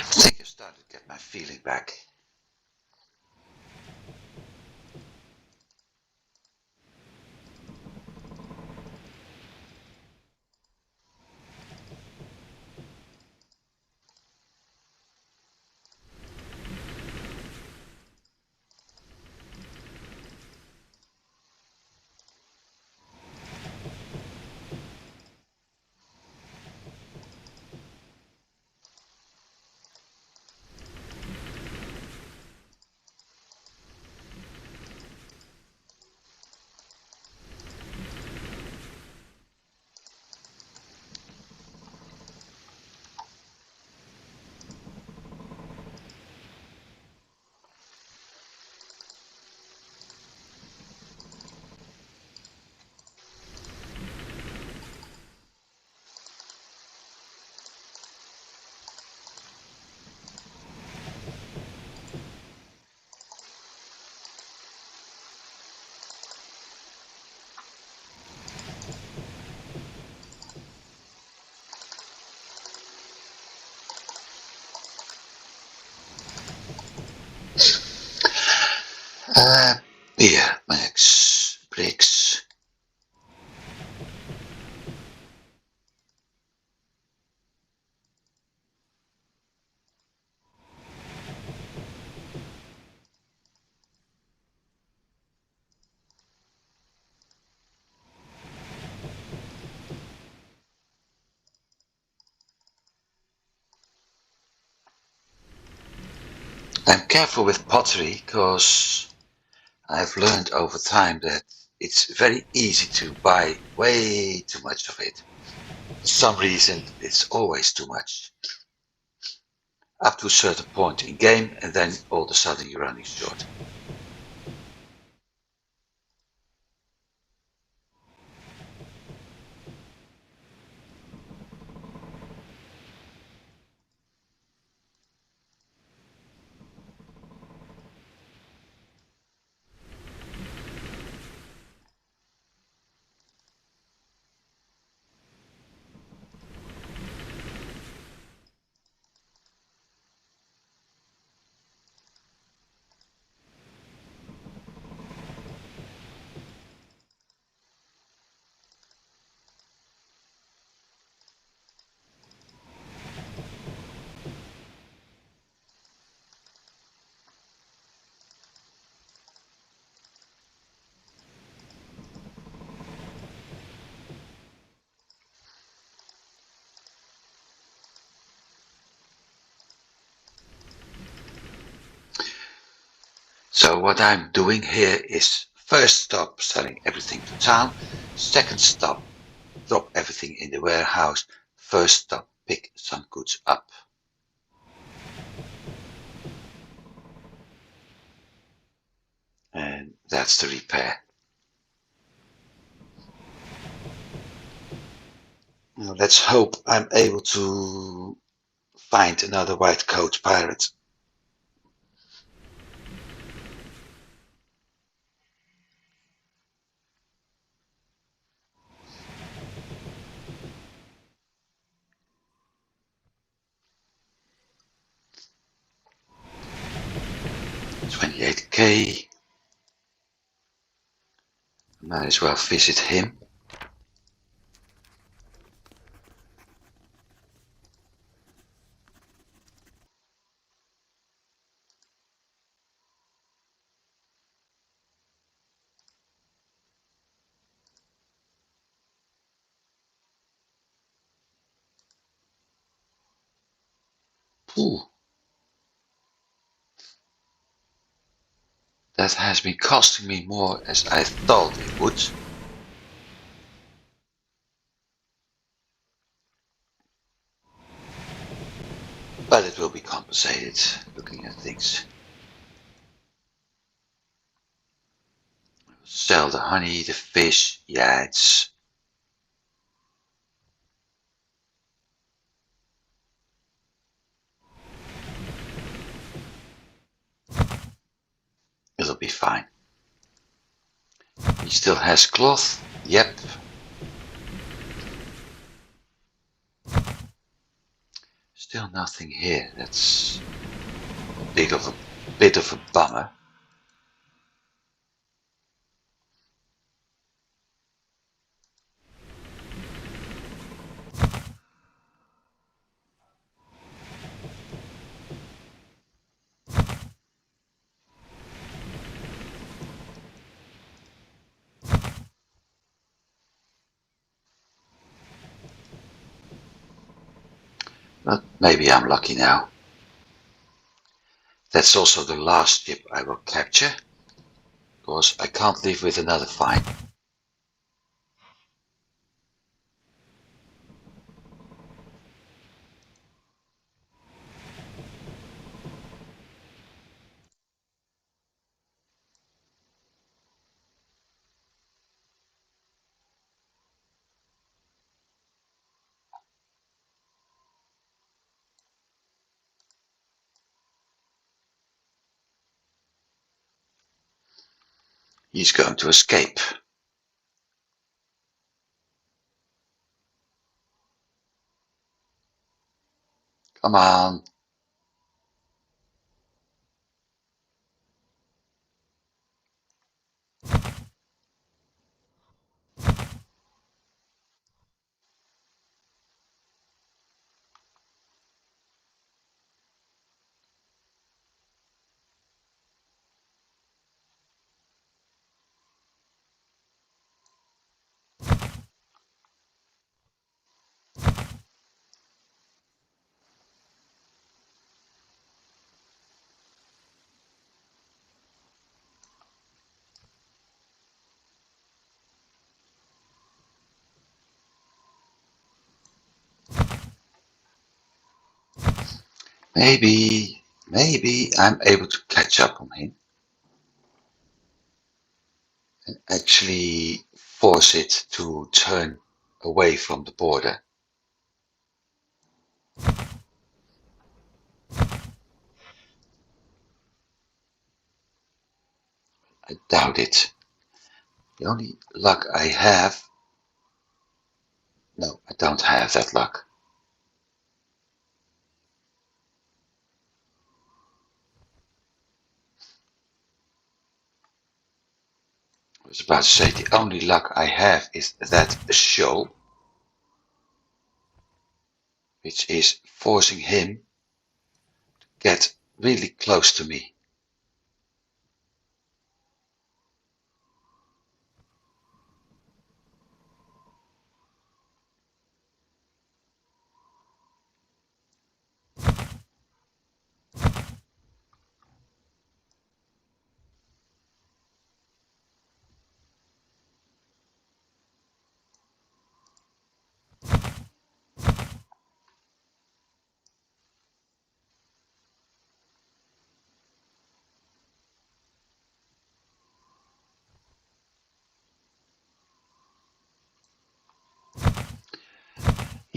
I think I started to get my feeling back. Here, Max. Bricks. I'm careful with pottery because I've learned over time that it's very easy to buy way too much of it. For some reason, it's always too much. Up to a certain point in game, and then all of a sudden you're running short. So what I'm doing here is first stop selling everything to town, second stop drop everything in the warehouse, first stop pick some goods up. And that's the repair. Now let's hope I'm able to find another white coat pirate. $28K. Might as well visit him. Ooh. That has been costing me more as I thought it would. But it will be compensated, looking at things. Sell the honey, the fish, yeah, it'll be fine. He still has cloth, yep. Still nothing here, that's a bit of a bummer. But maybe I'm lucky now. That's also the last ship I will capture, because I can't live with another find. He's going to escape. Come on. Maybe I'm able to catch up on him and actually force it to turn away from the border. I doubt it. The only luck I have... No, I don't have that luck. I was about to say the only luck I have is that show, which is forcing him to get really close to me.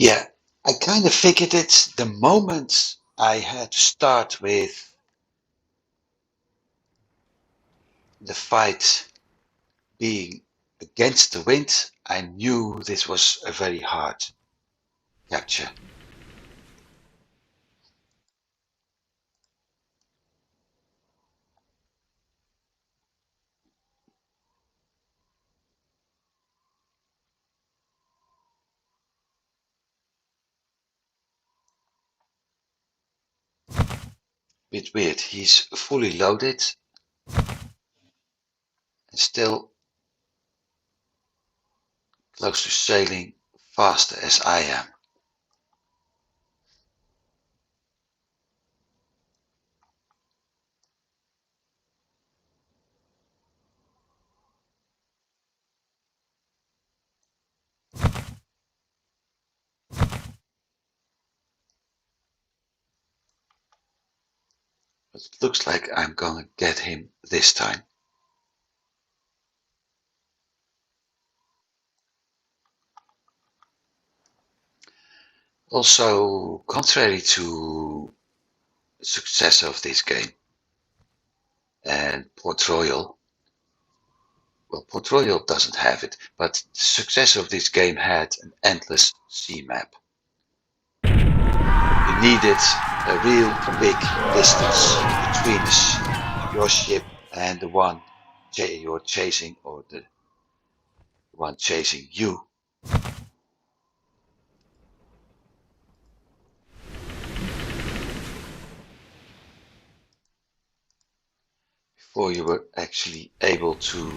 Yeah, I kind of figured it the moment I had to start with the fight being against the wind. I knew this was a very hard capture. Bit weird, he's fully loaded and still close to sailing faster as I am. But it looks like I'm gonna get him this time. Also, contrary to the success of this game and Port Royal, well, Port Royal doesn't have it, but the success of this game had an endless sea map. You needed a real big distance between your ship and the one you're chasing, or the one chasing you. Before you were actually able to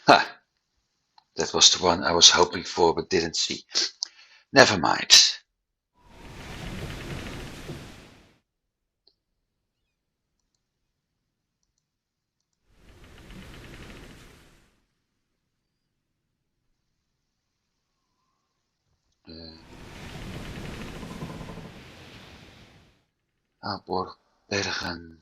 ha, that was the one I was hoping for but didn't see. Never mind. Aalborg, Bergen.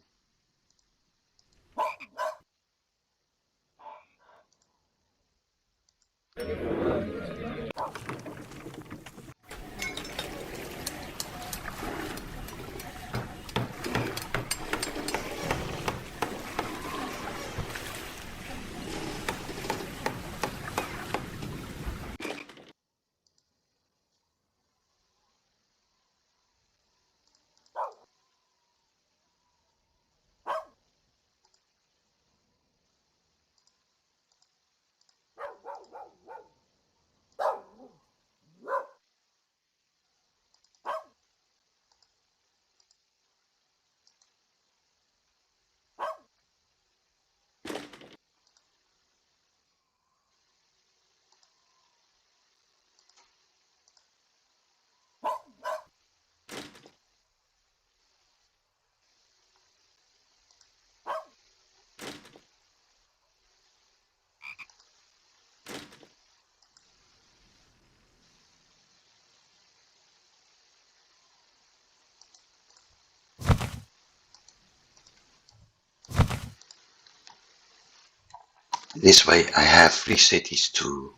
This way I have 3 cities to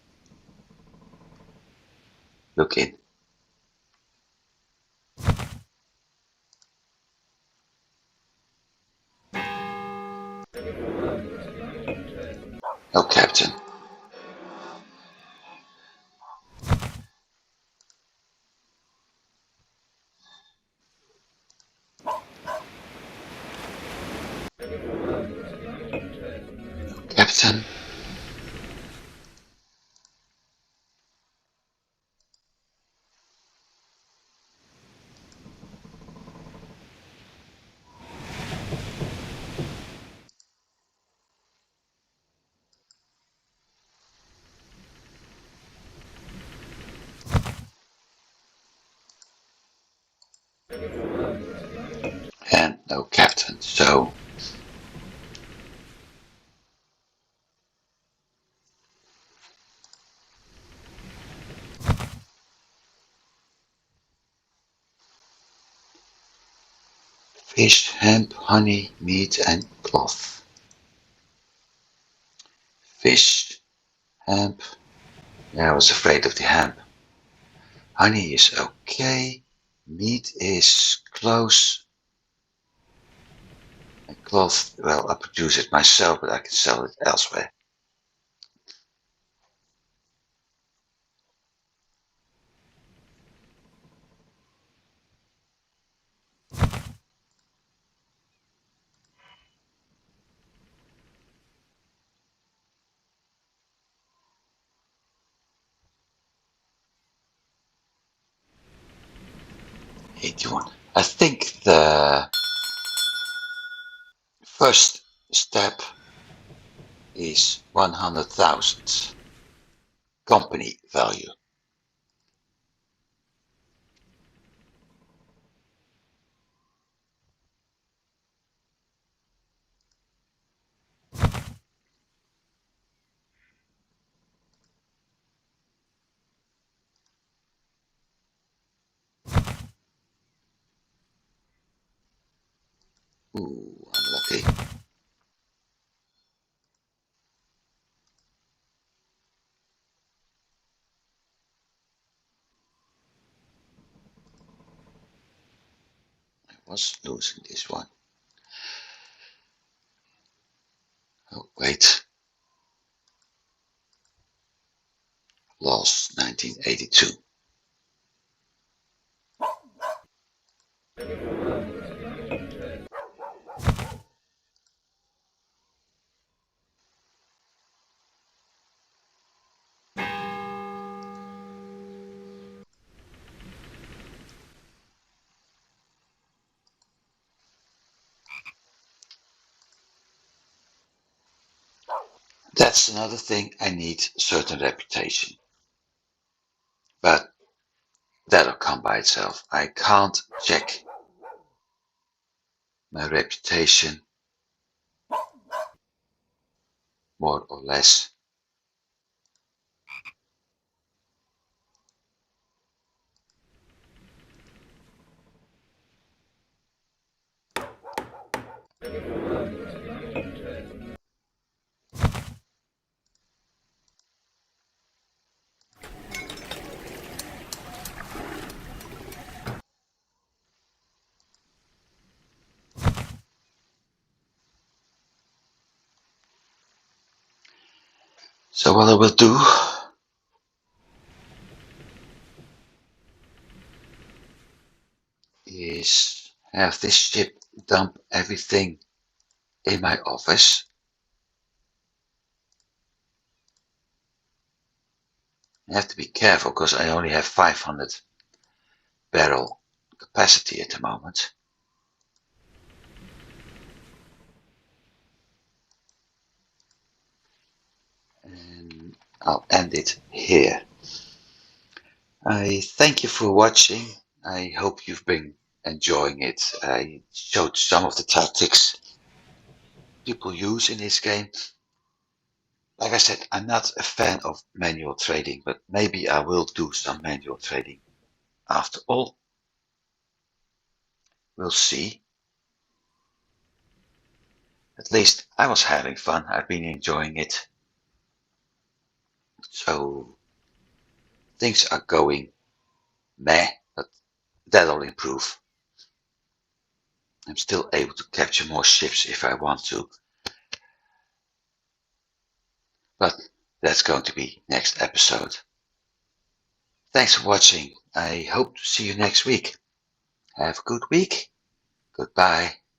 look in. Oh, Captain. Captain. And no captain, so fish, hemp, honey, meat and cloth. Fish, hemp. Yeah, I was afraid of the hemp. Honey is okay. Meat is close. And cloth, well, I produce it myself, but I can sell it elsewhere. 81. I think the first step is 100,000 company value. Ooh, unlucky. I was losing this one. Oh, wait. Lost 1982. That's another thing. I need certain reputation. But that'll come by itself. I can't check my reputation more or less. So what I will do is have this ship dump everything in my office. I have to be careful because I only have 500 barrel capacity at the moment. And I'll end it here. I thank you for watching. I hope you've been enjoying it. I showed some of the tactics people use in this game. Like I said, I'm not a fan of manual trading, but maybe I will do some manual trading after all. We'll see. At least I was having fun. I've been enjoying it. So things are going meh, but that'll improve. I'm still able to capture more ships if I want to, but that's going to be next episode. Thanks for watching. I hope to see you next week. Have a good week. Goodbye.